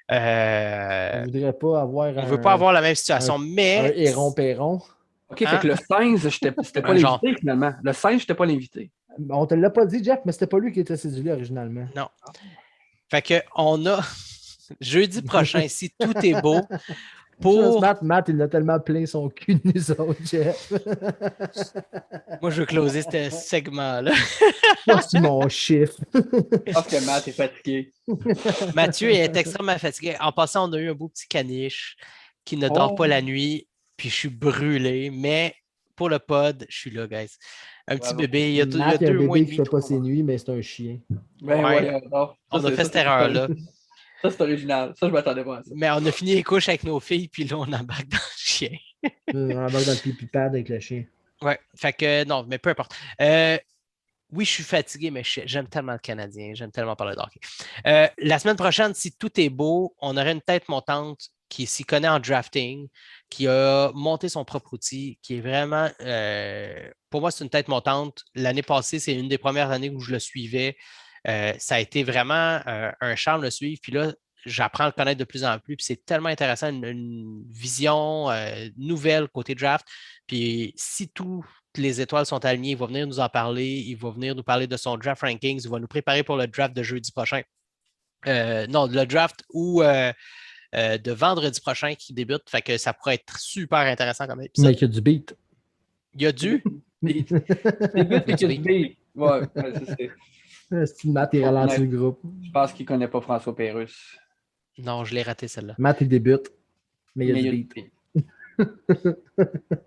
On voudrait pas avoir On ne veut pas avoir la même situation, un mais. héron-péron. OK, Hein? fait que le singe, c'était pas Un genre. l'invité, finalement. Le singe, j'étais pas l'invité. On te l'a pas dit, Jeff, mais c'était pas lui qui était cédulé originalement. Non. Fait que on a jeudi prochain, si tout est beau, pour. Matt, il a tellement plein son cul de nous autres, Jeff. Moi, je veux closer ce segment-là. Ça, c'est mon chiffre. Je pense que Matt est fatigué. Mathieu est extrêmement fatigué. En passant, on a eu un beau petit caniche qui ne dort Oh. pas la nuit, puis je suis brûlé, mais pour le pod, je suis là, guys. Un petit Bravo. bébé, il y a Matt, il y a un 2 mois et bébé qui demi. fait pas ses nuits, mais c'est un chien. Ben Ouais. ouais, non. On Ça, a c'est- fait ça, cette c'est- erreur-là. Ça, c'est original. Ça, je m'attendais pas à ça. Mais on a fini les couches avec nos filles, puis là, on embarque dans le chien. On embarque dans le pipi pad avec le chien. Ouais, fait que non, mais peu importe. Oui, je suis fatigué, mais j'aime tellement le Canadien, j'aime tellement parler de hockey. La semaine prochaine, si tout est beau, on aurait une tête montante qui s'y connaît en drafting, qui a monté son propre outil, qui est vraiment, pour moi, c'est une tête montante. L'année passée, c'est une des premières années où je le suivais. Ça a été vraiment un charme de le suivre. Puis là, j'apprends à le connaître de plus en plus. Puis c'est tellement intéressant, une vision nouvelle côté draft. Puis si toutes les étoiles sont alignées, il va venir nous en parler. Il va venir nous parler de son draft rankings. Il va nous préparer pour le draft de jeudi prochain. Non, le draft ou de vendredi prochain qui débute. Fait que ça pourrait être super intéressant comme épisode. Mais qu'il y a du beat. Il y a du. Les buts, c'est que du beat. Ouais, c'est- Matt, il ralentit le groupe. je pense qu'il connaît pas François Pérusse. Non, je l'ai raté celle-là. Matt, il débute. Mais il y a Mais du il y a beat. du beat.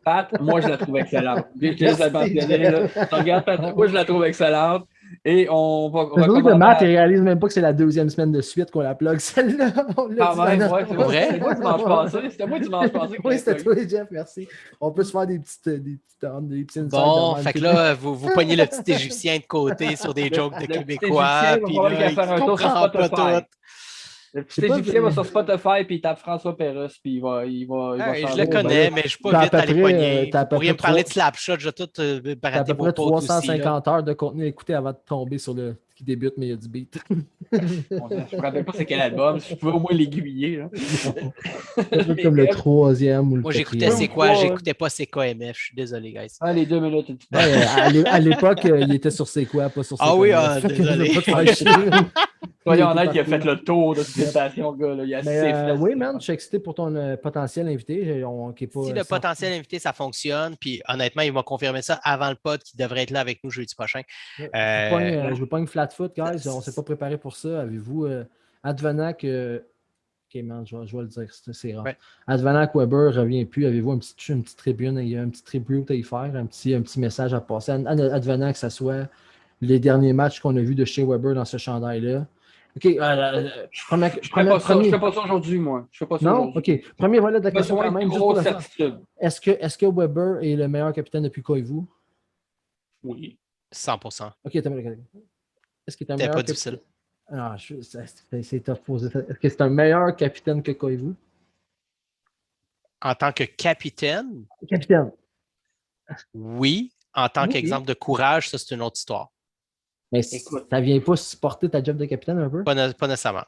Pat, moi, je la trouve excellente. Je te laisse la mentionner, là. Regarde, Pat, moi, je la trouve excellente. Et on va C'est vrai que commencer Matt, à- il réalise même pas que c'est la deuxième semaine de suite qu'on la plug, celle-là. On l'a Quand dit même, dans ouais, notre- c'est Pour vrai? C'était moi dimanche passé. C'était moi dimanche passé. Oui, c'était toi, Jeff, merci. On peut se faire des petites insides Bon, de même. fait que là, vous pognez le petit Égyptien de côté sur des jokes de le petit Québécois. Égyptien va Puis falloir là, qu'il il fasse un tour sur comprend pas Spotify. tout. Le petit C'est pas Égyptien que- va sur Spotify puis il tape François Pérusse puis il va Hey, je changer. le connais, mais je suis T'as pas à vite peu à les près, pogner. t'as à Vous peu pourriez me près parler de trois- Slapshot, je vais tout T'as à barater peu vos près potes aussi. là. 350 heures de contenu à écouter avant de tomber sur le qui débute, mais il y a du beat. Je me rappelle pas c'est quel album. Si je pouvais au moins l'aiguiller. là. C'est comme le troisième ou le Moi, j'écoutais quatrième. C'est quoi? Ouais. J'écoutais pas C'est quoi MF. Je suis désolé, guys. Ah, les 2 minutes. et tout. Ouais, à l'époque, il était sur C'est quoi, pas sur C'est Ah quoi. oui, Fait que je veux désolé. pas te faire chier. Soyons Il était honnêtes, il a partout. fait le tour de toutes les stations, le gars. Là. Il a Mais assez fait. oui, man, je suis excité pour ton potentiel invité. Qui est pas, Si le potentiel invité, ça fonctionne, puis honnêtement, il va confirmer ça avant le pod qui devrait être là avec nous jeudi prochain. Je veux pas une flat foot, guys. On s'est pas préparé pour ça. Avez-vous advenant que. Ok, man, je vais le dire, c'est rare. Ouais. Advenant que Weber revient plus, avez-vous une petite tribune, il y a un petit tribute à y faire, un petit message à passer. Advenant que ce soit les derniers matchs qu'on a vus de chez Weber dans ce chandail-là. Ok, Je fais pas ça. Je fais pas ça aujourd'hui, moi. Je fais pas ça Non? aujourd'hui. Ok. Premier volet de la J'ai question besoin quand de même. Juste pour grosse le faire. certitude. Est-ce que Weber est le meilleur capitaine depuis Koivu? Oui. 100%. Ok, est-ce qu'il est un C'était meilleur pas capitaine? difficile. Ah, c'est tough poser. Est-ce que c'est un meilleur capitaine que Koivu? En tant que capitaine, Capitaine. oui. En tant Ok. qu'exemple de courage, ça, c'est une autre histoire. Mais Écoute. ça vient pas supporter ta job de capitaine un peu? Pas nécessairement.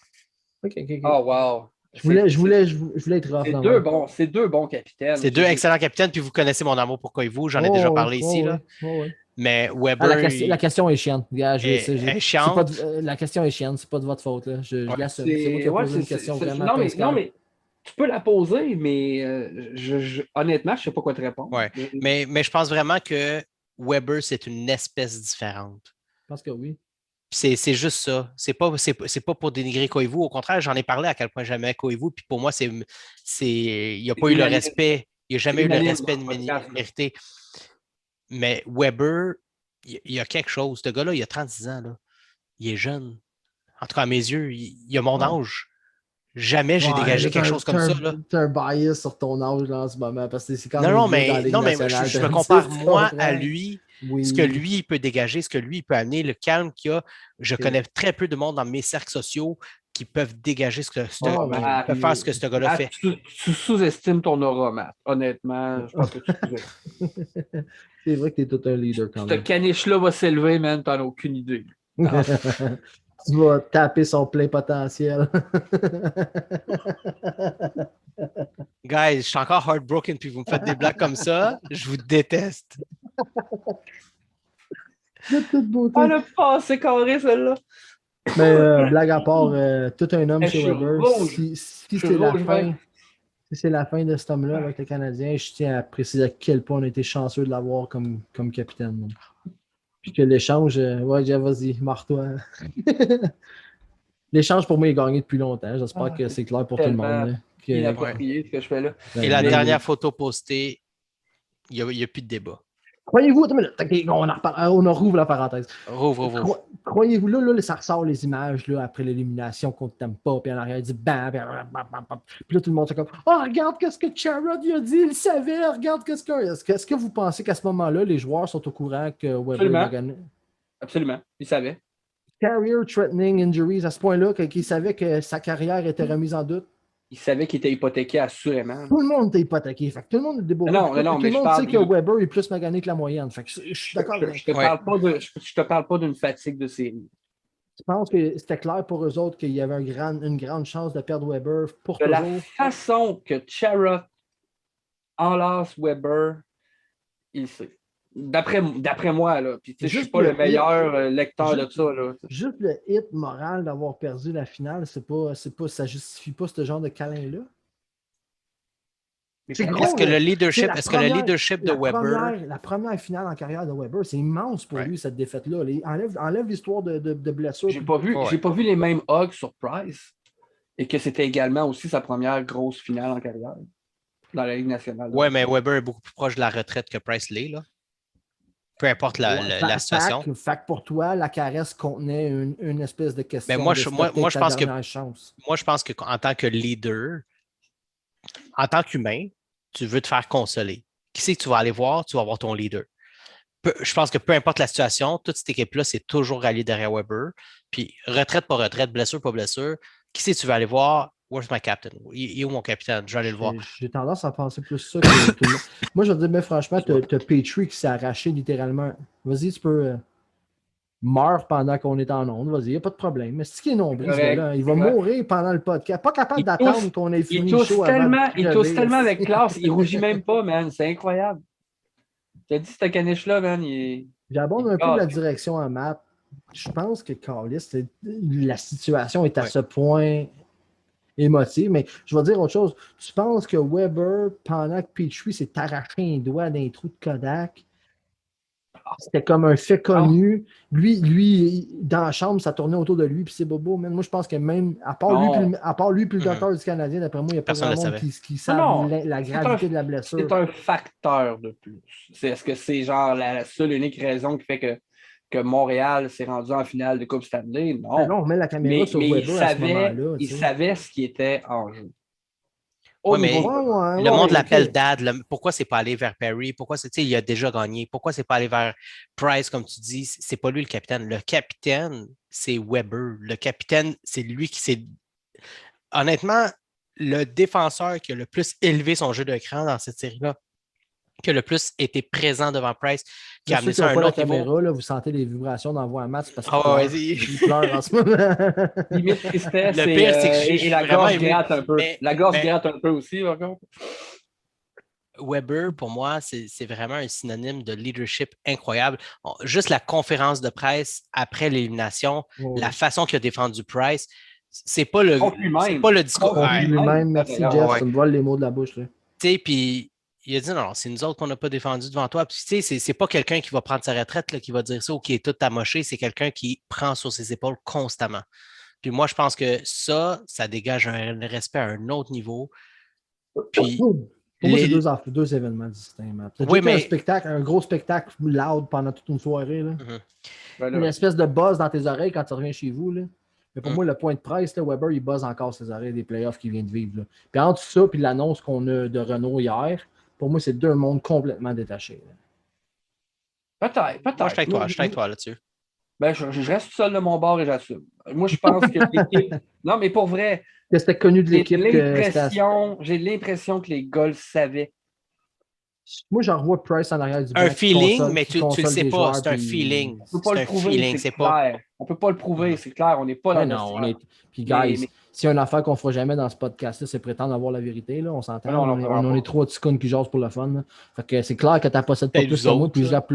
Ok. Oh, wow. Je voulais être rough. C'est deux bons capitaines. C'est deux excellents capitaines, puis vous connaissez mon amour pour Koivu. J'en ai déjà parlé ici. Là. Mais Ah, Weber, la question est chiante. Gars, est c'est chiante. pas la question est chiante, c'est pas de votre faute. Là. Je l'assume. C'est moi qui ai Ouais, posé une question vraiment non, pince non, mais tu peux la poser, mais honnêtement, je sais pas quoi te répondre. Ouais. Mais je pense vraiment que Weber, c'est une espèce différente. Je pense que oui. C'est juste ça. C'est pas pour dénigrer Koivu. Au contraire, j'en ai parlé à quel point j'aimais Koivu. Puis pour moi, il n'y a pas eu le respect. Il n'y a jamais eu le respect mérité. Mais Weber, il y a quelque chose. Ce gars-là, il a 36 ans. Là. Il est jeune. En tout cas, à mes yeux, il a mon âge. Jamais j'ai dégagé quelque chose comme ça. Tu as un bias sur ton âge là, en ce moment parce que c'est quand Non, même mais je me compare moi à lui. Oui. Ce que lui, il peut dégager, ce que lui, il peut amener, le calme qu'il a. Je connais très peu de monde dans mes cercles sociaux qui peuvent dégager qui peuvent faire ce que ce gars-là fait. Tu sous-estimes ton aura, Matt. Honnêtement, je pense que tu sous-estimes. C'est vrai que tu es tout un leader quand même. Ce caniche-là va s'élever, man, t'en as aucune idée. Tu vas taper son plein potentiel. Guys, je suis encore heartbroken puis vous me faites des blagues comme ça. Je vous déteste. De toute beauté. On a passé carré, celle-là. Mais blague à part, tout un homme chez je suis Weber. rouge. Si c'est la fin de cet homme-là avec le Canadien, je tiens à préciser à quel point on a été chanceux de l'avoir comme capitaine. Puis que l'échange, ouais, Jeff, vas-y, marre-toi. L'échange, pour moi, est gagné depuis longtemps. J'espère que c'est clair pour tout le monde. Là, inapproprié ce que je fais là. Et la dernière photo postée, il n'y a plus de débat. Croyez-vous, on rouvre la parenthèse. Rouvre. Croyez-vous, là, ça ressort les images là, après l'élimination contre Tampa, puis en arrière, il dit bam, puis là, tout le monde est comme oh, regarde qu'est-ce que Chara a dit, il savait, regarde qu'est-ce que. Est-ce que vous pensez qu'à ce moment-là, les joueurs sont au courant que Weber a gagné? Absolument, il savait. Career threatening injuries, à ce point-là, qu'il savait que sa carrière était remise en doute. Il savait qu'il était hypothéqué assurément. Tout le monde était hypothéqué. Fait que tout le monde est débordé. Non, tout le monde sait que Weber est plus magané que la moyenne. Fait que je suis d'accord avec je te parle pas d'une fatigue de série. Je pense que c'était clair pour eux autres qu'il y avait une grande chance de perdre Weber pour de toujours. La façon que Chara enlace Weber, il sait. D'après moi, là. Puis, je ne suis pas le meilleur lecteur de ça. Là. Juste le hit moral d'avoir perdu la finale, ça justifie pas ce genre de câlin-là. Est-ce que le leadership de Weber. La première finale en carrière de Weber, c'est immense pour lui, cette défaite-là. Enlève l'histoire de blessure. J'ai pas vu les mêmes hugs sur Price et que c'était également aussi sa première grosse finale en carrière dans la Ligue nationale. Oui, mais Weber est beaucoup plus proche de la retraite que Price l'est, là. Peu importe la situation. Fait que pour toi, la caresse contenait une espèce de question. Mais moi, je pense qu'en tant que leader, en tant qu'humain, tu veux te faire consoler. Qui c'est que tu vas aller voir? Tu vas voir ton leader. Je pense que peu importe la situation, toute cette équipe-là, c'est toujours rallié derrière Weber. Puis retraite, pas retraite, blessure, pas blessure. Qui c'est que tu vas aller voir? Where's my captain? Il est où mon capitaine? Je vais aller le voir. J'ai tendance à penser plus ça que tout le monde. Moi, je veux dire, mais franchement, tu as Petrie qui s'est arraché littéralement. Vas-y, tu peux meurs pendant qu'on est en onde. Vas-y, il n'y a pas de problème. Mais c'est ce qui est nombreux, il va mourir pendant le podcast. Pas capable d'attendre qu'on ait fini le show. Il tousse tellement avec classe. Il rougit même pas, man. C'est incroyable. Tu as dit, cette caniche-là, man. J'abonde un peu la direction à Matt. Je pense que Carlis, la situation est à ce point émotive, mais je vais dire autre chose. Tu penses que Weber, pendant que Petrie s'est arraché un doigt d'un trou de Kodak, c'était comme un fait connu. Lui, dans la chambre, ça tournait autour de lui, puis c'est bobo. Moi, je pense que même, à part lui puis le docteur du Canadien, d'après moi, il n'y a pas grand monde qui savent la gravité de la blessure. C'est un facteur de plus. Est-ce que c'est genre la seule unique raison qui fait que Montréal s'est rendu en finale de Coupe Stanley? Non. Non, on met la caméra sur Weber à ce moment-là. Il savait ce qui était en jeu. Oui, mais le monde l'appelle Dad. Pourquoi c'est pas allé vers Perry? Pourquoi il a déjà gagné? Pourquoi c'est pas allé vers Price, comme tu dis? C'est pas lui le capitaine. Le capitaine, c'est Weber. Le capitaine, c'est lui qui s'est... Honnêtement, le défenseur qui a le plus élevé son jeu d'écran dans cette série-là, qui a le plus été présent devant Price, qui a amené ça à un autre caméra, là, vous sentez les vibrations d'envoi un match parce qu'il pleure en ce moment. Limite tristesse. Le pire, c'est que et la gorge gratte un peu. La gorge gratte un peu aussi, par contre. Weber, pour moi, c'est vraiment un synonyme de leadership incroyable. Juste la conférence de presse après l'élimination, Ouais. la façon qu'il a défendu Price, c'est pas le discours. Contre Contre lui-même, merci Ouais. Jeff, Ouais. tu me voles les mots de la bouche. Là. Tu sais, puis il a dit non, c'est nous autres qu'on n'a pas défendu devant toi. Puis tu sais, c'est pas quelqu'un qui va prendre sa retraite, là, qui va dire ça ou qui est tout amoché, c'est quelqu'un qui prend sur ses épaules constamment. Puis moi, je pense que ça dégage un respect à un autre niveau. Puis Pour moi, c'est deux événements distincts. Matt. Oui, mais- un gros spectacle loud pendant toute une soirée. Là. Ben là, Une espèce de buzz dans tes oreilles quand tu reviens chez vous. Là. Mais pour moi, le point de presse, là, Weber, il buzz encore ses oreilles des playoffs qu'il vient de vivre. Là. Puis entre ça et l'annonce qu'on a de Renault hier, pour moi, c'est deux mondes complètement détachés. Là. peut-être. Moi, je suis avec toi là-dessus. Ben, je reste seul de mon bord et j'assume. Moi, je pense que l'équipe. Non, mais pour vrai, Que c'était connu de j'ai l'équipe. j'ai l'impression que les gars le savaient. Moi, j'en revois Price en arrière du banc Un qui feeling, console- mais qui tu le console sais des pas, joueurs, c'est un puis- feeling. On peut pas C'est le un prouver, feeling, c'est c'est pas. clair. On peut pas le prouver, c'est clair. On n'est pas Ouais, dans non, le Puis, guys, mais- s'il y a une affaire qu'on fera jamais dans ce podcast-là, c'est prétendre avoir la vérité. Là, on s'entend. Non, on, est, vraiment on pas. est trois petits cons qui jasent pour le fun. Là. Fait que c'est clair que tu ne possèdes pas T'es plus nous que moi, autres, puis ça.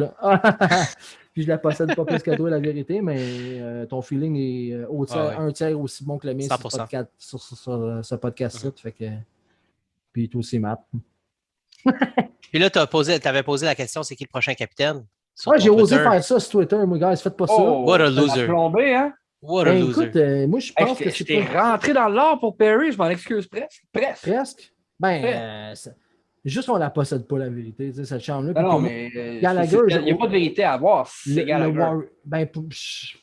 puis je la possède pas plus que toi, la vérité, mais ton feeling est un tiers aussi bon que le mien sur 100%. ce podcast-là. Fait que... Puis toi aussi, Matt. Puis là, tu avais posé la question, c'est qui le prochain capitaine? Sur Ouais, ton j'ai osé Twitter. faire ça sur Twitter, moi, guys. Faites pas Oh, What a ça m'a loser. plombé, hein? What a ça. Ben, loser. écoute, moi, je pense que c'est J'étais pas... rentré dans l'or pour Perry, je m'en excuse presque. Presque. Ben, Ouais. juste qu'on la possède pas, la vérité. Tu sais, cette chambre-là. Puis Non, pour mais Gallagher, il n'y a pas de vérité à avoir. C'est Gallagher. Ben,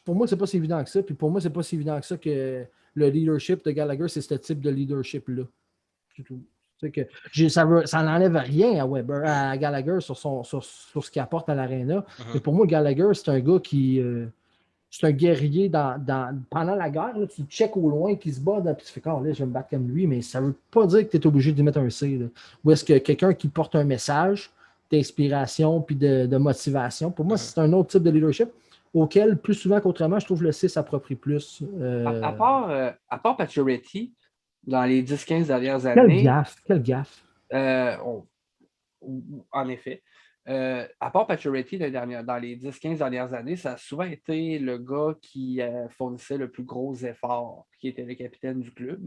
pour moi, c'est pas si évident que ça. Puis pour moi, c'est pas si évident que ça que le leadership de Gallagher, c'est ce type de leadership-là. C'est tout. Tu sais que ça n'enlève rien à Weber, à Gallagher sur ce qu'il apporte à l'aréna. Mais pour moi, Gallagher, c'est un gars qui. C'est un guerrier pendant la guerre. Là, tu le checkes au loin, qui se bat, puis tu fais là, je vais me battre comme lui, mais ça ne veut pas dire que tu es obligé de mettre un C. Là. Ou est-ce que quelqu'un qui porte un message d'inspiration puis de motivation, pour moi, c'est un autre type de leadership auquel, plus souvent qu'autrement, je trouve le C s'approprie plus. À part Pacioretty, dans les 10-15 dernières Quelle années. gaffe. En effet. À part Pacioretty dans les 10-15 dernières années, ça a souvent été le gars qui fournissait le plus gros effort, qui était le capitaine du club.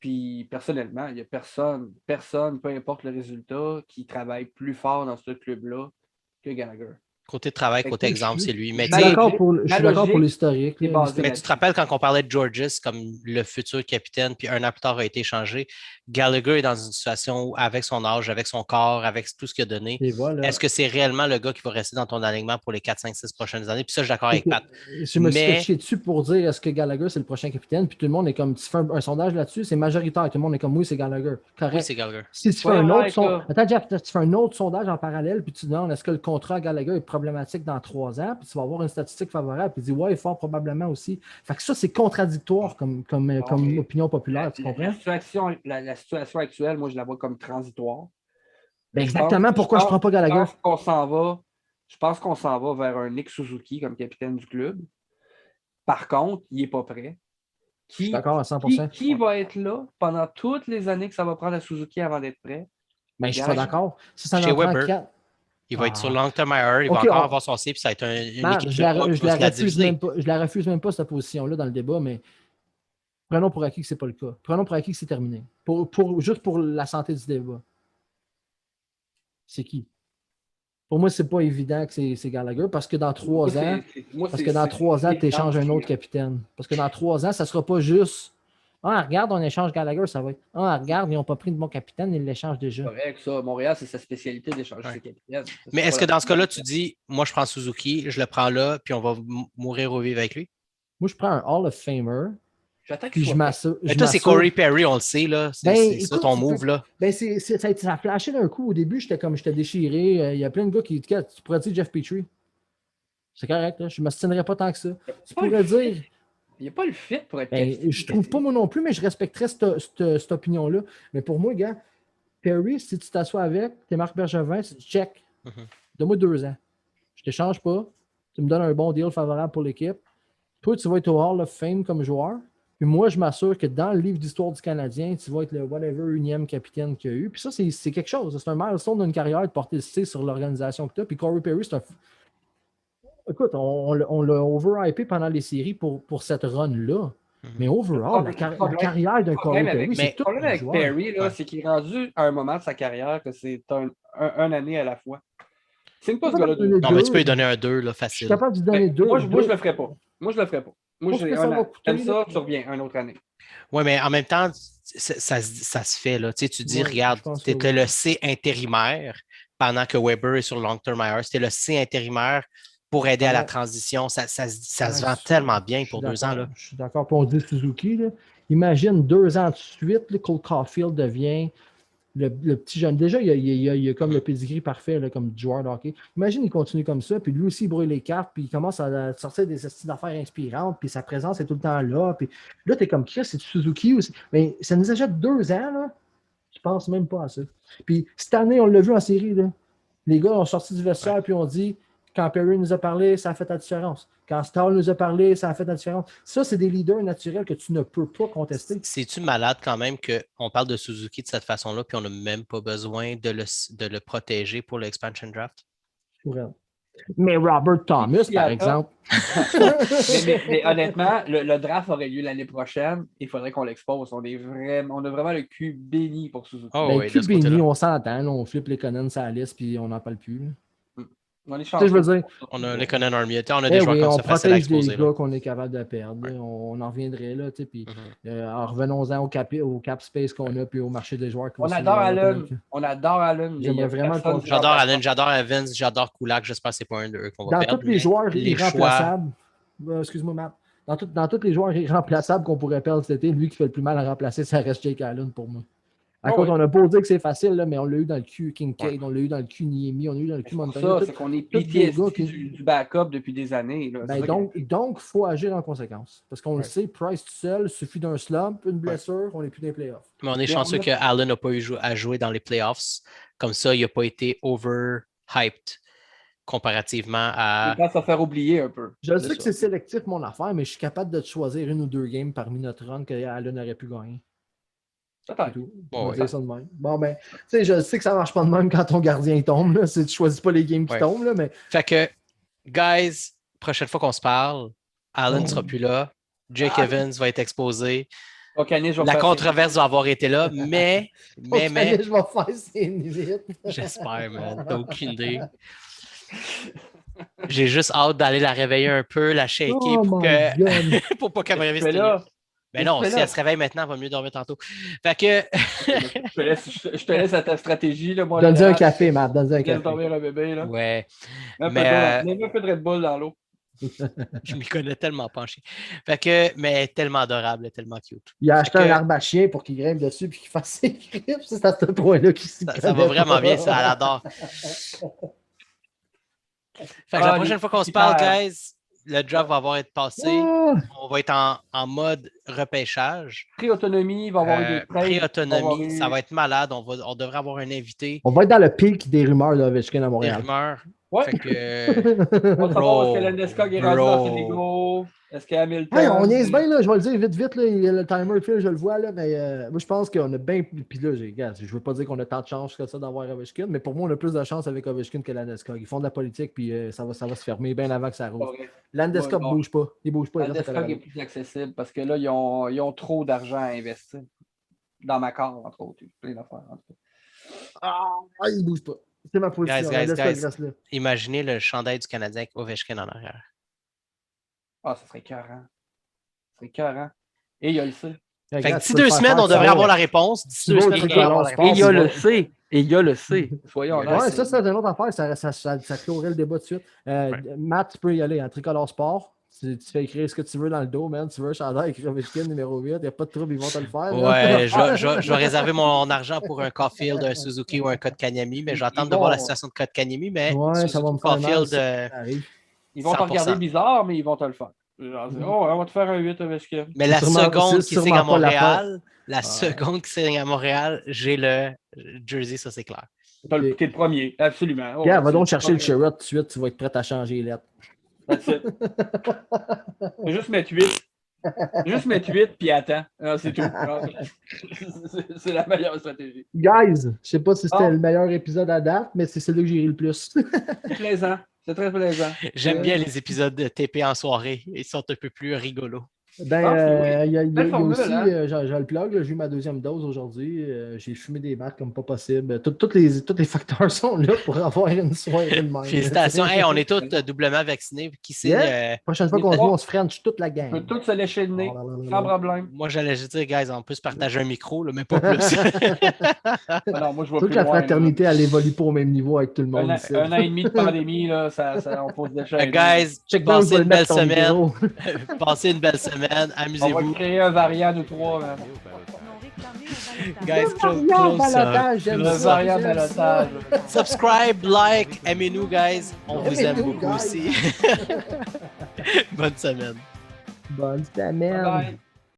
Puis personnellement, il n'y a personne, peu importe le résultat, qui travaille plus fort dans ce club-là que Gallagher. Côté travail, côté exemple, c'est lui. Mais Je suis d'accord pour logique, l'historique. c'est là, basé Mais tu te rappelles quand on parlait de Georges comme le futur capitaine, puis un an plus tard a été échangé, Gallagher est dans une situation où, avec son âge, avec son corps, avec tout ce qu'il a donné, Et voilà. est-ce que c'est réellement le gars qui va rester dans ton alignement pour les 4, 5, 6 prochaines années? Puis ça, je suis d'accord avec Pat. Je me suis fait chier dessus pour dire est-ce que Gallagher c'est le prochain capitaine, puis tout le monde est comme, tu fais un sondage là-dessus, c'est majoritaire, tout le monde est comme oui, c'est Gallagher. Correct. Oui, c'est Gallagher. Si tu fais un autre sondage, attends, Jeff, tu fais un autre sondage en parallèle, puis tu demandes est-ce que le contrat à Gallagher est problématique dans 3 ans, puis tu vas avoir une statistique favorable, puis tu dis ouais, fort probablement aussi. Fait que ça, c'est contradictoire comme opinion populaire, tu comprends? La situation actuelle, moi, je la vois comme transitoire. Ben exactement pourquoi je ne prends pas Gallagher. Je pense qu'on s'en va vers un Nick Suzuki comme capitaine du club. Par contre, il n'est pas prêt. Je suis d'accord à 100%. Qui va être là pendant toutes les années que ça va prendre à Suzuki avant d'être prêt? Ben, je suis pas d'accord. Si ça Chez en prend Weber. 4. Il va être sur long-term IR, il va encore avoir son C, puis ça va être une équipe je la refuse même pas, cette position-là, dans le débat, mais prenons pour acquis que ce n'est pas le cas. Prenons pour acquis que c'est terminé. Juste pour la santé du débat. C'est qui? Pour moi, c'est pas évident que c'est Gallagher, parce que dans 3 ans, tu échanges un autre capitaine. Parce que dans 3 ans, ça ne sera pas juste regarde, on échange Gallagher, ça va être regarde, ils n'ont pas pris de bon capitaine, ils l'échangent déjà. C'est correct, ça. Montréal, c'est sa spécialité d'échanger ses capitaines. Mais est-ce que dans ce cas-là, tu dis moi, je prends Suzuki, je le prends là, puis on va mourir ou vivre avec lui? Moi, je prends un Hall of Famer. J'attends puis je m'assure. Mais toi, c'est Corey Perry, on le sait, là. C'est ça ton move, là. Ben, ça a flashé d'un coup. Au début, j'étais déchiré. Il y a plein de gars qui. Tu pourrais dire Jeff Petrie. C'est correct, là. Je ne m'astinerais pas tant que ça. Tu pourrais dire. Il n'y a pas le fit pour être capitaine. Je trouve pas moi non plus, mais je respecterais cette opinion-là. Mais pour moi, gars, Perry, si tu t'assois avec, t'es Marc Bergevin, tu dis check. Donne-moi 2 ans. Je ne t'échange pas. Tu me donnes un bon deal favorable pour l'équipe. Toi, tu vas être au Hall of Fame comme joueur. Puis moi, je m'assure que dans le livre d'histoire du Canadien, tu vas être le whatever unième capitaine qu'il y a eu. Puis ça, c'est quelque chose. C'est un milestone d'une carrière de porter le C sur l'organisation que tu as. Puis Corey Perry, c'est un. Écoute, on l'a overhypé pendant les séries pour cette run-là. Mais overall, la carrière d'un Corey Perry, c'est tout. Le problème avec Perry, là, c'est qu'il est rendu à un moment de sa carrière que c'est un année à la fois. C'est pas ce gars-là. Non, mais tu peux lui donner un 2, là, Je facile. suis capable de lui donner 2. Moi, je le ferais pas. Moi, j'ai un an. Comme ça, là. tu reviens une autre année. Oui, mais en même temps, ça se fait. Là. Tu dis, Ouais, regarde, je pense tu étais le C intérimaire pendant que Weber est sur le long-term IR. C'était le C intérimaire pour aider à la transition. Ça se vend tellement bien pour 2 ans. Là. Je suis d'accord. Puis on dit Suzuki. Là. Imagine 2 ans de suite, là, Cole Caulfield devient le petit jeune. Déjà, il y a comme le pedigree parfait là, comme joueur de hockey. Imagine, il continue comme ça, puis lui aussi, il brûle les cartes, puis il commence à sortir des styles d'affaires inspirantes, puis sa présence est tout le temps là. Puis là, tu es comme Chris, c'est Suzuki aussi. Mais ça nous achète 2 ans, là. Je pense même pas à ça. Puis cette année, on l'a vu en série, là. Les gars ont sorti du vestiaire, puis on dit quand Perry nous a parlé, ça a fait la différence. Quand Stahl nous a parlé, ça a fait la différence. Ça, c'est des leaders naturels que tu ne peux pas contester. C'est-tu malade quand même qu'on parle de Suzuki de cette façon-là, puis on n'a même pas besoin de le protéger pour l'expansion draft? Pour elle. Mais Robert Thomas, par exemple. mais honnêtement, le draft aurait lieu l'année prochaine. Il faudrait qu'on l'expose. On a vraiment le cul béni pour Suzuki. Oh, Ben, oui, cul de ce béni, côté-là. on s'entend. Là, on flippe les Conan sur la liste, puis on n'en parle plus. Là. On est Tu sais, je veux dire, On a les Conan Army. On a eh des joueurs oui, comme on ça faciles à protège des exposer. gars Là. qu'on est capable de perdre. Ouais. On en reviendrait là, tu sais, puis Mhm. en revenons-en au cap space qu'on a, puis au marché des joueurs. On adore Allen. On adore Allen. J'aimerais vraiment personne le J'adore Allen, j'adore Evans, j'adore Kulak. J'espère que ce n'est pas un d'eux qu'on va Dans perdre. tous les joueurs les irremplaçables, excuse-moi, Matt, dans tous les joueurs irremplaçables qu'on pourrait perdre cet été, lui qui fait le plus mal à remplacer, ça reste Jake Allen pour moi. À cause, on a beau dire que c'est facile, là, mais on l'a eu dans le cul Kincaid, on l'a eu dans le cul Niemi, on l'a eu dans le cul C'est Montagna. ça, c'est qu'on est tous les gars PTSD du backup depuis des années. Là. Ben donc, il faut agir en conséquence. Parce qu'on le sait, Price tout seul, suffit d'un slump, une blessure, on n'est plus dans les playoffs. Mais on est chanceux que Allen n'a pas eu à jouer dans les playoffs. Comme ça, il n'a pas été overhyped comparativement à. Il va se faire oublier un peu. Je sais que c'est sélectif mon affaire, mais je suis capable de te choisir 1 ou 2 games parmi notre run que Allen aurait pu gagner. Peut-être. Tout. Bon, On va dire ça de même. Bon, ben, tu sais, je sais que ça ne marche pas de même quand ton gardien tombe. Là. Tu ne choisis pas les games qui tombent, là, mais. Fait que, guys, prochaine fois qu'on se parle, Allen ne sera plus là. Jake Evans va être exposé. La controverse va avoir été là, mais. Je vais faire ses limites. J'espère, man. T'as aucune idée. J'ai juste hâte d'aller la réveiller un peu, la shaker pour pas qu'elle me réveille. Ben non, si elle se réveille maintenant, elle va mieux dormir tantôt. Fait que. je te laisse à ta stratégie. Donne-lui un café, Matt. Donne-lui un café. Dormir un bébé. Là. Ouais. Mets un peu de Red Bull dans l'eau. Je m'y connais tellement penché. Fait que, mais tellement adorable, tellement cute. Il a acheté un arbre à chien pour qu'il grimpe dessus et qu'il fasse ses griffes. C'est à ce point-là qu'il s'y ça va vraiment bien, ça, elle adore. Fait que la prochaine fois qu'on se parle, guys, le draft va avoir été passé. On va être en mode repêchage. Pré-autonomie, il va y avoir des pré-autonomie, ça va être malade. On devrait avoir un invité. On va être dans le pic des rumeurs de Ovechkin à Montréal. Des rumeurs. Ouais. Fait que... On va savoir est-ce que Landeskog est rendu dans ses négos. Est-ce qu'Hamilton... Hey, on niaise bien, là, je vais le dire vite, là, le timer file, je le vois, là, mais moi je pense qu'on a bien... Puis là, je veux pas dire qu'on a tant de chance que ça d'avoir Ovechkin, mais pour moi, on a plus de chance avec Ovechkin que Landeskog. Ils font de la politique, puis ça va se fermer bien avant que ça roule. Landeskog ne bouge pas. Il bouge pas. Landeskog est plus accessible parce que là, ils ont trop d'argent à investir. Dans ma carte, entre autres. Plein d'affaires, en tout cas. Ah, il bouge pas. C'est ma position. Guys, imaginez le chandail du Canadien avec Ovechkin en arrière. Ah, ça serait écœurant. C'est écœurant. Et il y a le C. Fait que d'ici 2 semaines, on devrait avoir la réponse. D'ici 2 semaines, on devrait avoir la réponse. Et il y a le C. Et il y a le C. Soyons honnêtes. Ouais, ça, c'est une autre affaire. Ça clorait le débat de suite. Matt, tu peux y aller en Tricolore Sport. Tu fais écrire ce que tu veux dans le dos, man. Tu veux un chandail écrit Ovechkin numéro 8. Il n'y a pas de trouble, ils vont te le faire. Ouais, je vais réserver mon argent pour un Caulfield, un Suzuki ou un Kotkaniemi, mais j'attends de voir la situation de Kotkaniemi. Mais ouais, ça va me faire Caulfield, ils vont te regarder bizarre, mais ils vont te le faire. On va te faire un 8 Ovechkin. Mais la seconde qui signe à Montréal, seconde qui signe à Montréal, j'ai le jersey, ça c'est clair. T'es le premier, absolument. Va donc chercher le Sherrod tout de suite, tu vas être prêt à changer les lettres. That's it. Juste mettre 8. Juste mettre 8 puis attends. Non, c'est tout. C'est la meilleure stratégie. Guys, je sais pas si c'était Ah. le meilleur épisode à date, mais c'est celui que j'ai ri le plus. C'est plaisant. C'est très plaisant. J'aime bien les épisodes de TP en soirée. Ils sont un peu plus rigolos. Ben, Ah, c'est il y a Belle formule, aussi, hein? j'ai le plug, là, j'ai eu ma deuxième dose aujourd'hui. J'ai fumé des battes comme pas possible. Tous les facteurs sont là pour avoir une soirée de même. Félicitations. Hey, on est tous doublement vaccinés. Qui sait? Yeah. Prochaine fois qu'on se voit, on se french toute la On gang. peut tous se lécher le nez, sans problème. Moi, j'allais juste dire, guys, on peut se partager un micro, là, mais pas plus. Ah non, moi, je vois Surtout plus que la loin, là. fraternité, elle évolue pas au même niveau avec tout le monde. ici. Un an et demi de pandémie, là, on pose des choses. Guys, Check down, passez je vais une le belle mettre ton semaine. micro. Passez une belle semaine. On va Amusez-vous. créer un variant de 3. Man. Guys, close balotage, ça. j'aime Le Close ça. variant de balotage. Subscribe, like, aimez-nous, guys. On vous aime Aimez-nous, beaucoup guys. aussi. Bonne semaine. Bonne semaine. Bye bye.